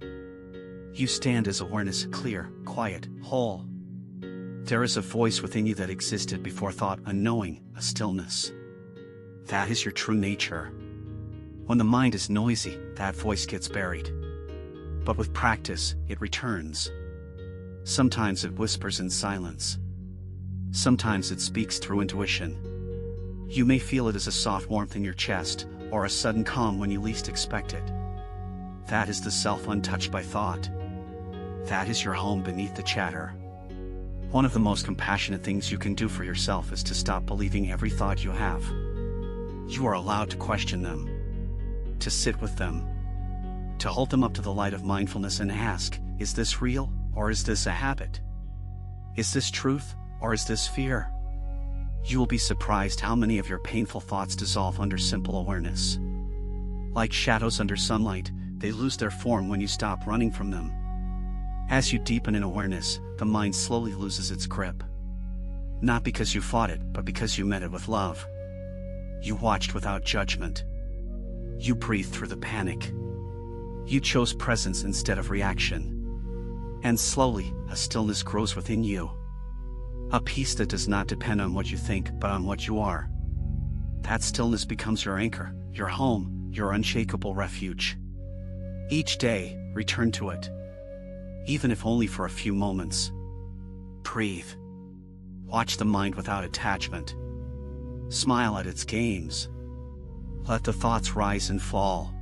You stand as awareness, clear, quiet, whole. There is a voice within you that existed before thought, a knowing, a stillness. That is your true nature. When the mind is noisy, that voice gets buried. But with practice, it returns. Sometimes it whispers in silence. Sometimes it speaks through intuition. You may feel it as a soft warmth in your chest, or a sudden calm when you least expect it. That is the self untouched by thought. That is your home beneath the chatter. One of the most compassionate things you can do for yourself is to stop believing every thought you have. You are allowed to question them, to sit with them, to hold them up to the light of mindfulness and ask, is this real, or is this a habit? Is this truth, or is this fear? You will be surprised how many of your painful thoughts dissolve under simple awareness. Like shadows under sunlight, they lose their form when you stop running from them. As you deepen in awareness, the mind slowly loses its grip. Not because you fought it, but because you met it with love. You watched without judgment. You breathe through the panic. You chose presence instead of reaction. And slowly, a stillness grows within you. A peace that does not depend on what you think, but on what you are. That stillness becomes your anchor, your home, your unshakable refuge. Each day, return to it. Even if only for a few moments. Breathe. Watch the mind without attachment. Smile at its games. Let the thoughts rise and fall.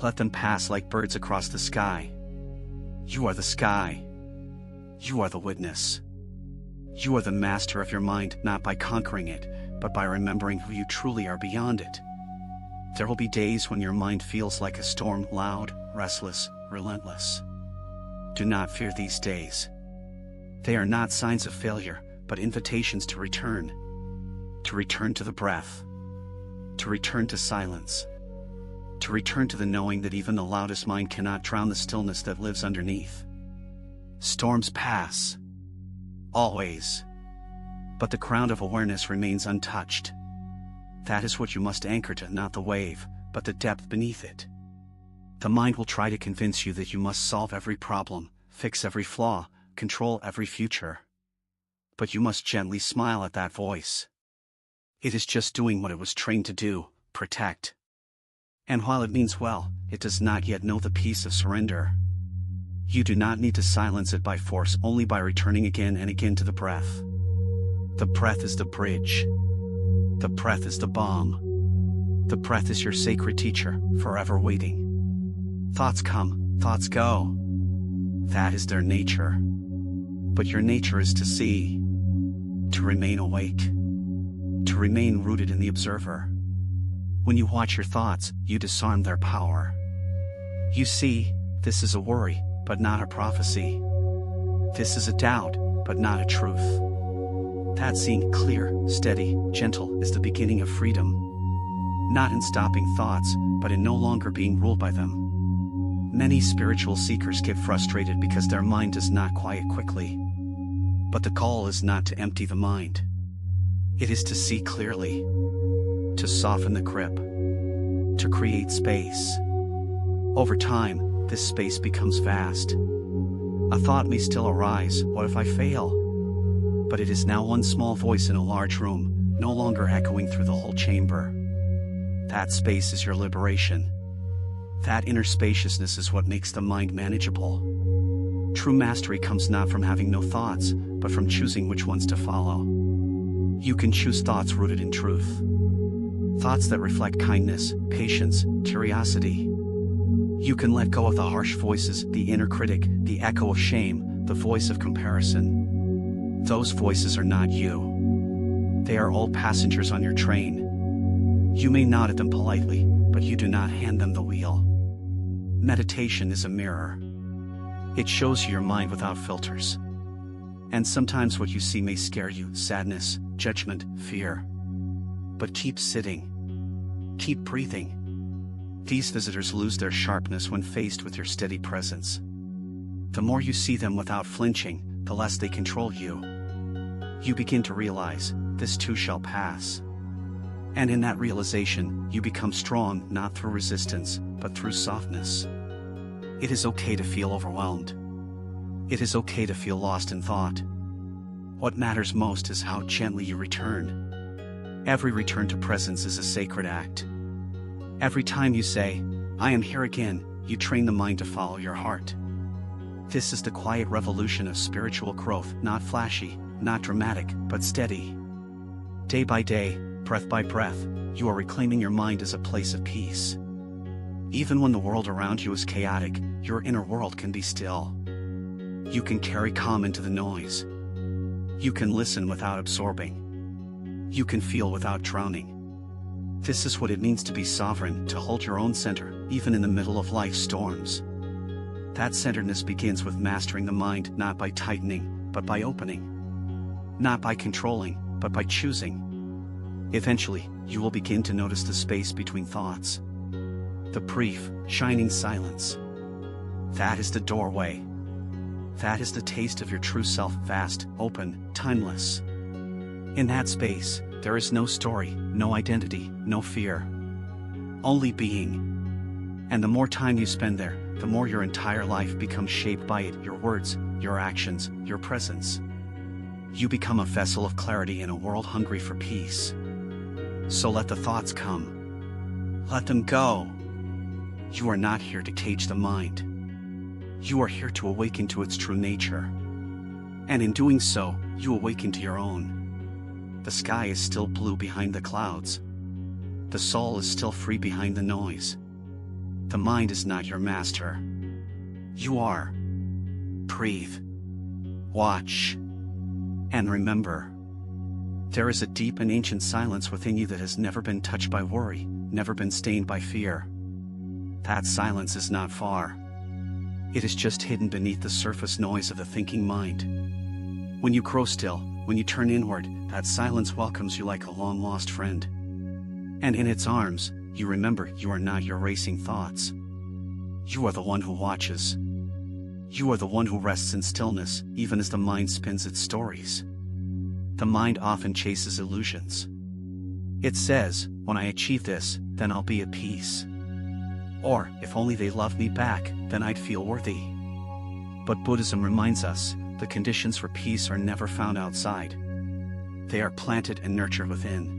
Let them pass like birds across the sky. You are the sky. You are the witness. You are the master of your mind, not by conquering it, but by remembering who you truly are beyond it. There will be days when your mind feels like a storm, loud, restless, relentless. Do not fear these days. They are not signs of failure, but invitations to return. To return to the breath. To return to silence. To return to the knowing that even the loudest mind cannot drown the stillness that lives underneath. Storms pass. Always. But the crown of awareness remains untouched. That is what you must anchor to, not the wave, but the depth beneath it. The mind will try to convince you that you must solve every problem, fix every flaw, control every future. But you must gently smile at that voice. It is just doing what it was trained to do, protect. And while it means well, it does not yet know the peace of surrender. You do not need to silence it by force, only by returning again and again to the breath. The breath is the bridge. The breath is the balm. The breath is your sacred teacher, forever waiting. Thoughts come, thoughts go. That is their nature. But your nature is to see, to remain awake, to remain rooted in the observer. When you watch your thoughts, you disarm their power. You see, this is a worry, but not a prophecy. This is a doubt, but not a truth. That seeing clear, steady, gentle is the beginning of freedom. Not in stopping thoughts, but in no longer being ruled by them. Many spiritual seekers get frustrated because their mind does not quiet quickly. But the call is not to empty the mind. It is to see clearly, to soften the grip, to create space. Over time, this space becomes vast. A thought may still arise, what if I fail? But it is now one small voice in a large room, no longer echoing through the whole chamber. That space is your liberation. That inner spaciousness is what makes the mind manageable. True mastery comes not from having no thoughts, but from choosing which ones to follow. You can choose thoughts rooted in truth. Thoughts that reflect kindness, patience, curiosity. You can let go of the harsh voices, the inner critic, the echo of shame, the voice of comparison. Those voices are not you. They are old passengers on your train. You may nod at them politely, but you do not hand them the wheel. Meditation is a mirror. It shows you your mind without filters. And sometimes what you see may scare you, sadness, judgment, fear. But keep sitting. Keep breathing. These visitors lose their sharpness when faced with your steady presence. The more you see them without flinching, the less they control you. You begin to realize, this too shall pass. And in that realization, you become strong not through resistance, but through softness. It is okay to feel overwhelmed. It is okay to feel lost in thought. What matters most is how gently you return. Every return to presence is a sacred act. Every time you say, I am here again, you train the mind to follow your heart. This is the quiet revolution of spiritual growth, not flashy, not dramatic, but steady. Day by day, breath by breath, you are reclaiming your mind as a place of peace. Even when the world around you is chaotic, your inner world can be still. You can carry calm into the noise. You can listen without absorbing. You can feel without drowning. This is what it means to be sovereign, to hold your own center, even in the middle of life's storms. That centeredness begins with mastering the mind, not by tightening, but by opening. Not by controlling, but by choosing. Eventually, you will begin to notice the space between thoughts. The brief, shining silence. That is the doorway. That is the taste of your true self, vast, open, timeless. In that space, there is no story, no identity, no fear. only being. And the more time you spend there, the more your entire life becomes shaped by it, your words, your actions, your presence. You become a vessel of clarity in a world hungry for peace. So let the thoughts come. Let them go. You are not here to cage the mind. You are here to awaken to its true nature. And in doing so, you awaken to your own. The sky is still blue behind the clouds. The soul is still free behind the noise. The mind is not your master. You are. Breathe. Watch. And remember. There is a deep and ancient silence within you that has never been touched by worry, never been stained by fear. That silence is not far. It is just hidden beneath the surface noise of the thinking mind. When you grow still, when you turn inward, that silence welcomes you like a long-lost friend. And in its arms, you remember you are not your racing thoughts. You are the one who watches. You are the one who rests in stillness, even as the mind spins its stories. The mind often chases illusions. It says, when I achieve this, then I'll be at peace. Or, if only they loved me back, then I'd feel worthy. But Buddhism reminds us, the conditions for peace are never found outside. They are planted and nurtured within.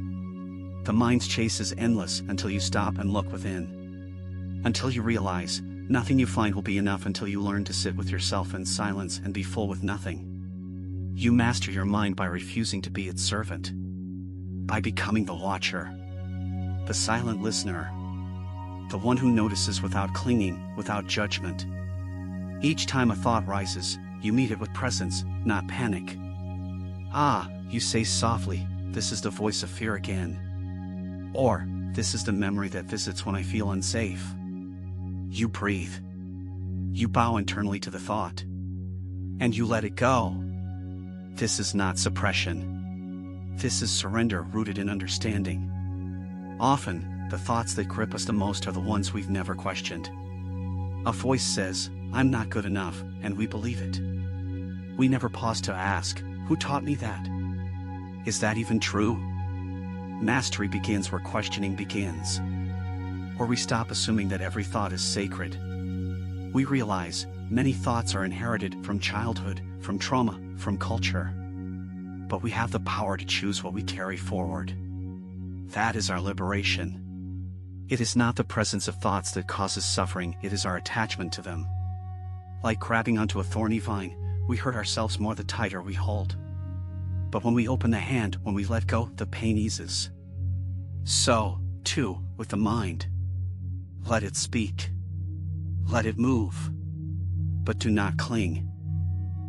The mind's chase is endless until you stop and look within. Until you realize, nothing you find will be enough until you learn to sit with yourself in silence and be full with nothing. You master your mind by refusing to be its servant. By becoming the watcher. The silent listener. The one who notices without clinging, without judgment. Each time a thought rises, you meet it with presence, not panic. Ah, you say softly, this is the voice of fear again. Or, this is the memory that visits when I feel unsafe. You breathe. You bow internally to the thought. And you let it go. This is not suppression. This is surrender rooted in understanding. Often, the thoughts that grip us the most are the ones we've never questioned. A voice says, I'm not good enough, and we believe it. We never pause to ask, who taught me that? Is that even true? Mastery begins where questioning begins. Where we stop assuming that every thought is sacred. We realize, many thoughts are inherited from childhood, from trauma, from culture. But we have the power to choose what we carry forward. That is our liberation. It is not the presence of thoughts that causes suffering, it is our attachment to them. Like grabbing onto a thorny vine, we hurt ourselves more the tighter we hold. But when we open the hand, when we let go, the pain eases. So, too, with the mind. Let it speak. Let it move. But do not cling.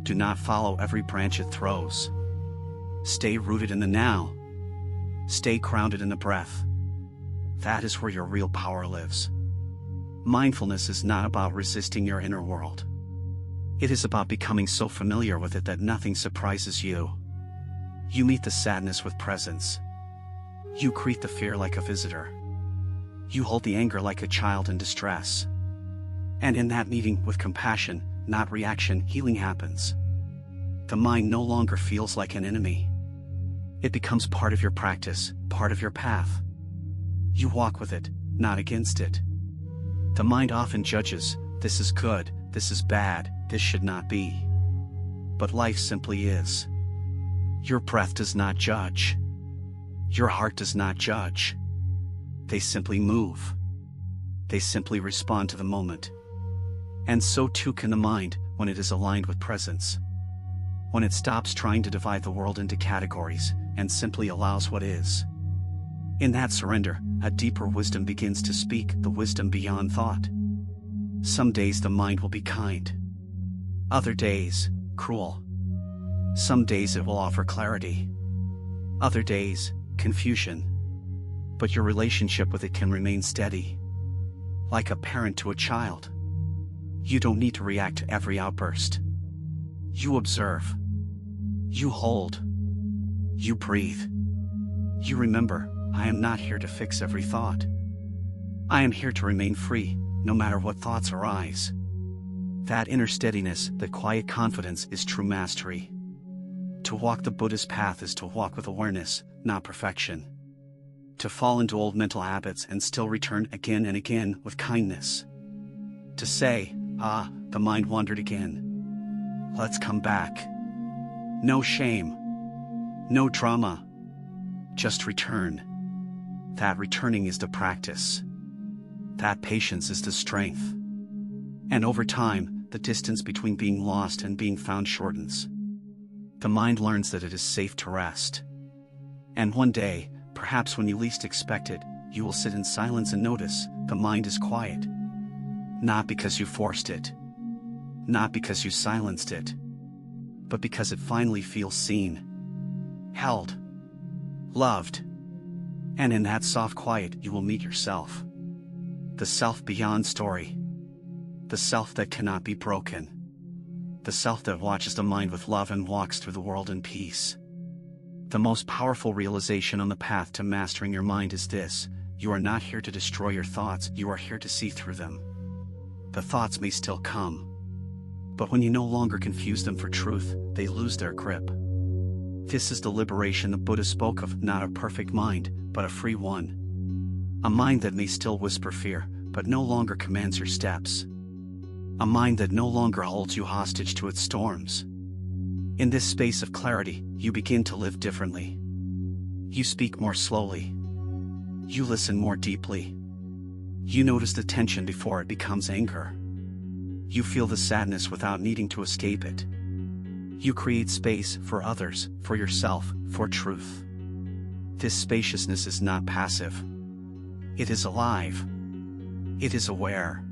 Do not follow every branch it throws. Stay rooted in the now. Stay grounded in the breath. That is where your real power lives. Mindfulness is not about resisting your inner world. It is about becoming so familiar with it that nothing surprises you. You meet the sadness with presence. You greet the fear like a visitor. You hold the anger like a child in distress. And in that meeting with compassion, not reaction, healing happens. The mind no longer feels like an enemy. It becomes part of your practice, part of your path. You walk with it, not against it. The mind often judges, this is good, this is bad, this should not be. But life simply is. Your breath does not judge. Your heart does not judge. They simply move. They simply respond to the moment. And so too can the mind when it is aligned with presence. When it stops trying to divide the world into categories and simply allows what is. In that surrender, a deeper wisdom begins to speak, the wisdom beyond thought. Some days the mind will be kind. Other days, cruel. Some days it will offer clarity. Other days, confusion. But your relationship with it can remain steady. Like a parent to a child. You don't need to react to every outburst. You observe. You hold. You breathe. You remember, I am not here to fix every thought. I am here to remain free, no matter what thoughts arise. That inner steadiness, that quiet confidence is true mastery. To walk the Buddhist path is to walk with awareness, not perfection. To fall into old mental habits and still return again and again with kindness. To say, ah, the mind wandered again. Let's come back. No shame. No drama. Just return. That returning is the practice. That patience is the strength. And over time, the distance between being lost and being found shortens. The mind learns that it is safe to rest. And one day, perhaps when you least expect it, you will sit in silence and notice the mind is quiet. Not because you forced it. Not because you silenced it. But because it finally feels seen. Held. Loved. And in that soft quiet you will meet yourself. The self beyond story. The self that cannot be broken. The self that watches the mind with love and walks through the world in peace. The most powerful realization on the path to mastering your mind is this: you are not here to destroy your thoughts, you are here to see through them. The thoughts may still come. But when you no longer confuse them for truth, they lose their grip. This is the liberation the Buddha spoke of, not a perfect mind, but a free one. A mind that may still whisper fear, but no longer commands your steps. A mind that no longer holds you hostage to its storms. In this space of clarity, you begin to live differently. You speak more slowly. You listen more deeply. You notice the tension before it becomes anger. You feel the sadness without needing to escape it. You create space for others, for yourself, for truth. This spaciousness is not passive. It is alive. It is aware.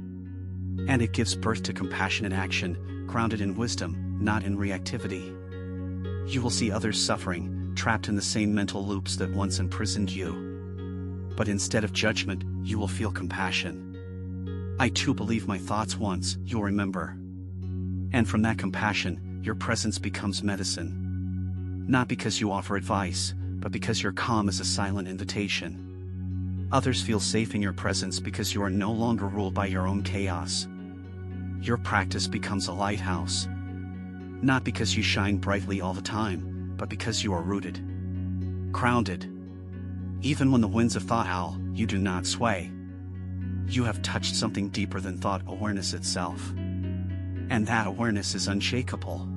And it gives birth to compassionate action, grounded in wisdom, not in reactivity. You will see others suffering, trapped in the same mental loops that once imprisoned you. But instead of judgment, you will feel compassion. I too believe my thoughts once, you'll remember. And from that compassion, your presence becomes medicine. Not because you offer advice, but because your calm is a silent invitation. Others feel safe in your presence because you are no longer ruled by your own chaos. Your practice becomes a lighthouse. Not because you shine brightly all the time, but because you are rooted. Grounded. Even when the winds of thought howl, you do not sway. You have touched something deeper than thought awareness itself. And that awareness is unshakable.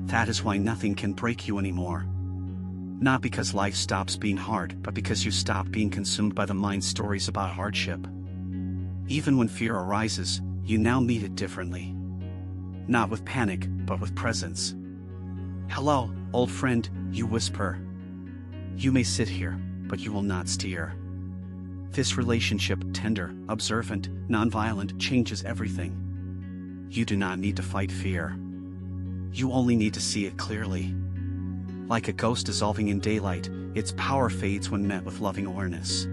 That is why nothing can break you anymore. Not because life stops being hard, but because you stop being consumed by the mind's stories about hardship. Even when fear arises, you now meet it differently. Not with panic, but with presence. Hello, old friend, you whisper. You may sit here, but you will not steer. This relationship, tender, observant, nonviolent, changes everything. You do not need to fight fear. You only need to see it clearly. Like a ghost dissolving in daylight, its power fades when met with loving awareness.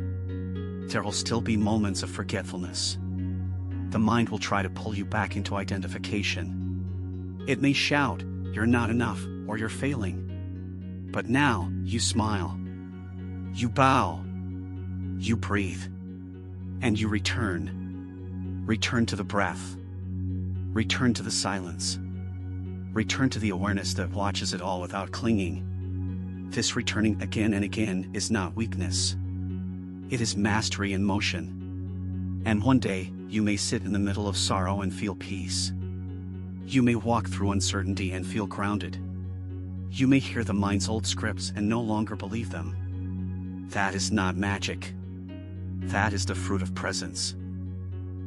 There will still be moments of forgetfulness. The mind will try to pull you back into identification. It may shout, "You're not enough," or "You're failing." But now, you smile. You bow. You breathe. And you return. Return to the breath. Return to the silence. Return to the awareness that watches it all without clinging. This returning again and again is not weakness. It is mastery in motion. And one day, you may sit in the middle of sorrow and feel peace. You may walk through uncertainty and feel grounded. You may hear the mind's old scripts and no longer believe them. That is not magic. That is the fruit of presence.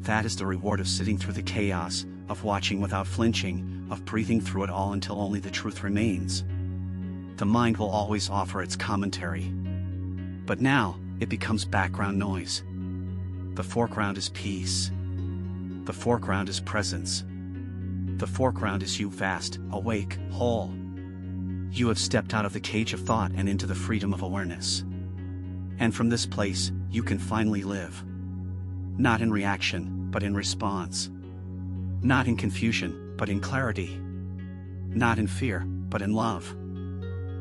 That is the reward of sitting through the chaos, of watching without flinching, of breathing through it all until only the truth remains. The mind will always offer its commentary. But now, it becomes background noise. The foreground is peace. The foreground is presence. The foreground is you, vast, awake, whole. You have stepped out of the cage of thought and into the freedom of awareness. And from this place, you can finally live. Not in reaction, but in response. Not in confusion, but in clarity. Not in fear, but in love.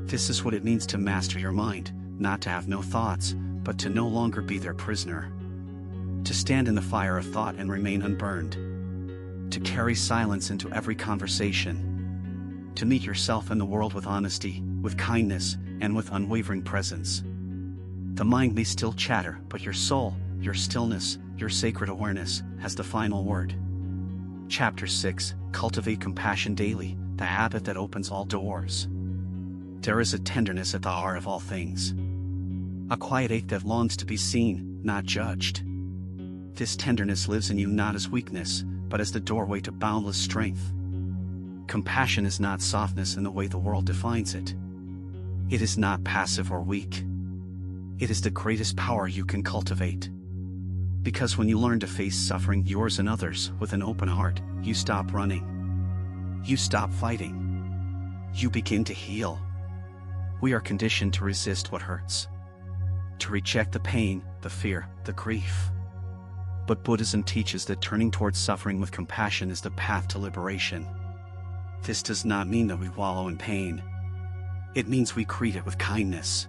This is what it means to master your mind, not to have no thoughts, but to no longer be their prisoner. To stand in the fire of thought and remain unburned. To carry silence into every conversation. To meet yourself and the world with honesty, with kindness, and with unwavering presence. The mind may still chatter, but your soul, your stillness, your sacred awareness, has the final word. Chapter 6: Cultivate compassion daily, the habit that opens all doors. There is a tenderness at the heart of all things. A quiet ache that longs to be seen, not judged. This tenderness lives in you not as weakness, but as the doorway to boundless strength. Compassion is not softness in the way the world defines it. It is not passive or weak. It is the greatest power you can cultivate. Because when you learn to face suffering, yours and others, with an open heart, you stop running. You stop fighting. You begin to heal. We are conditioned to resist what hurts. To reject the pain, the fear, the grief. But Buddhism teaches that turning towards suffering with compassion is the path to liberation. This does not mean that we wallow in pain. It means we greet it with kindness.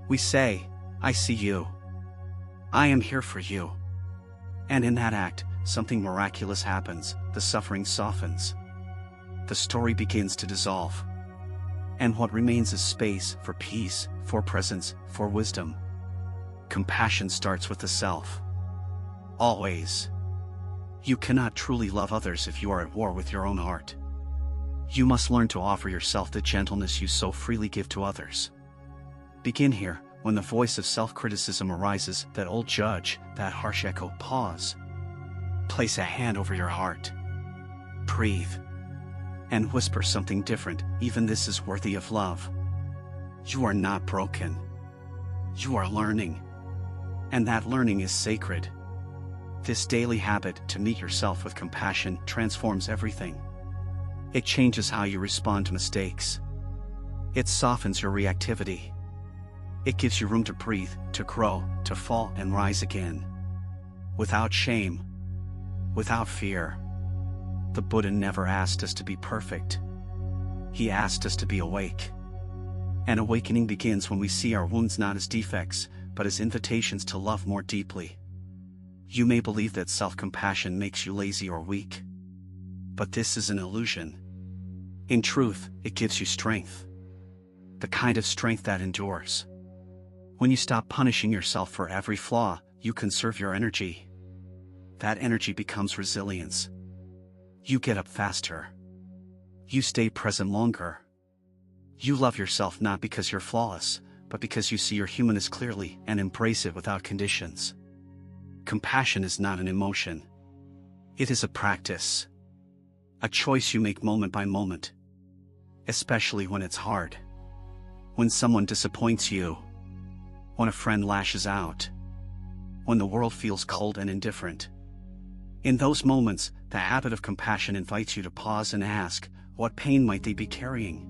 We say, "I see you. I am here for you." And in that act, something miraculous happens. The suffering softens. The story begins to dissolve. And what remains is space for peace, for presence, for wisdom. Compassion starts with the self. Always. You cannot truly love others if you are at war with your own heart. You must learn to offer yourself the gentleness you so freely give to others. Begin here. When the voice of self-criticism arises, that old judge, that harsh echo, pause. Place a hand over your heart. Breathe. And whisper something different. Even this is worthy of love. You are not broken. You are learning. And that learning is sacred. This daily habit to meet yourself with compassion transforms everything. It changes how you respond to mistakes. It softens your reactivity. It gives you room to breathe, to grow, to fall and rise again. Without shame. Without fear. The Buddha never asked us to be perfect. He asked us to be awake. And awakening begins when we see our wounds not as defects, but as invitations to love more deeply. You may believe that self-compassion makes you lazy or weak. But this is an illusion. In truth, it gives you strength. The kind of strength that endures. When you stop punishing yourself for every flaw, you conserve your energy. That energy becomes resilience. You get up faster. You stay present longer. You love yourself not because you're flawless, but because you see your humanness clearly and embrace it without conditions. Compassion is not an emotion. It is a practice. A choice you make moment by moment. Especially when it's hard. When someone disappoints you. When a friend lashes out. When the world feels cold and indifferent. In those moments, the habit of compassion invites you to pause and ask, what pain might they be carrying?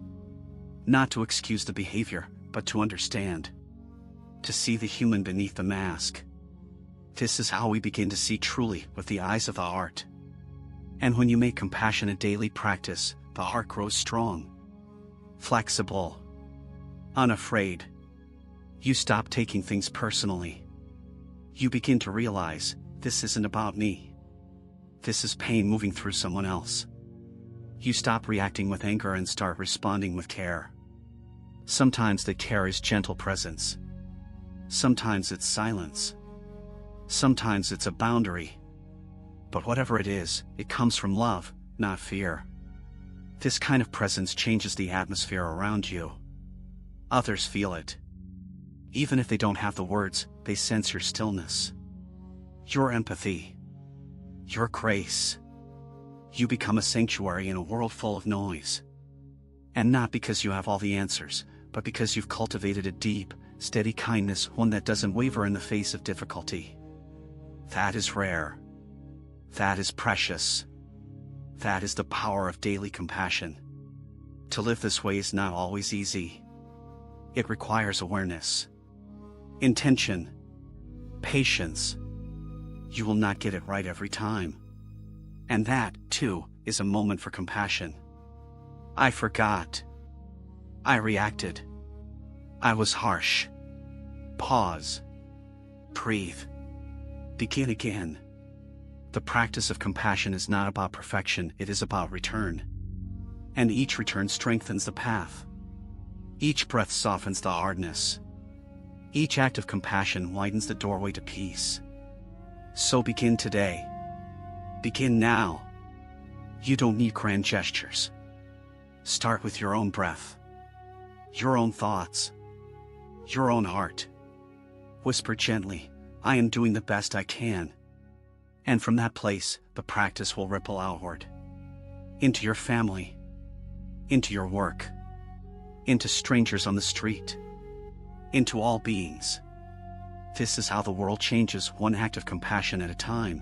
Not to excuse the behavior, but to understand. To see the human beneath the mask. This is how we begin to see truly with the eyes of the heart. And when you make compassion a daily practice, the heart grows strong. Flexible. Unafraid. You stop taking things personally. You begin to realize, this isn't about me. This is pain moving through someone else. You stop reacting with anger and start responding with care. Sometimes the care is gentle presence. Sometimes it's silence. Sometimes it's a boundary. But whatever it is, it comes from love, not fear. This kind of presence changes the atmosphere around you. Others feel it. Even if they don't have the words, they sense your stillness. Your empathy. Your grace. You become a sanctuary in a world full of noise. And not because you have all the answers, but because you've cultivated a deep, steady kindness, one that doesn't waver in the face of difficulty. That is rare. That is precious. That is the power of daily compassion. To live this way is not always easy. It requires awareness, intention, patience. You will not get it right every time. And that, too, is a moment for compassion. I forgot. I reacted. I was harsh. Pause. Breathe. Begin again. The practice of compassion is not about perfection, it is about return. And each return strengthens the path. Each breath softens the hardness. Each act of compassion widens the doorway to peace. So begin today. Begin now. You don't need grand gestures. Start with your own breath, your own thoughts, your own heart. Whisper gently, I am doing the best I can. And from that place, the practice will ripple outward. Into your family, into your work, into strangers on the street, into all beings. This is how the world changes, one act of compassion at a time.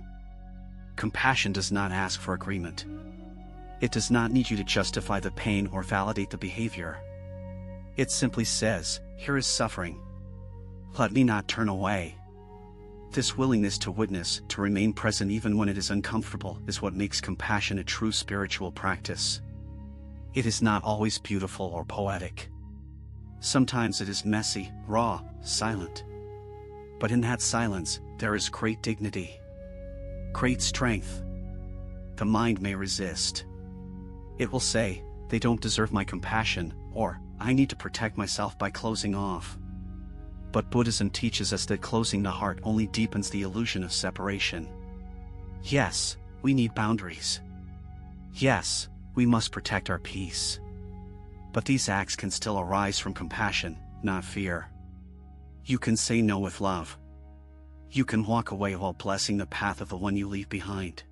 Compassion does not ask for agreement. It does not need you to justify the pain or validate the behavior. It simply says, here is suffering. Let me not turn away. This willingness to witness, to remain present even when it is uncomfortable, is what makes compassion a true spiritual practice. It is not always beautiful or poetic. Sometimes it is messy, raw, silent. But in that silence, there is great dignity, great strength. The mind may resist. It will say, they don't deserve my compassion, or, I need to protect myself by closing off. But Buddhism teaches us that closing the heart only deepens the illusion of separation. Yes, we need boundaries. Yes, we must protect our peace. But these acts can still arise from compassion, not fear. You can say no with love. You can walk away while blessing the path of the one you leave behind.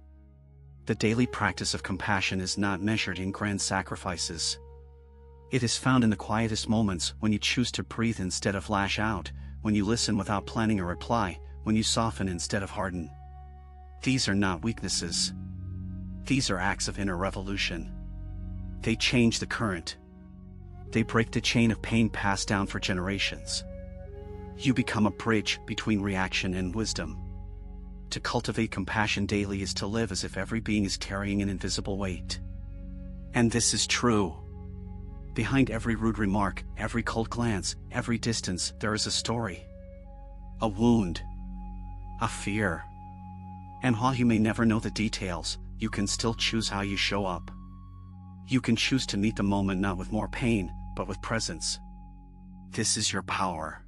The daily practice of compassion is not measured in grand sacrifices. It is found in the quietest moments, when you choose to breathe instead of lash out, when you listen without planning a reply, when you soften instead of harden. These are not weaknesses. These are acts of inner revolution. They change the current. They break the chain of pain passed down for generations. You become a bridge between reaction and wisdom. To cultivate compassion daily is to live as if every being is carrying an invisible weight. And this is true. Behind every rude remark, every cold glance, every distance, there is a story. A wound. A fear. And while you may never know the details, you can still choose how you show up. You can choose to meet the moment not with more pain, but with presence. This is your power.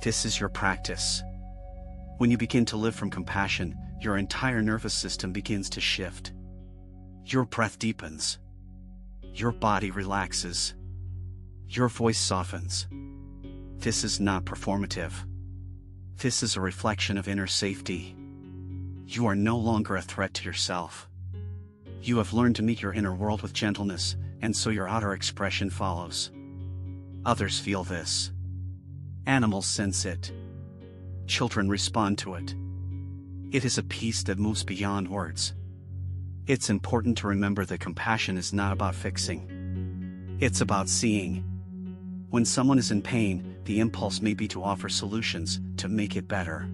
This is your practice. When you begin to live from compassion, your entire nervous system begins to shift. Your breath deepens. Your body relaxes. Your voice softens. This is not performative. This is a reflection of inner safety. You are no longer a threat to yourself. You have learned to meet your inner world with gentleness, and so your outer expression follows. Others feel this. Animals sense it. Children respond to it. It is a peace that moves beyond words. It's important to remember that compassion is not about fixing. It's about seeing. When someone is in pain, the impulse may be to offer solutions, to make it better.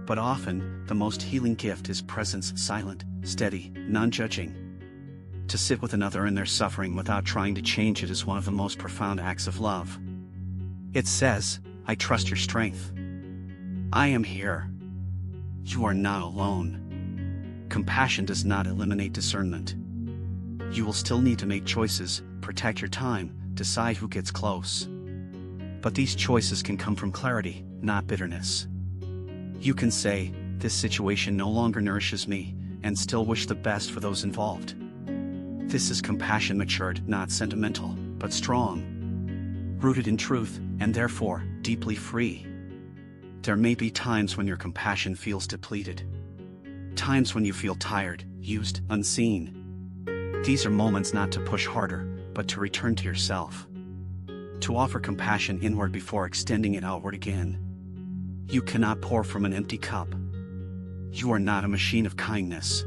But often, the most healing gift is presence, silent, steady, non-judging. To sit with another in their suffering without trying to change it is one of the most profound acts of love. It says, I trust your strength. I am here. You are not alone. Compassion does not eliminate discernment. You will still need to make choices, protect your time, decide who gets close. But these choices can come from clarity, not bitterness. You can say, this situation no longer nourishes me, and still wish the best for those involved. This is compassion matured, not sentimental, but strong. Rooted in truth, and therefore, deeply free. There may be times when your compassion feels depleted. Times when you feel tired, used, unseen. These are moments not to push harder, but to return to yourself. To offer compassion inward before extending it outward again. You cannot pour from an empty cup. You are not a machine of kindness.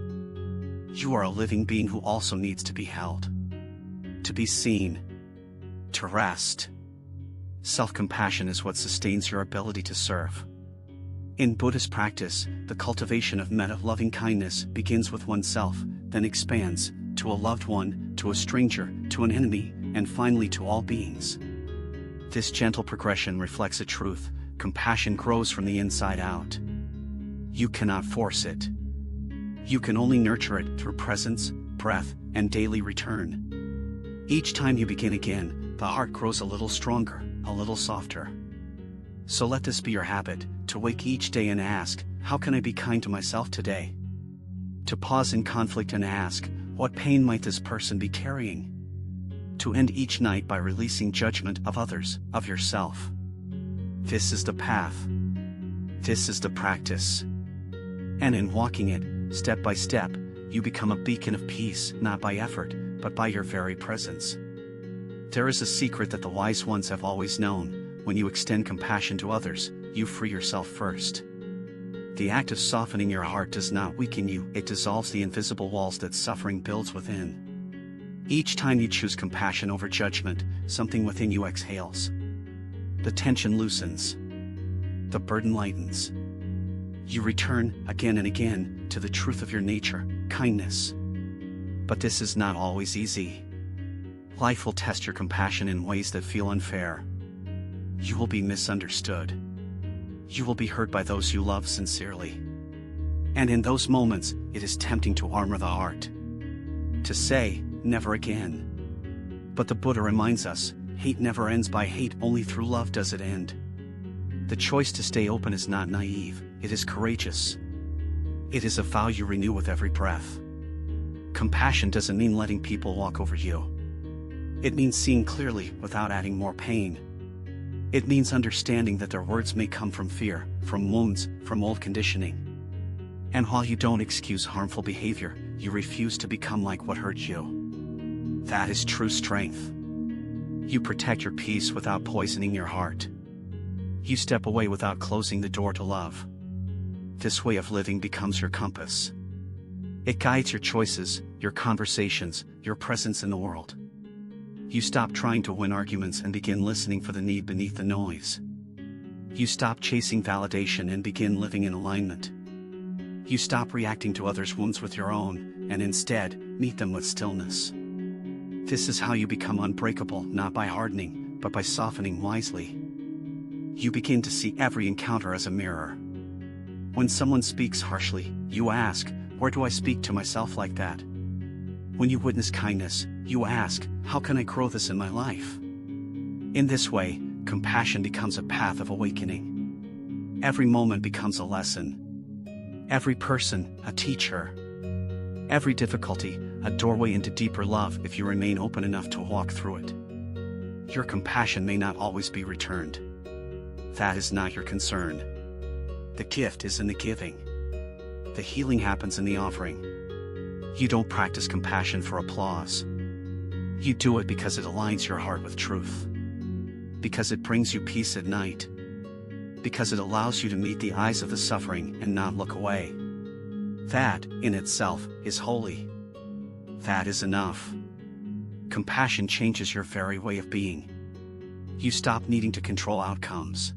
You are a living being who also needs to be held. To be seen. To rest. Self-compassion is what sustains your ability to serve. In Buddhist practice, the cultivation of metta, loving kindness, begins with oneself, then expands, to a loved one, to a stranger, to an enemy, and finally to all beings. This gentle progression reflects a truth: compassion grows from the inside out. You cannot force it. You can only nurture it through presence, breath, and daily return. Each time you begin again, the heart grows a little stronger, a little softer. So let this be your habit, to wake each day and ask, how can I be kind to myself today? To pause in conflict and ask, what pain might this person be carrying? To end each night by releasing judgment of others, of yourself. This is the path. This is the practice. And in walking it, step by step, you become a beacon of peace, not by effort, but by your very presence. There is a secret that the wise ones have always known: when you extend compassion to others, you free yourself first. The act of softening your heart does not weaken you, it dissolves the invisible walls that suffering builds within. Each time you choose compassion over judgment, something within you exhales. The tension loosens. The burden lightens. You return, again and again, to the truth of your nature, kindness. But this is not always easy. Life will test your compassion in ways that feel unfair. You will be misunderstood. You will be hurt by those you love sincerely. And in those moments, it is tempting to armor the heart. To say, never again. But the Buddha reminds us, hate never ends by hate, only through love does it end. The choice to stay open is not naive, it is courageous. It is a vow you renew with every breath. Compassion doesn't mean letting people walk over you. It means seeing clearly without adding more pain. It means understanding that their words may come from fear, from wounds, from old conditioning. And while you don't excuse harmful behavior, you refuse to become like what hurt you. That is true strength. You protect your peace without poisoning your heart. You step away without closing the door to love. This way of living becomes your compass. It guides your choices, your conversations, your presence in the world. You stop trying to win arguments and begin listening for the need beneath the noise. You stop chasing validation and begin living in alignment. You stop reacting to others' wounds with your own, and instead, meet them with stillness. This is how you become unbreakable, not by hardening, but by softening wisely. You begin to see every encounter as a mirror. When someone speaks harshly, you ask, where do I speak to myself like that? When you witness kindness, you ask, how can I grow this in my life? In this way, compassion becomes a path of awakening. Every moment becomes a lesson. Every person, a teacher. Every difficulty, a doorway into deeper love if you remain open enough to walk through it. Your compassion may not always be returned. That is not your concern. The gift is in the giving. The healing happens in the offering. You don't practice compassion for applause. You do it because it aligns your heart with truth. Because it brings you peace at night. Because it allows you to meet the eyes of the suffering and not look away. That, in itself, is holy. That is enough. Compassion changes your very way of being. You stop needing to control outcomes.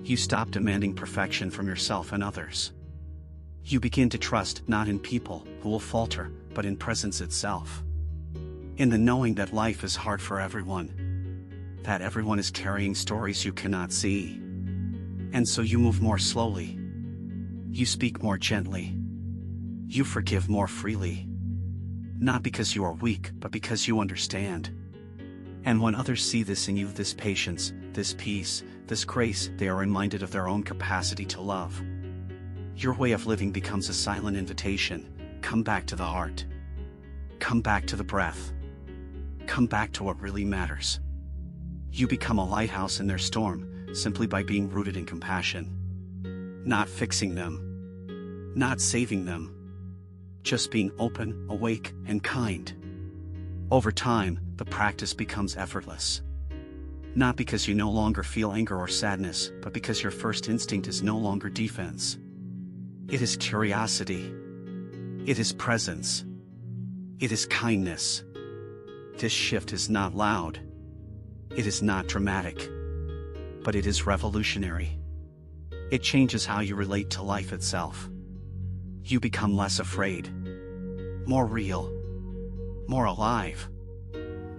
You stop demanding perfection from yourself and others. You begin to trust not in people who will falter, but in presence itself. In the knowing that life is hard for everyone. That everyone is carrying stories you cannot see. And so you move more slowly. You speak more gently. You forgive more freely. Not because you are weak, but because you understand. And when others see this in you, this patience, this peace, this grace, they are reminded of their own capacity to love. Your way of living becomes a silent invitation. Come back to the heart. Come back to the breath. Come back to what really matters. You become a lighthouse in their storm, simply by being rooted in compassion. Not fixing them. Not saving them. Just being open, awake, and kind. Over time, the practice becomes effortless. Not because you no longer feel anger or sadness, but because your first instinct is no longer defense. It is curiosity. It is presence. It is kindness. This shift is not loud. It is not dramatic. But it is revolutionary. It changes how you relate to life itself. You become less afraid. More real. More alive.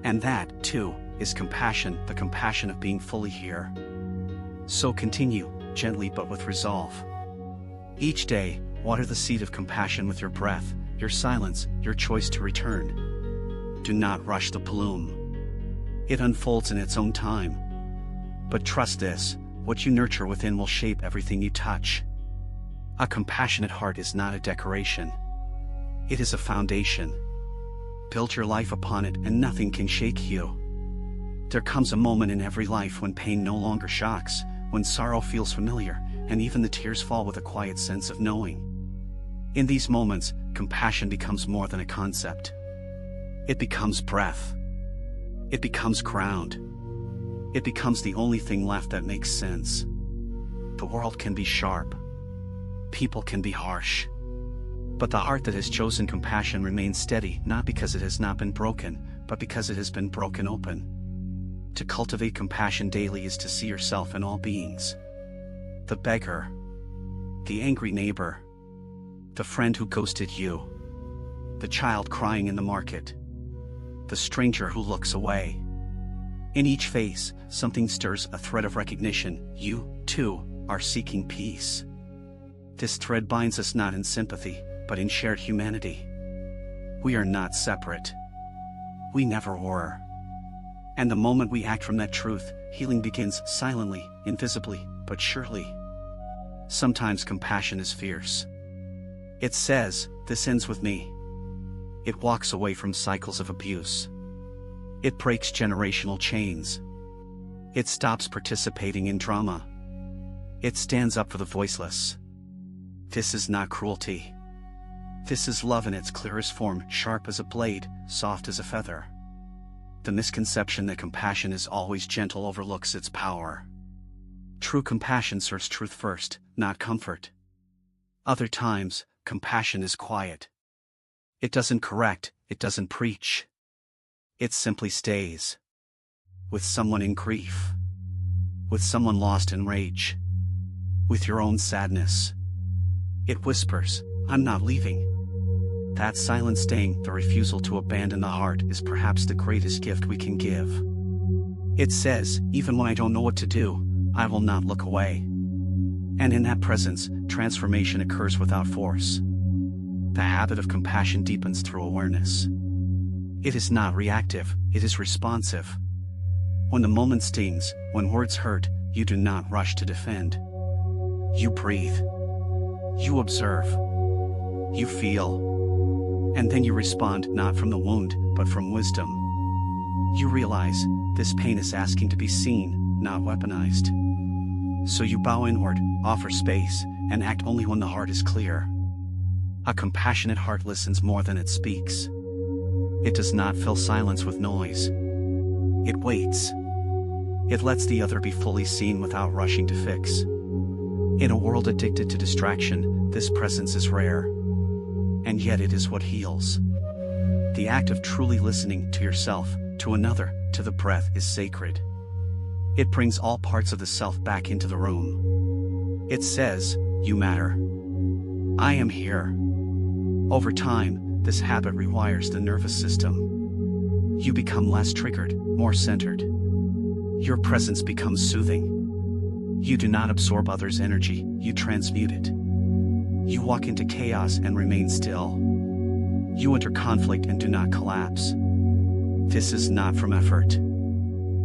And that, too, is compassion, the compassion of being fully here. So continue, gently but with resolve. Each day, water the seed of compassion with your breath, your silence, your choice to return. Do not rush the bloom. It unfolds in its own time. But trust this, What you nurture within will shape everything you touch. A compassionate heart is not a decoration. It is a foundation. Build your life upon it and nothing can shake you. There comes a moment in every life when pain no longer shocks, when sorrow feels familiar, and even the tears fall with a quiet sense of knowing. In these moments, compassion becomes more than a concept. It becomes breath. It becomes ground. It becomes the only thing left that makes sense. The world can be sharp. People can be harsh. But the heart that has chosen compassion remains steady, not because it has not been broken, but because it has been broken open. To cultivate compassion daily is to see yourself in all beings. The beggar. The angry neighbor. The friend who ghosted you. The child crying in the market. The stranger who looks away. In each face, something stirs a thread of recognition. You, too, are seeking peace. This thread binds us not in sympathy, but in shared humanity. We are not separate. We never were. And the moment we act from that truth, healing begins silently, invisibly, but surely. Sometimes compassion is fierce. It says, "This ends with me." It walks away from cycles of abuse. It breaks generational chains. It stops participating in drama. It stands up for the voiceless. This is not cruelty. This is love in its clearest form, sharp as a blade, soft as a feather. The misconception that compassion is always gentle overlooks its power. True compassion serves truth first, not comfort. Other times, compassion is quiet. It doesn't correct, it doesn't preach. It simply stays. With someone in grief. With someone lost in rage. With your own sadness. It whispers, "I'm not leaving." That silent staying, the refusal to abandon the heart, is perhaps the greatest gift we can give. It says, "Even when I don't know what to do, I will not look away." And in that presence, transformation occurs without force. The habit of compassion deepens through awareness. It is not reactive, it is responsive. When the moment stings, when words hurt, you do not rush to defend. You breathe. You observe. You feel. And then you respond, not from the wound, but from wisdom. You realize, this pain is asking to be seen, not weaponized. So you bow inward, offer space, and act only when the heart is clear. A compassionate heart listens more than it speaks. It does not fill silence with noise. It waits. It lets the other be fully seen without rushing to fix. In a world addicted to distraction, this presence is rare. And yet it is what heals. The act of truly listening to yourself, to another, to the breath is sacred. It brings all parts of the self back into the room. It says, "You matter. I am here." Over time, this habit rewires the nervous system. You become less triggered, more centered. Your presence becomes soothing. You do not absorb others' energy, you transmute it. You walk into chaos and remain still. You enter conflict and do not collapse. This is not from effort.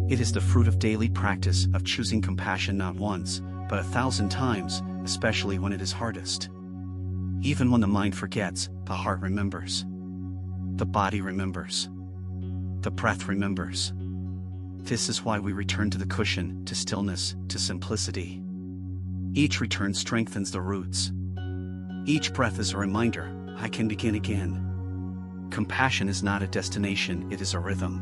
It is the fruit of daily practice, of choosing compassion not once, but 1,000 times, especially when it is hardest. Even when the mind forgets, the heart remembers. The body remembers. The breath remembers. This is why we return to the cushion, to stillness, to simplicity. Each return strengthens the roots. Each breath is a reminder, I can begin again. Compassion is not a destination, it is a rhythm.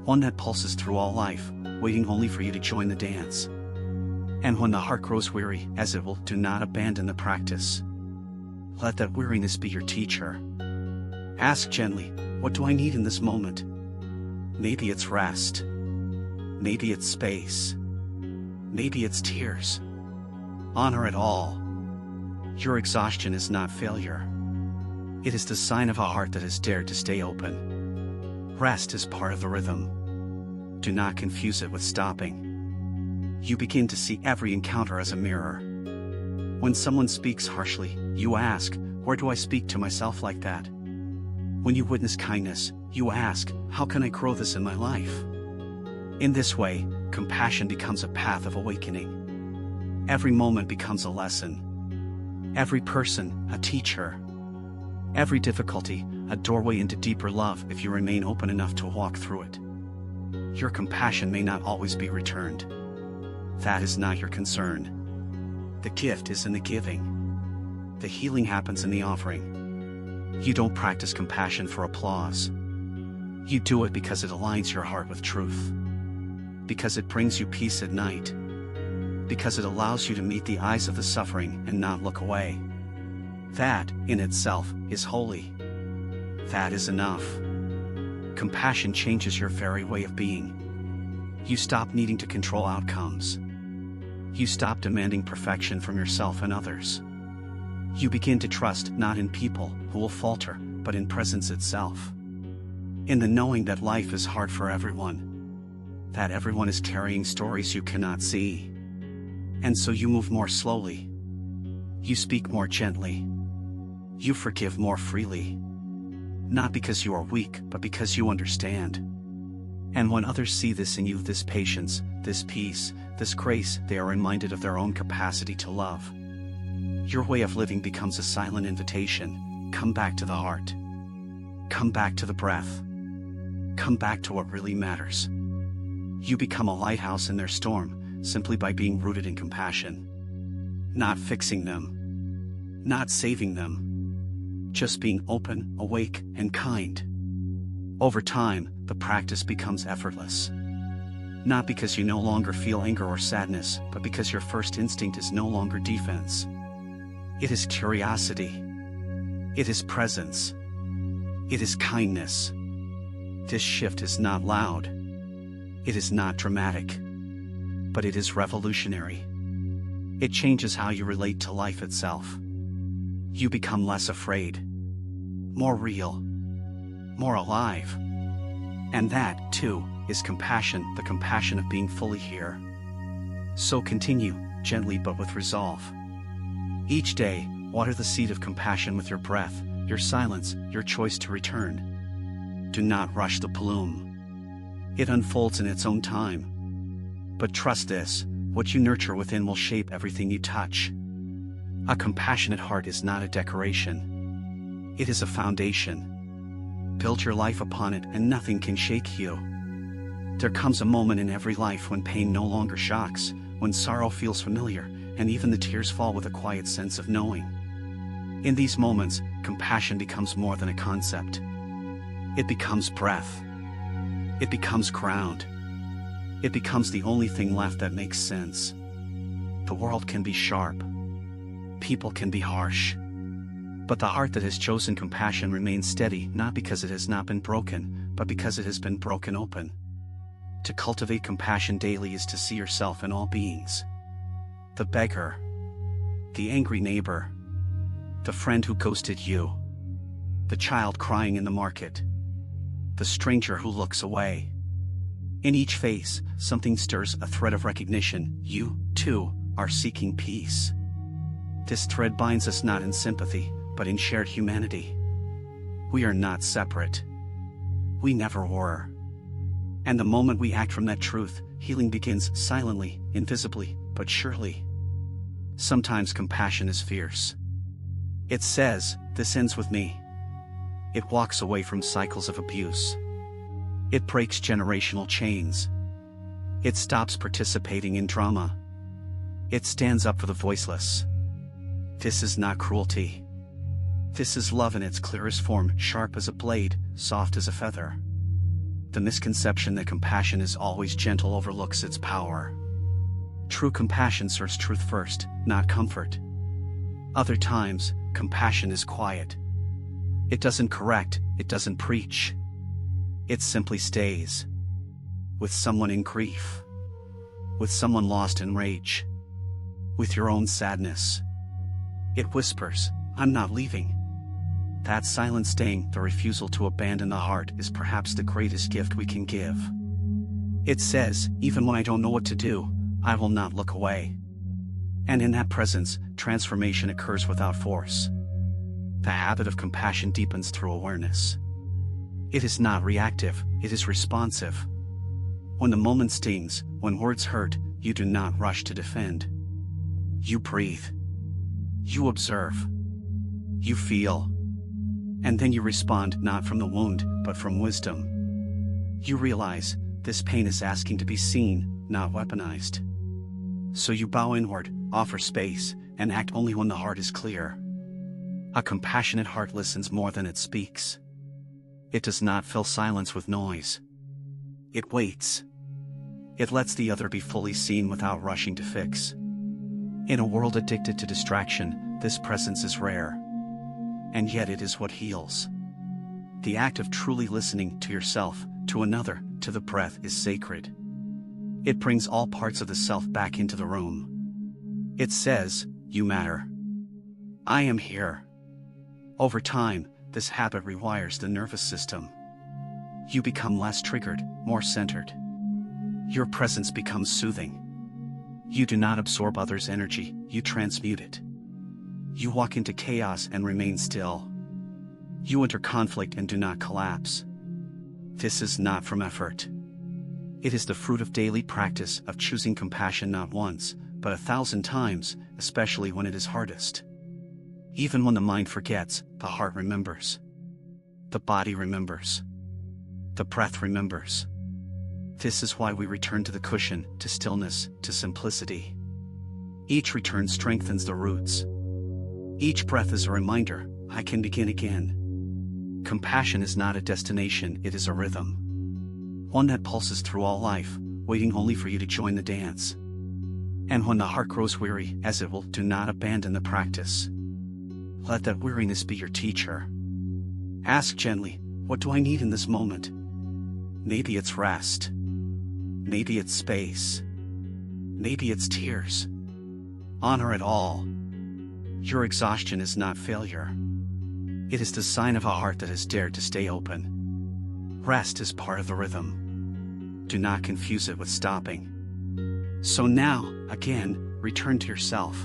One that pulses through all life, waiting only for you to join the dance. And when the heart grows weary, as it will, do not abandon the practice. Let that weariness be your teacher. Ask gently, what do I need in this moment? Maybe it's rest. Maybe it's space. Maybe it's tears. Honor it all. Your exhaustion is not failure. It is the sign of a heart that has dared to stay open. Rest is part of the rhythm. Do not confuse it with stopping. You begin to see every encounter as a mirror. When someone speaks harshly, you ask, where do I speak to myself like that? When you witness kindness, you ask, how can I grow this in my life? In this way, compassion becomes a path of awakening. Every moment becomes a lesson. Every person, a teacher. Every difficulty, a doorway into deeper love if you remain open enough to walk through it. Your compassion may not always be returned. That is not your concern. The gift is in the giving. The healing happens in the offering. You don't practice compassion for applause. You do it because it aligns your heart with truth. Because it brings you peace at night. Because it allows you to meet the eyes of the suffering and not look away. That, in itself, is holy. That is enough. Compassion changes your very way of being. You stop needing to control outcomes. You stop demanding perfection from yourself and others. You begin to trust not in people who will falter, but in presence itself. In the knowing that life is hard for everyone. That everyone is carrying stories you cannot see. And so you move more slowly. You speak more gently. You forgive more freely. Not because you are weak, but because you understand. And when others see this in you, this patience, this peace, this grace, they are reminded of their own capacity to love. Your way of living becomes a silent invitation. Come back to the heart. Come back to the breath. Come back to what really matters. You become a lighthouse in their storm, simply by being rooted in compassion. Not fixing them. Not saving them. Just being open, awake, and kind. Over time, the practice becomes effortless. Not because you no longer feel anger or sadness, but because your first instinct is no longer defense. It is curiosity. It is presence. It is kindness. This shift is not loud. It is not dramatic. But it is revolutionary. It changes how you relate to life itself. You become less afraid. More real. More alive. And that, too, is compassion, the compassion of being fully here. So continue, gently but with resolve. Each day, water the seed of compassion with your breath, your silence, your choice to return. Do not rush the bloom. It unfolds in its own time. But trust this, what you nurture within will shape everything you touch. A compassionate heart is not a decoration. It is a foundation. Build your life upon it and nothing can shake you. There comes a moment in every life when pain no longer shocks, when sorrow feels familiar, and even the tears fall with a quiet sense of knowing. In these moments, compassion becomes more than a concept. It becomes breath. It becomes ground. It becomes the only thing left that makes sense. The world can be sharp. People can be harsh. But the heart that has chosen compassion remains steady, not because it has not been broken, but because it has been broken open. To cultivate compassion daily is to see yourself in all beings. The beggar. The angry neighbor. The friend who ghosted you. The child crying in the market. The stranger who looks away. In each face, something stirs a thread of recognition. You, too, are seeking peace. This thread binds us not in sympathy, but in shared humanity. We are not separate. We never were. And the moment we act from that truth, healing begins silently, invisibly, but surely. Sometimes compassion is fierce. It says, "This ends with me." It walks away from cycles of abuse. It breaks generational chains. It stops participating in drama. It stands up for the voiceless. This is not cruelty. This is love in its clearest form, sharp as a blade, soft as a feather. The misconception that compassion is always gentle overlooks its power. True compassion serves truth first, not comfort. Other times, compassion is quiet. It doesn't correct, it doesn't preach. It simply stays. With someone in grief. With someone lost in rage. With your own sadness. It whispers, "I'm not leaving." That silent staying, the refusal to abandon the heart, is perhaps the greatest gift we can give. It says, "Even when I don't know what to do, I will not look away." And in that presence, transformation occurs without force. The habit of compassion deepens through awareness. It is not reactive, it is responsive. When the moment stings, when words hurt, you do not rush to defend. You breathe. You observe. You feel. And then you respond not from the wound, but from wisdom. You realize, this pain is asking to be seen, not weaponized. So you bow inward, offer space, and act only when the heart is clear. A compassionate heart listens more than it speaks. It does not fill silence with noise. It waits. It lets the other be fully seen without rushing to fix. In a world addicted to distraction, this presence is rare. And yet it is what heals. The act of truly listening to yourself, to another, to the breath is sacred. It brings all parts of the self back into the room. It says, you matter. I am here. Over time, this habit rewires the nervous system. You become less triggered, more centered. Your presence becomes soothing. You do not absorb others' energy, you transmute it. You walk into chaos and remain still. You enter conflict and do not collapse. This is not from effort. It is the fruit of daily practice of choosing compassion not once, but 1,000 times, especially when it is hardest. Even when the mind forgets, the heart remembers. The body remembers. The breath remembers. This is why we return to the cushion, to stillness, to simplicity. Each return strengthens the roots. Each breath is a reminder, I can begin again. Compassion is not a destination, it is a rhythm. One that pulses through all life, waiting only for you to join the dance. And when the heart grows weary, as it will, do not abandon the practice. Let that weariness be your teacher. Ask gently, what do I need in this moment? Maybe it's rest. Maybe it's space. Maybe it's tears. Honor it all. Your exhaustion is not failure. It is the sign of a heart that has dared to stay open. Rest is part of the rhythm. Do not confuse it with stopping. So now, again, return to yourself.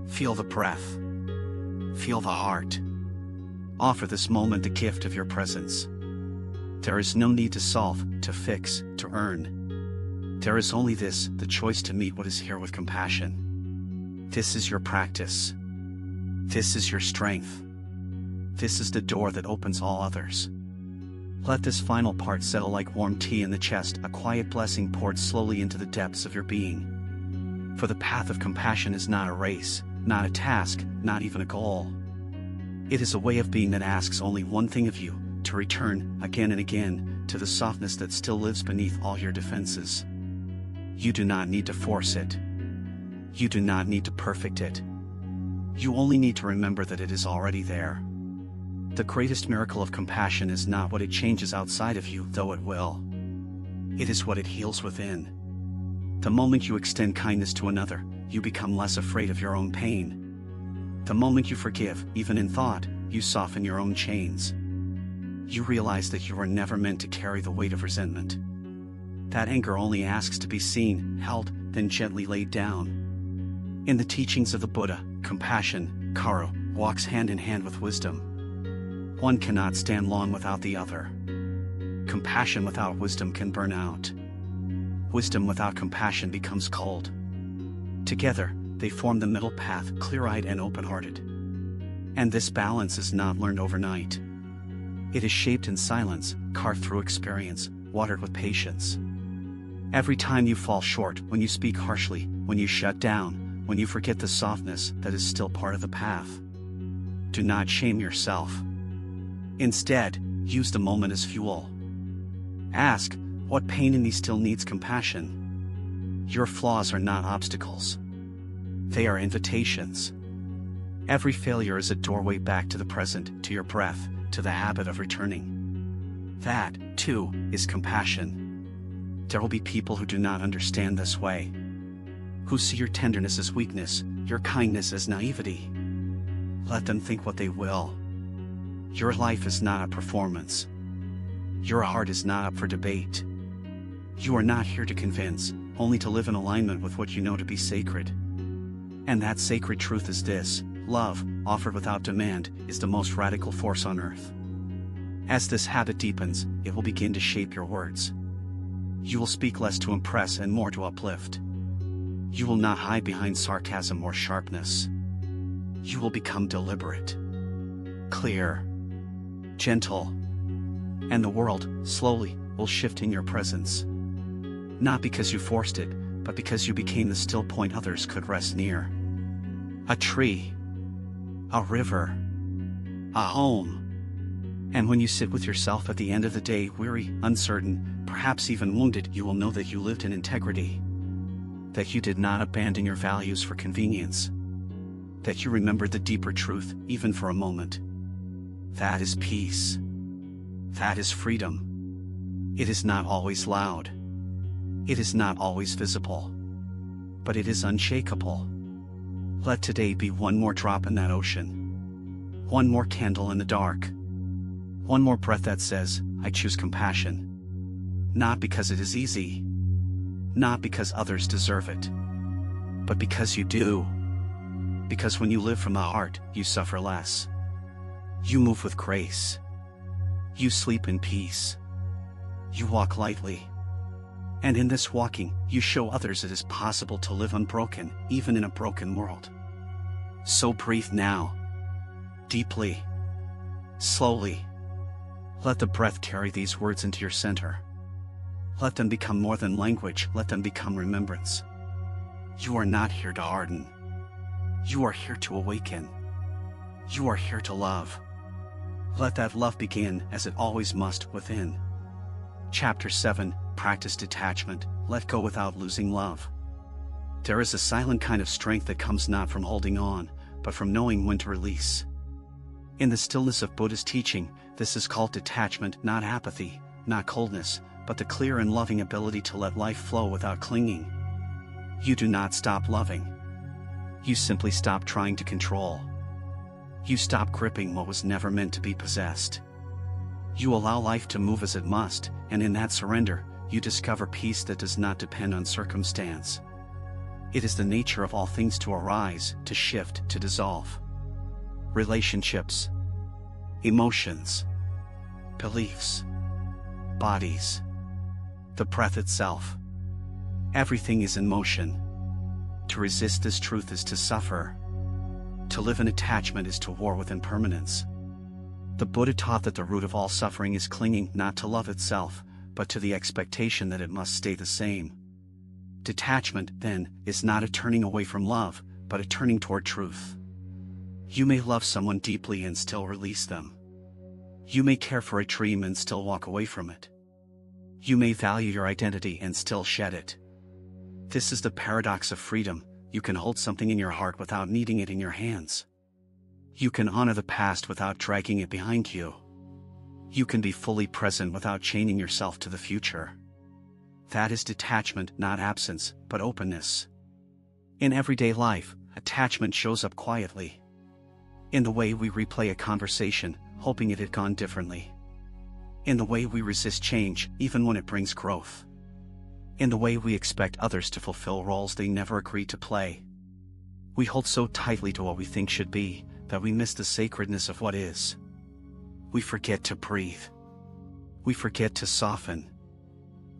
Feel the breath. Feel the heart. Offer this moment the gift of your presence. There is no need to solve, to fix, to earn. There is only this, the choice to meet what is here with compassion. This is your practice. This is your strength. This is the door that opens all others. Let this final part settle like warm tea in the chest, a quiet blessing poured slowly into the depths of your being. For the path of compassion is not a race, not a task, not even a goal. It is a way of being that asks only one thing of you, to return, again and again, to the softness that still lives beneath all your defenses. You do not need to force it. You do not need to perfect it. You only need to remember that it is already there. The greatest miracle of compassion is not what it changes outside of you, though it will. It is what it heals within. The moment you extend kindness to another, you become less afraid of your own pain. The moment you forgive, even in thought, you soften your own chains. You realize that you were never meant to carry the weight of resentment. That anger only asks to be seen, held, then gently laid down. In the teachings of the Buddha, compassion, karo, walks hand in hand with wisdom. One cannot stand long without the other. Compassion without wisdom can burn out. Wisdom without compassion becomes cold. Together, they form the middle path, clear-eyed and open-hearted. And this balance is not learned overnight. It is shaped in silence, carved through experience, watered with patience. Every time you fall short, when you speak harshly, when you shut down, when you forget the softness that is still part of the path. Do not shame yourself. Instead, use the moment as fuel. Ask, what pain in me still needs compassion? Your flaws are not obstacles. They are invitations. Every failure is a doorway back to the present, to your breath, to the habit of returning. That, too, is compassion. There will be people who do not understand this way. Who see your tenderness as weakness, your kindness as naivety. Let them think what they will. Your life is not a performance. Your heart is not up for debate. You are not here to convince, only to live in alignment with what you know to be sacred. And that sacred truth is this: love, offered without demand, is the most radical force on earth. As this habit deepens, it will begin to shape your words. You will speak less to impress and more to uplift. You will not hide behind sarcasm or sharpness. You will become deliberate, clear, gentle, and the world, slowly, will shift in your presence. Not because you forced it, but because you became the still point others could rest near. A tree, a river, a home. And when you sit with yourself at the end of the day, weary, uncertain, perhaps even wounded, you will know that you lived in integrity. That you did not abandon your values for convenience. That you remembered the deeper truth, even for a moment. That is peace. That is freedom. It is not always loud. It is not always visible. But it is unshakable. Let today be one more drop in that ocean. One more candle in the dark. One more breath that says, I choose compassion. Not because it is easy. Not because others deserve it. But because you do. Because when you live from the heart, you suffer less. You move with grace. You sleep in peace. You walk lightly. And in this walking, you show others it is possible to live unbroken, even in a broken world. So breathe now. Deeply. Slowly. Let the breath carry these words into your center. Let them become more than language, let them become remembrance. You are not here to harden. You are here to awaken. You are here to love. Let that love begin, as it always must, within. Chapter 7, Practice Detachment, Let Go Without Losing Love. There is a silent kind of strength that comes not from holding on, but from knowing when to release. In the stillness of Buddhist teaching, this is called detachment, not apathy, not coldness, but the clear and loving ability to let life flow without clinging. You do not stop loving. You simply stop trying to control. You stop gripping what was never meant to be possessed. You allow life to move as it must, and in that surrender, you discover peace that does not depend on circumstance. It is the nature of all things to arise, to shift, to dissolve. Relationships, emotions, beliefs, bodies, the breath itself. Everything is in motion. To resist this truth is to suffer. To live in attachment is to war with impermanence. The Buddha taught that the root of all suffering is clinging not to love itself, but to the expectation that it must stay the same. Detachment, then, is not a turning away from love, but a turning toward truth. You may love someone deeply and still release them. You may care for a dream and still walk away from it. You may value your identity and still shed it. This is the paradox of freedom. You can hold something in your heart without needing it in your hands. You can honor the past without dragging it behind you. You can be fully present without chaining yourself to the future. That is detachment, not absence, but openness. In everyday life, attachment shows up quietly. In the way we replay a conversation, hoping it had gone differently. In the way we resist change, even when it brings growth. In the way we expect others to fulfill roles they never agreed to play. We hold so tightly to what we think should be, that we miss the sacredness of what is. We forget to breathe. We forget to soften.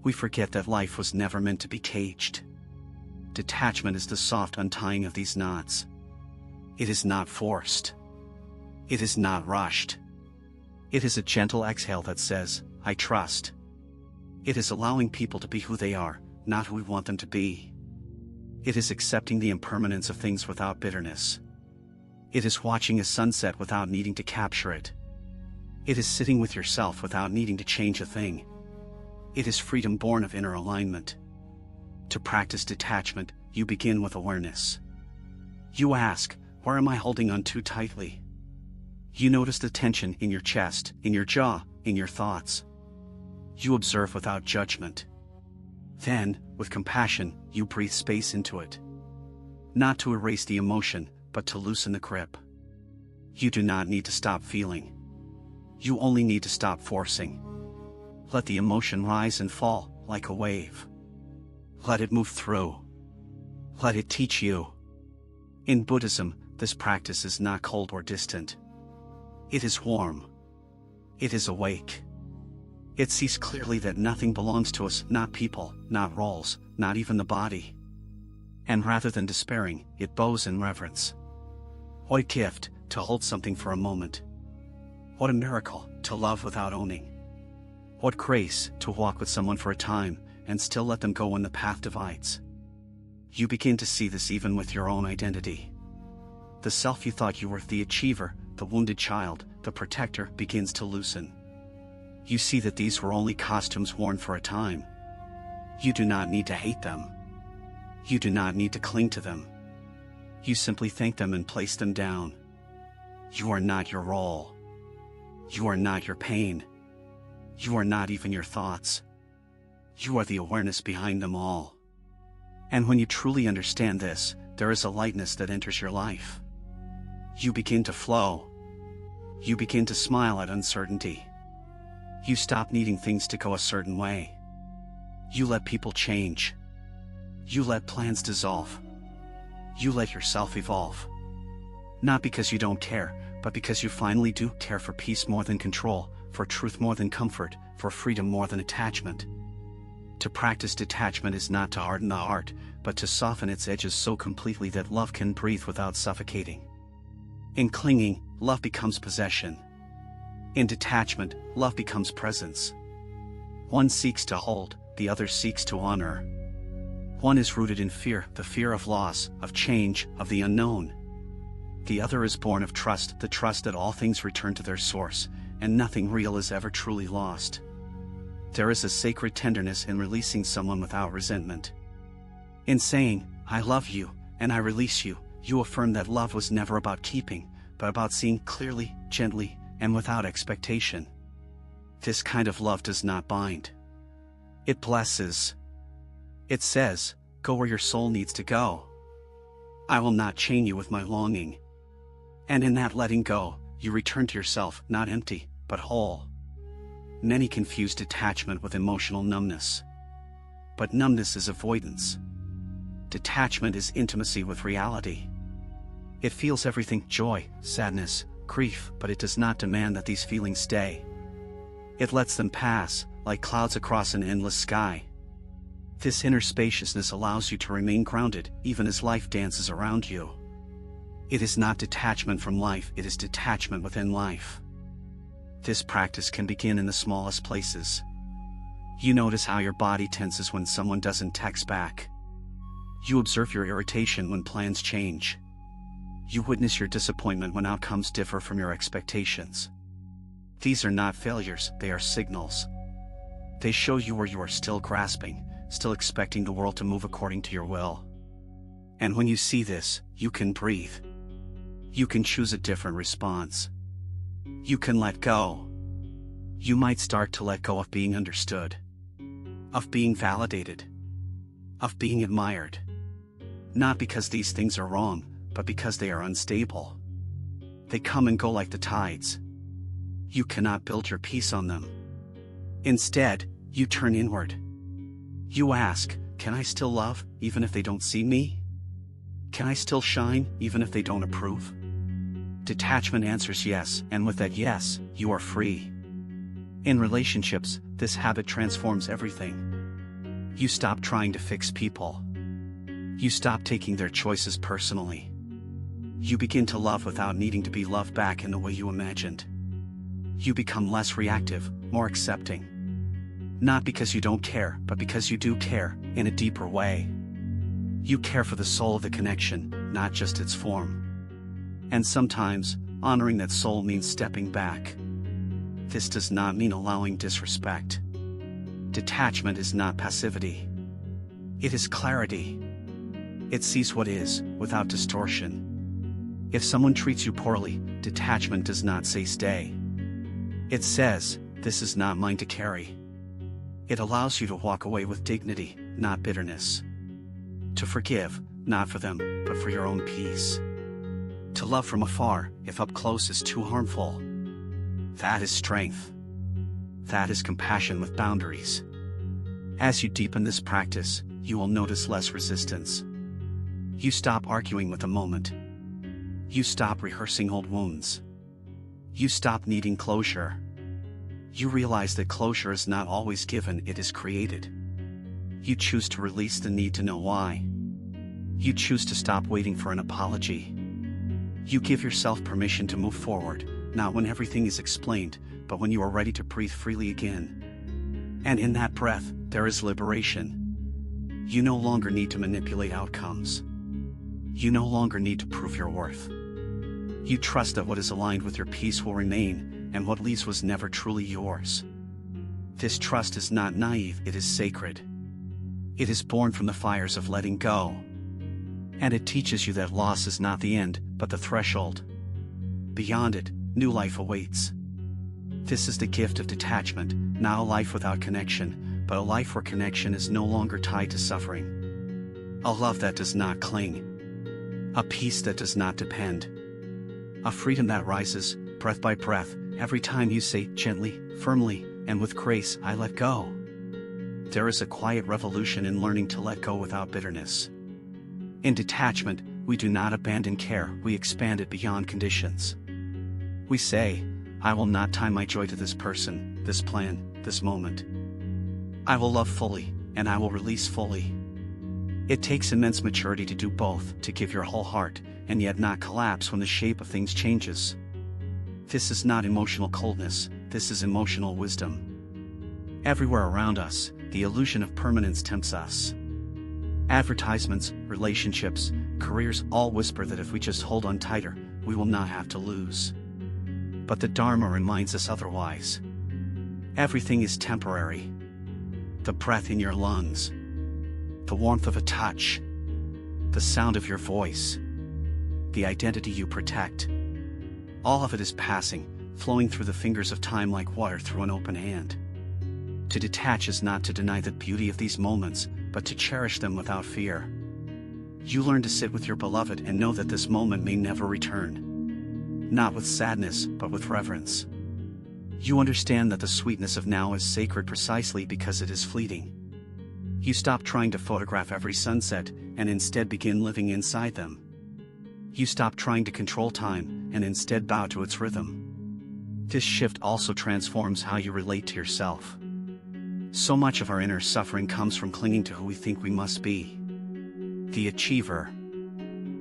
We forget that life was never meant to be caged. Detachment is the soft untying of these knots. It is not forced. It is not rushed. It is a gentle exhale that says, I trust. It is allowing people to be who they are, not who we want them to be. It is accepting the impermanence of things without bitterness. It is watching a sunset without needing to capture it. It is sitting with yourself without needing to change a thing. It is freedom born of inner alignment. To practice detachment, you begin with awareness. You ask, where am I holding on too tightly? You notice the tension in your chest, in your jaw, in your thoughts. You observe without judgment. Then, with compassion, you breathe space into it. Not to erase the emotion, but to loosen the grip. You do not need to stop feeling. You only need to stop forcing. Let the emotion rise and fall, like a wave. Let it move through. Let it teach you. In Buddhism, this practice is not cold or distant. It is warm. It is awake. It sees clearly that nothing belongs to us, not people, not roles, not even the body. And rather than despairing, it bows in reverence. What a gift, to hold something for a moment. What a miracle, to love without owning. What grace, to walk with someone for a time, and still let them go when the path divides. You begin to see this even with your own identity. The self you thought you were, the achiever, the wounded child, the protector, begins to loosen. You see that these were only costumes worn for a time. You do not need to hate them. You do not need to cling to them. You simply thank them and place them down. You are not your role. You are not your pain. You are not even your thoughts. You are the awareness behind them all. And when you truly understand this, there is a lightness that enters your life. You begin to flow. You begin to smile at uncertainty. You stop needing things to go a certain way. You let people change. You let plans dissolve. You let yourself evolve. Not because you don't care, but because you finally do care, for peace more than control, for truth more than comfort, for freedom more than attachment. To practice detachment is not to harden the heart, but to soften its edges so completely that love can breathe without suffocating. In clinging, love becomes possession. In detachment, love becomes presence. One seeks to hold, the other seeks to honor. One is rooted in fear, the fear of loss, of change, of the unknown. The other is born of trust, the trust that all things return to their source, and nothing real is ever truly lost. There is a sacred tenderness in releasing someone without resentment. In saying, "I love you, and I release you," you affirm that love was never about keeping, but about seeing clearly, gently, and without expectation. This kind of love does not bind. It blesses. It says, "Go where your soul needs to go. I will not chain you with my longing." And in that letting go, you return to yourself, not empty, but whole. Many confuse detachment with emotional numbness. But numbness is avoidance. Detachment is intimacy with reality. It feels everything: joy, sadness, grief, but it does not demand that these feelings stay. It lets them pass, like clouds across an endless sky. This inner spaciousness allows you to remain grounded, even as life dances around you. It is not detachment from life, it is detachment within life. This practice can begin in the smallest places. You notice how your body tenses when someone doesn't text back. You observe your irritation when plans change. You witness your disappointment when outcomes differ from your expectations. These are not failures, they are signals. They show you where you are still grasping, still expecting the world to move according to your will. And when you see this, you can breathe. You can choose a different response. You can let go. You might start to let go of being understood, of being validated, of being admired. Not because these things are wrong, but because they are unstable. They come and go like the tides. You cannot build your peace on them. Instead, you turn inward. You ask, "Can I still love, even if they don't see me? Can I still shine, even if they don't approve?" Detachment answers yes, and with that yes, you are free. In relationships, this habit transforms everything. You stop trying to fix people. You stop taking their choices personally. You begin to love without needing to be loved back in the way you imagined. You become less reactive, more accepting. Not because you don't care, but because you do care, in a deeper way. You care for the soul of the connection, not just its form. And sometimes, honoring that soul means stepping back. This does not mean allowing disrespect. Detachment is not passivity. It is clarity. It sees what is, without distortion. If someone treats you poorly, detachment does not say stay. It says, "This is not mine to carry." It allows you to walk away with dignity, not bitterness. To forgive, not for them, but for your own peace. To love from afar, if up close is too harmful. That is strength. That is compassion with boundaries. As you deepen this practice, you will notice less resistance. You stop arguing with the moment. You stop rehearsing old wounds. You stop needing closure. You realize that closure is not always given, it is created. You choose to release the need to know why. You choose to stop waiting for an apology. You give yourself permission to move forward, not when everything is explained, but when you are ready to breathe freely again. And in that breath, there is liberation. You no longer need to manipulate outcomes. You no longer need to prove your worth. You trust that what is aligned with your peace will remain, and what leaves was never truly yours. This trust is not naive, it is sacred. It is born from the fires of letting go. And it teaches you that loss is not the end, but the threshold. Beyond it, new life awaits. This is the gift of detachment, not a life without connection, but a life where connection is no longer tied to suffering. A love that does not cling. A peace that does not depend. A freedom that rises, breath by breath, every time you say gently, firmly, and with grace, I let go. There is a quiet revolution in learning to let go without bitterness. In detachment, we do not abandon care, we expand it beyond conditions. We say, I will not tie my joy to this person, this plan, this moment. I will love fully, and I will release fully. It takes immense maturity to do both, to give your whole heart, and yet not collapse when the shape of things changes. This is not emotional coldness, this is emotional wisdom. Everywhere around us, the illusion of permanence tempts us. Advertisements, relationships, careers all whisper that if we just hold on tighter, we will not have to lose. But the Dharma reminds us otherwise. Everything is temporary. The breath in your lungs, the warmth of a touch, the sound of your voice, the identity you protect. All of it is passing, flowing through the fingers of time like water through an open hand. To detach is not to deny the beauty of these moments, but to cherish them without fear. You learn to sit with your beloved and know that this moment may never return. Not with sadness, but with reverence. You understand that the sweetness of now is sacred precisely because it is fleeting. You stop trying to photograph every sunset, and instead begin living inside them. You stop trying to control time, and instead bow to its rhythm. This shift also transforms how you relate to yourself. So much of our inner suffering comes from clinging to who we think we must be. The achiever.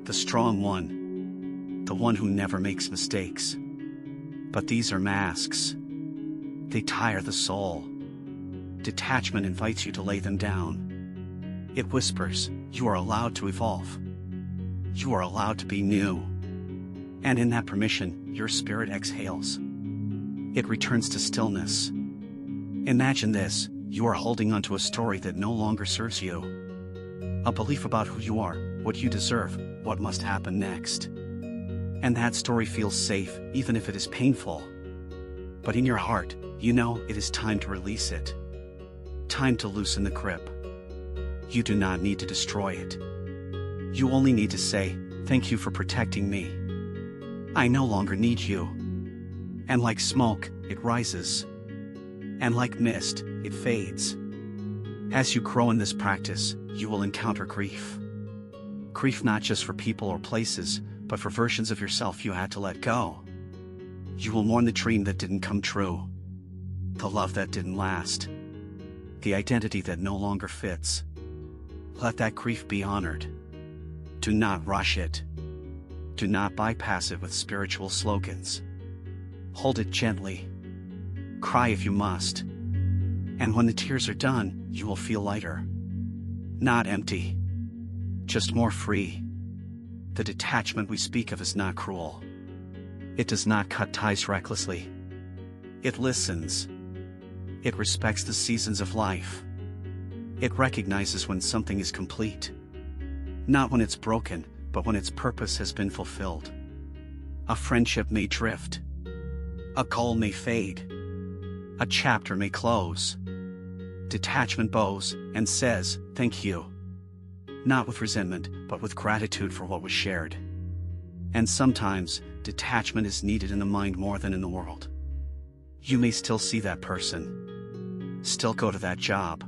The strong one. The one who never makes mistakes. But these are masks. They tire the soul. Detachment invites you to lay them down. It whispers, you are allowed to evolve. You are allowed to be new. And in that permission, your spirit exhales. It returns to stillness. Imagine this, you are holding onto a story that no longer serves you. A belief about who you are, what you deserve, what must happen next. And that story feels safe, even if it is painful. But in your heart, you know it is time to release it. Time to loosen the grip. You do not need to destroy it. You only need to say, thank you for protecting me. I no longer need you. And like smoke, it rises. And like mist, it fades. As you grow in this practice, you will encounter grief. Grief not just for people or places, but for versions of yourself you had to let go. You will mourn the dream that didn't come true. The love that didn't last. The identity that no longer fits. Let that grief be honored. Do not rush it. Do not bypass it with spiritual slogans. Hold it gently. Cry if you must. And when the tears are done, you will feel lighter. Not empty. Just more free. The detachment we speak of is not cruel. It does not cut ties recklessly. It listens. It respects the seasons of life. It recognizes when something is complete. Not when it's broken, but when its purpose has been fulfilled. A friendship may drift. A goal may fade. A chapter may close. Detachment bows and says, thank you. Not with resentment, but with gratitude for what was shared. And sometimes, detachment is needed in the mind more than in the world. You may still see that person. Still go to that job.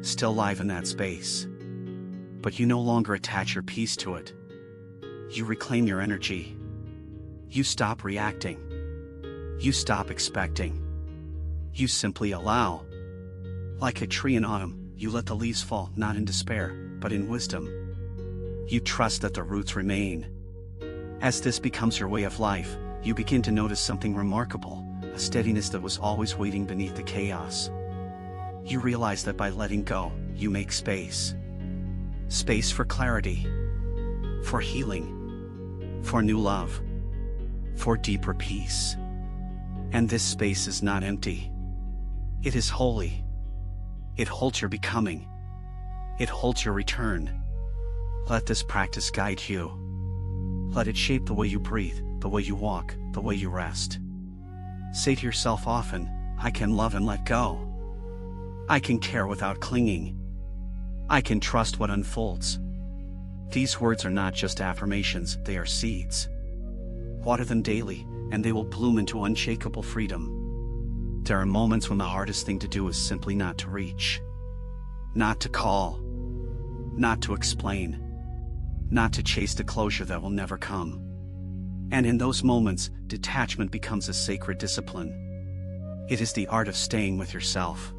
Still live in that space. But you no longer attach your peace to it. You reclaim your energy. You stop reacting. You stop expecting. You simply allow. Like a tree in autumn, you let the leaves fall, not in despair, but in wisdom. You trust that the roots remain. As this becomes your way of life, you begin to notice something remarkable, a steadiness that was always waiting beneath the chaos. You realize that by letting go, you make space. Space for clarity, for healing, for new love, for deeper peace. And this space is not empty. It is holy. It holds your becoming. It holds your return. Let this practice guide you. Let it shape the way you breathe, the way you walk, the way you rest. Say to yourself often, I can love and let go. I can care without clinging. I can trust what unfolds. These words are not just affirmations, they are seeds. Water them daily, and they will bloom into unshakable freedom. There are moments when the hardest thing to do is simply not to reach. Not to call. Not to explain. Not to chase the closure that will never come. And in those moments, detachment becomes a sacred discipline. It is the art of staying with yourself.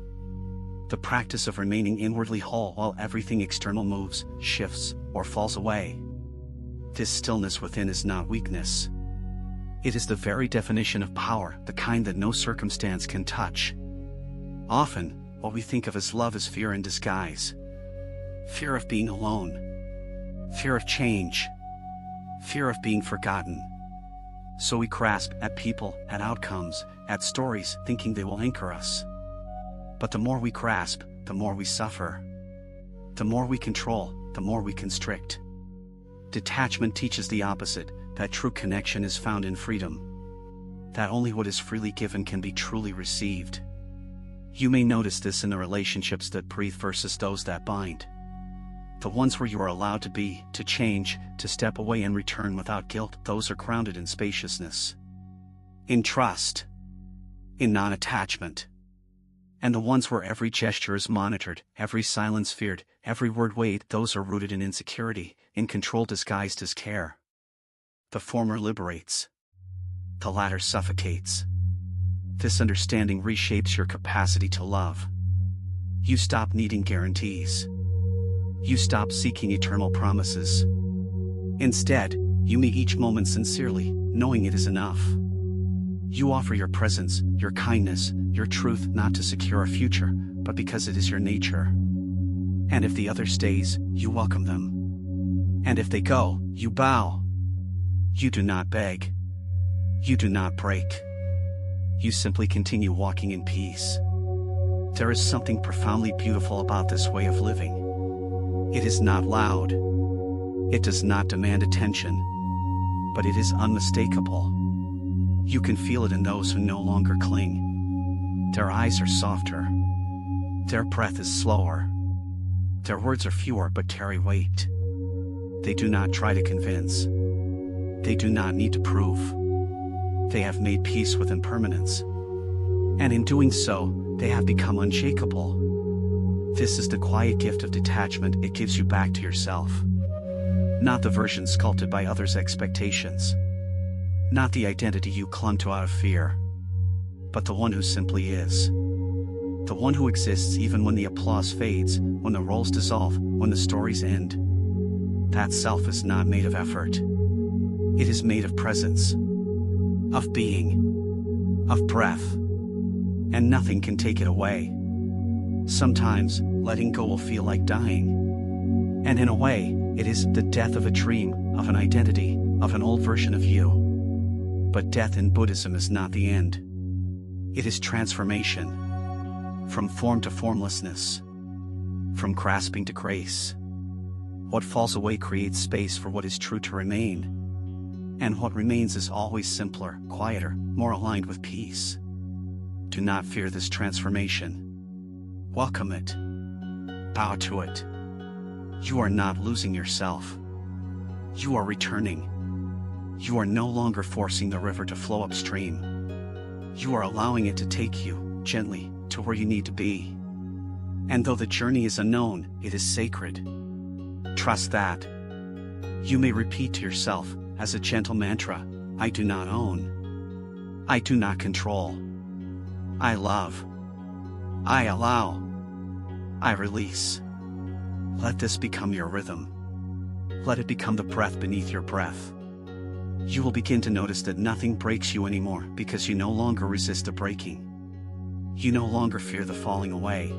The practice of remaining inwardly whole while everything external moves, shifts, or falls away. This stillness within is not weakness. It is the very definition of power, the kind that no circumstance can touch. Often, what we think of as love is fear in disguise. Fear of being alone. Fear of change. Fear of being forgotten. So we grasp at people, at outcomes, at stories, thinking they will anchor us. But the more we grasp, the more we suffer. The more we control, the more we constrict. Detachment teaches the opposite, that true connection is found in freedom. That only what is freely given can be truly received. You may notice this in the relationships that breathe versus those that bind. The ones where you are allowed to be, to change, to step away and return without guilt, those are grounded in spaciousness, in trust, in non-attachment. And the ones where every gesture is monitored, every silence feared, every word weighed, those are rooted in insecurity, in control disguised as care. The former liberates. The latter suffocates. This understanding reshapes your capacity to love. You stop needing guarantees. You stop seeking eternal promises. Instead, you meet each moment sincerely, knowing it is enough. You offer your presence, your kindness, your truth not to secure a future, but because it is your nature. And if the other stays, you welcome them. And if they go, you bow. You do not beg. You do not break. You simply continue walking in peace. There is something profoundly beautiful about this way of living. It is not loud. It does not demand attention. But it is unmistakable. You can feel it in those who no longer cling. Their eyes are softer. Their breath is slower. Their words are fewer but carry weight. They do not try to convince. They do not need to prove. They have made peace with impermanence. And in doing so, they have become unshakable. This is the quiet gift of detachment. It gives you back to yourself. Not the version sculpted by others' expectations. Not the identity you clung to out of fear. But the one who simply is. The one who exists even when the applause fades, when the roles dissolve, when the stories end. That self is not made of effort. It is made of presence. Of being. Of breath. And nothing can take it away. Sometimes, letting go will feel like dying. And in a way, it is the death of a dream, of an identity, of an old version of you. But death in Buddhism is not the end. It is transformation. From form to formlessness. From grasping to grace. What falls away creates space for what is true to remain. And what remains is always simpler, quieter, more aligned with peace. Do not fear this transformation. Welcome it. Bow to it. You are not losing yourself. You are returning. You are no longer forcing the river to flow upstream. You are allowing it to take you, gently, to where you need to be. And though the journey is unknown, it is sacred. Trust that. You may repeat to yourself, as a gentle mantra, I do not own. I do not control. I love. I allow. I release. Let this become your rhythm. Let it become the breath beneath your breath. You will begin to notice that nothing breaks you anymore because you no longer resist the breaking. You no longer fear the falling away.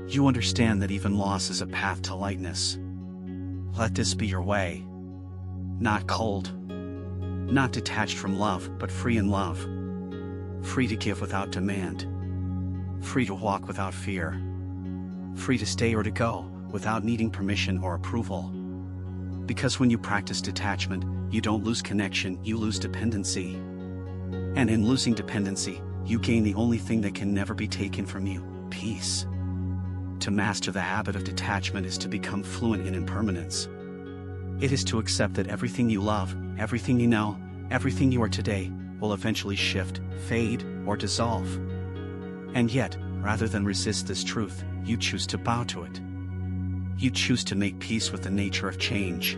You understand that even loss is a path to lightness. Let this be your way. Not cold. Not detached from love, but free in love. Free to give without demand. Free to walk without fear. Free to stay or to go, without needing permission or approval. Because when you practice detachment, you don't lose connection, you lose dependency. And in losing dependency, you gain the only thing that can never be taken from you, peace. To master the habit of detachment is to become fluent in impermanence. It is to accept that everything you love, everything you know, everything you are today, will eventually shift, fade, or dissolve. And yet, rather than resist this truth, you choose to bow to it. You choose to make peace with the nature of change.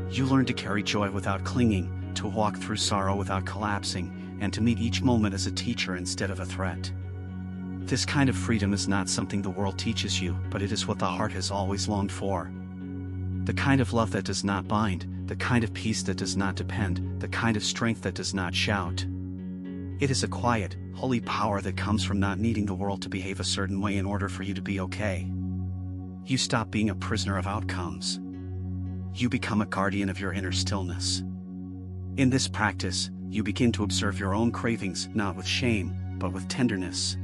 You learn to carry joy without clinging, to walk through sorrow without collapsing, and to meet each moment as a teacher instead of a threat. This kind of freedom is not something the world teaches you, but it is what the heart has always longed for. The kind of love that does not bind, the kind of peace that does not depend, the kind of strength that does not shout. It is a quiet, holy power that comes from not needing the world to behave a certain way in order for you to be okay. You stop being a prisoner of outcomes. You become a guardian of your inner stillness. In this practice, you begin to observe your own cravings, not with shame, but with tenderness.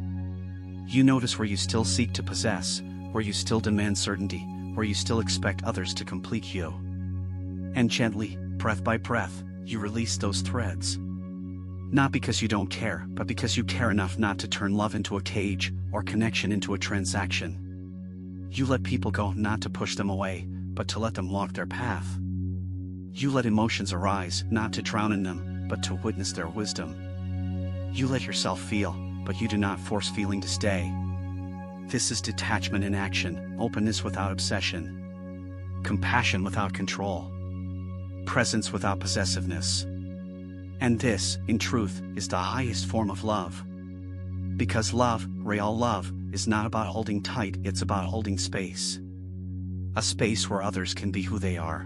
You notice where you still seek to possess, where you still demand certainty, where you still expect others to complete you. And gently, breath by breath, you release those threads. Not because you don't care, but because you care enough not to turn love into a cage, or connection into a transaction. You let people go not to push them away, but to let them walk their path. You let emotions arise, not to drown in them, but to witness their wisdom. You let yourself feel, but you do not force feeling to stay. This is detachment in action, openness without obsession, compassion without control, presence without possessiveness. And this, in truth, is the highest form of love. Because love, real love, is not about holding tight, it's about holding space. A space where others can be who they are.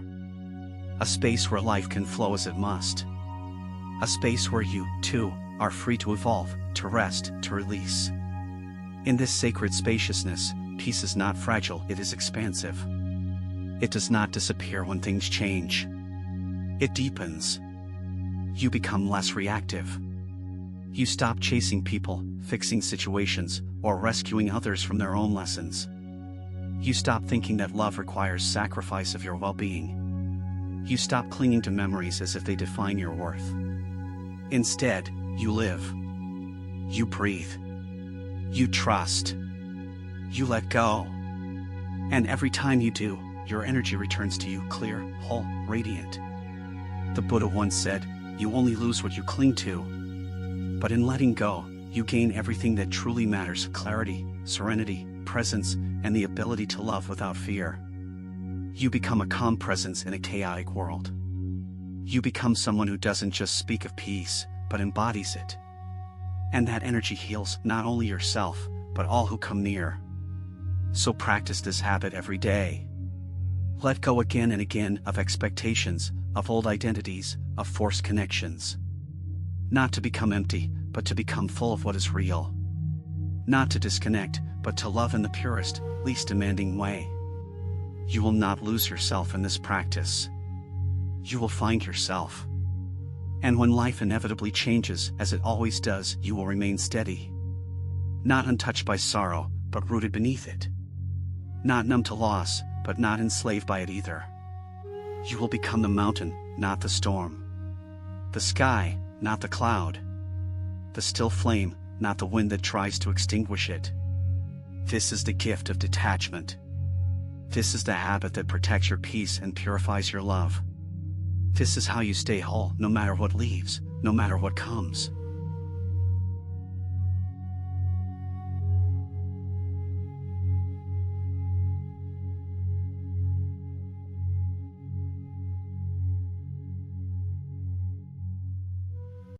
A space where life can flow as it must. A space where you, too, are free to evolve, to rest, to release. In this sacred spaciousness, peace is not fragile, it is expansive. It does not disappear when things change. It deepens. You become less reactive. You stop chasing people, fixing situations, or rescuing others from their own lessons. You stop thinking that love requires sacrifice of your well-being. You stop clinging to memories as if they define your worth. Instead, you live. You breathe. You trust. You let go. And every time you do, your energy returns to you clear, whole, radiant. The Buddha once said, "You only lose what you cling to." But in letting go, you gain everything that truly matters: clarity, serenity, presence, and the ability to love without fear. You become a calm presence in a chaotic world. You become someone who doesn't just speak of peace, but embodies it. And that energy heals not only yourself, but all who come near. So practice this habit every day. Let go again and again of expectations, of old identities, of forced connections. Not to become empty, but to become full of what is real. Not to disconnect, but to love in the purest, least demanding way. You will not lose yourself in this practice. You will find yourself. And when life inevitably changes, as it always does, you will remain steady. Not untouched by sorrow, but rooted beneath it. Not numb to loss, but not enslaved by it either. You will become the mountain, not the storm. The sky, not the cloud. The still flame, not the wind that tries to extinguish it. This is the gift of detachment. This is the habit that protects your peace and purifies your love. This is how you stay whole, no matter what leaves, no matter what comes.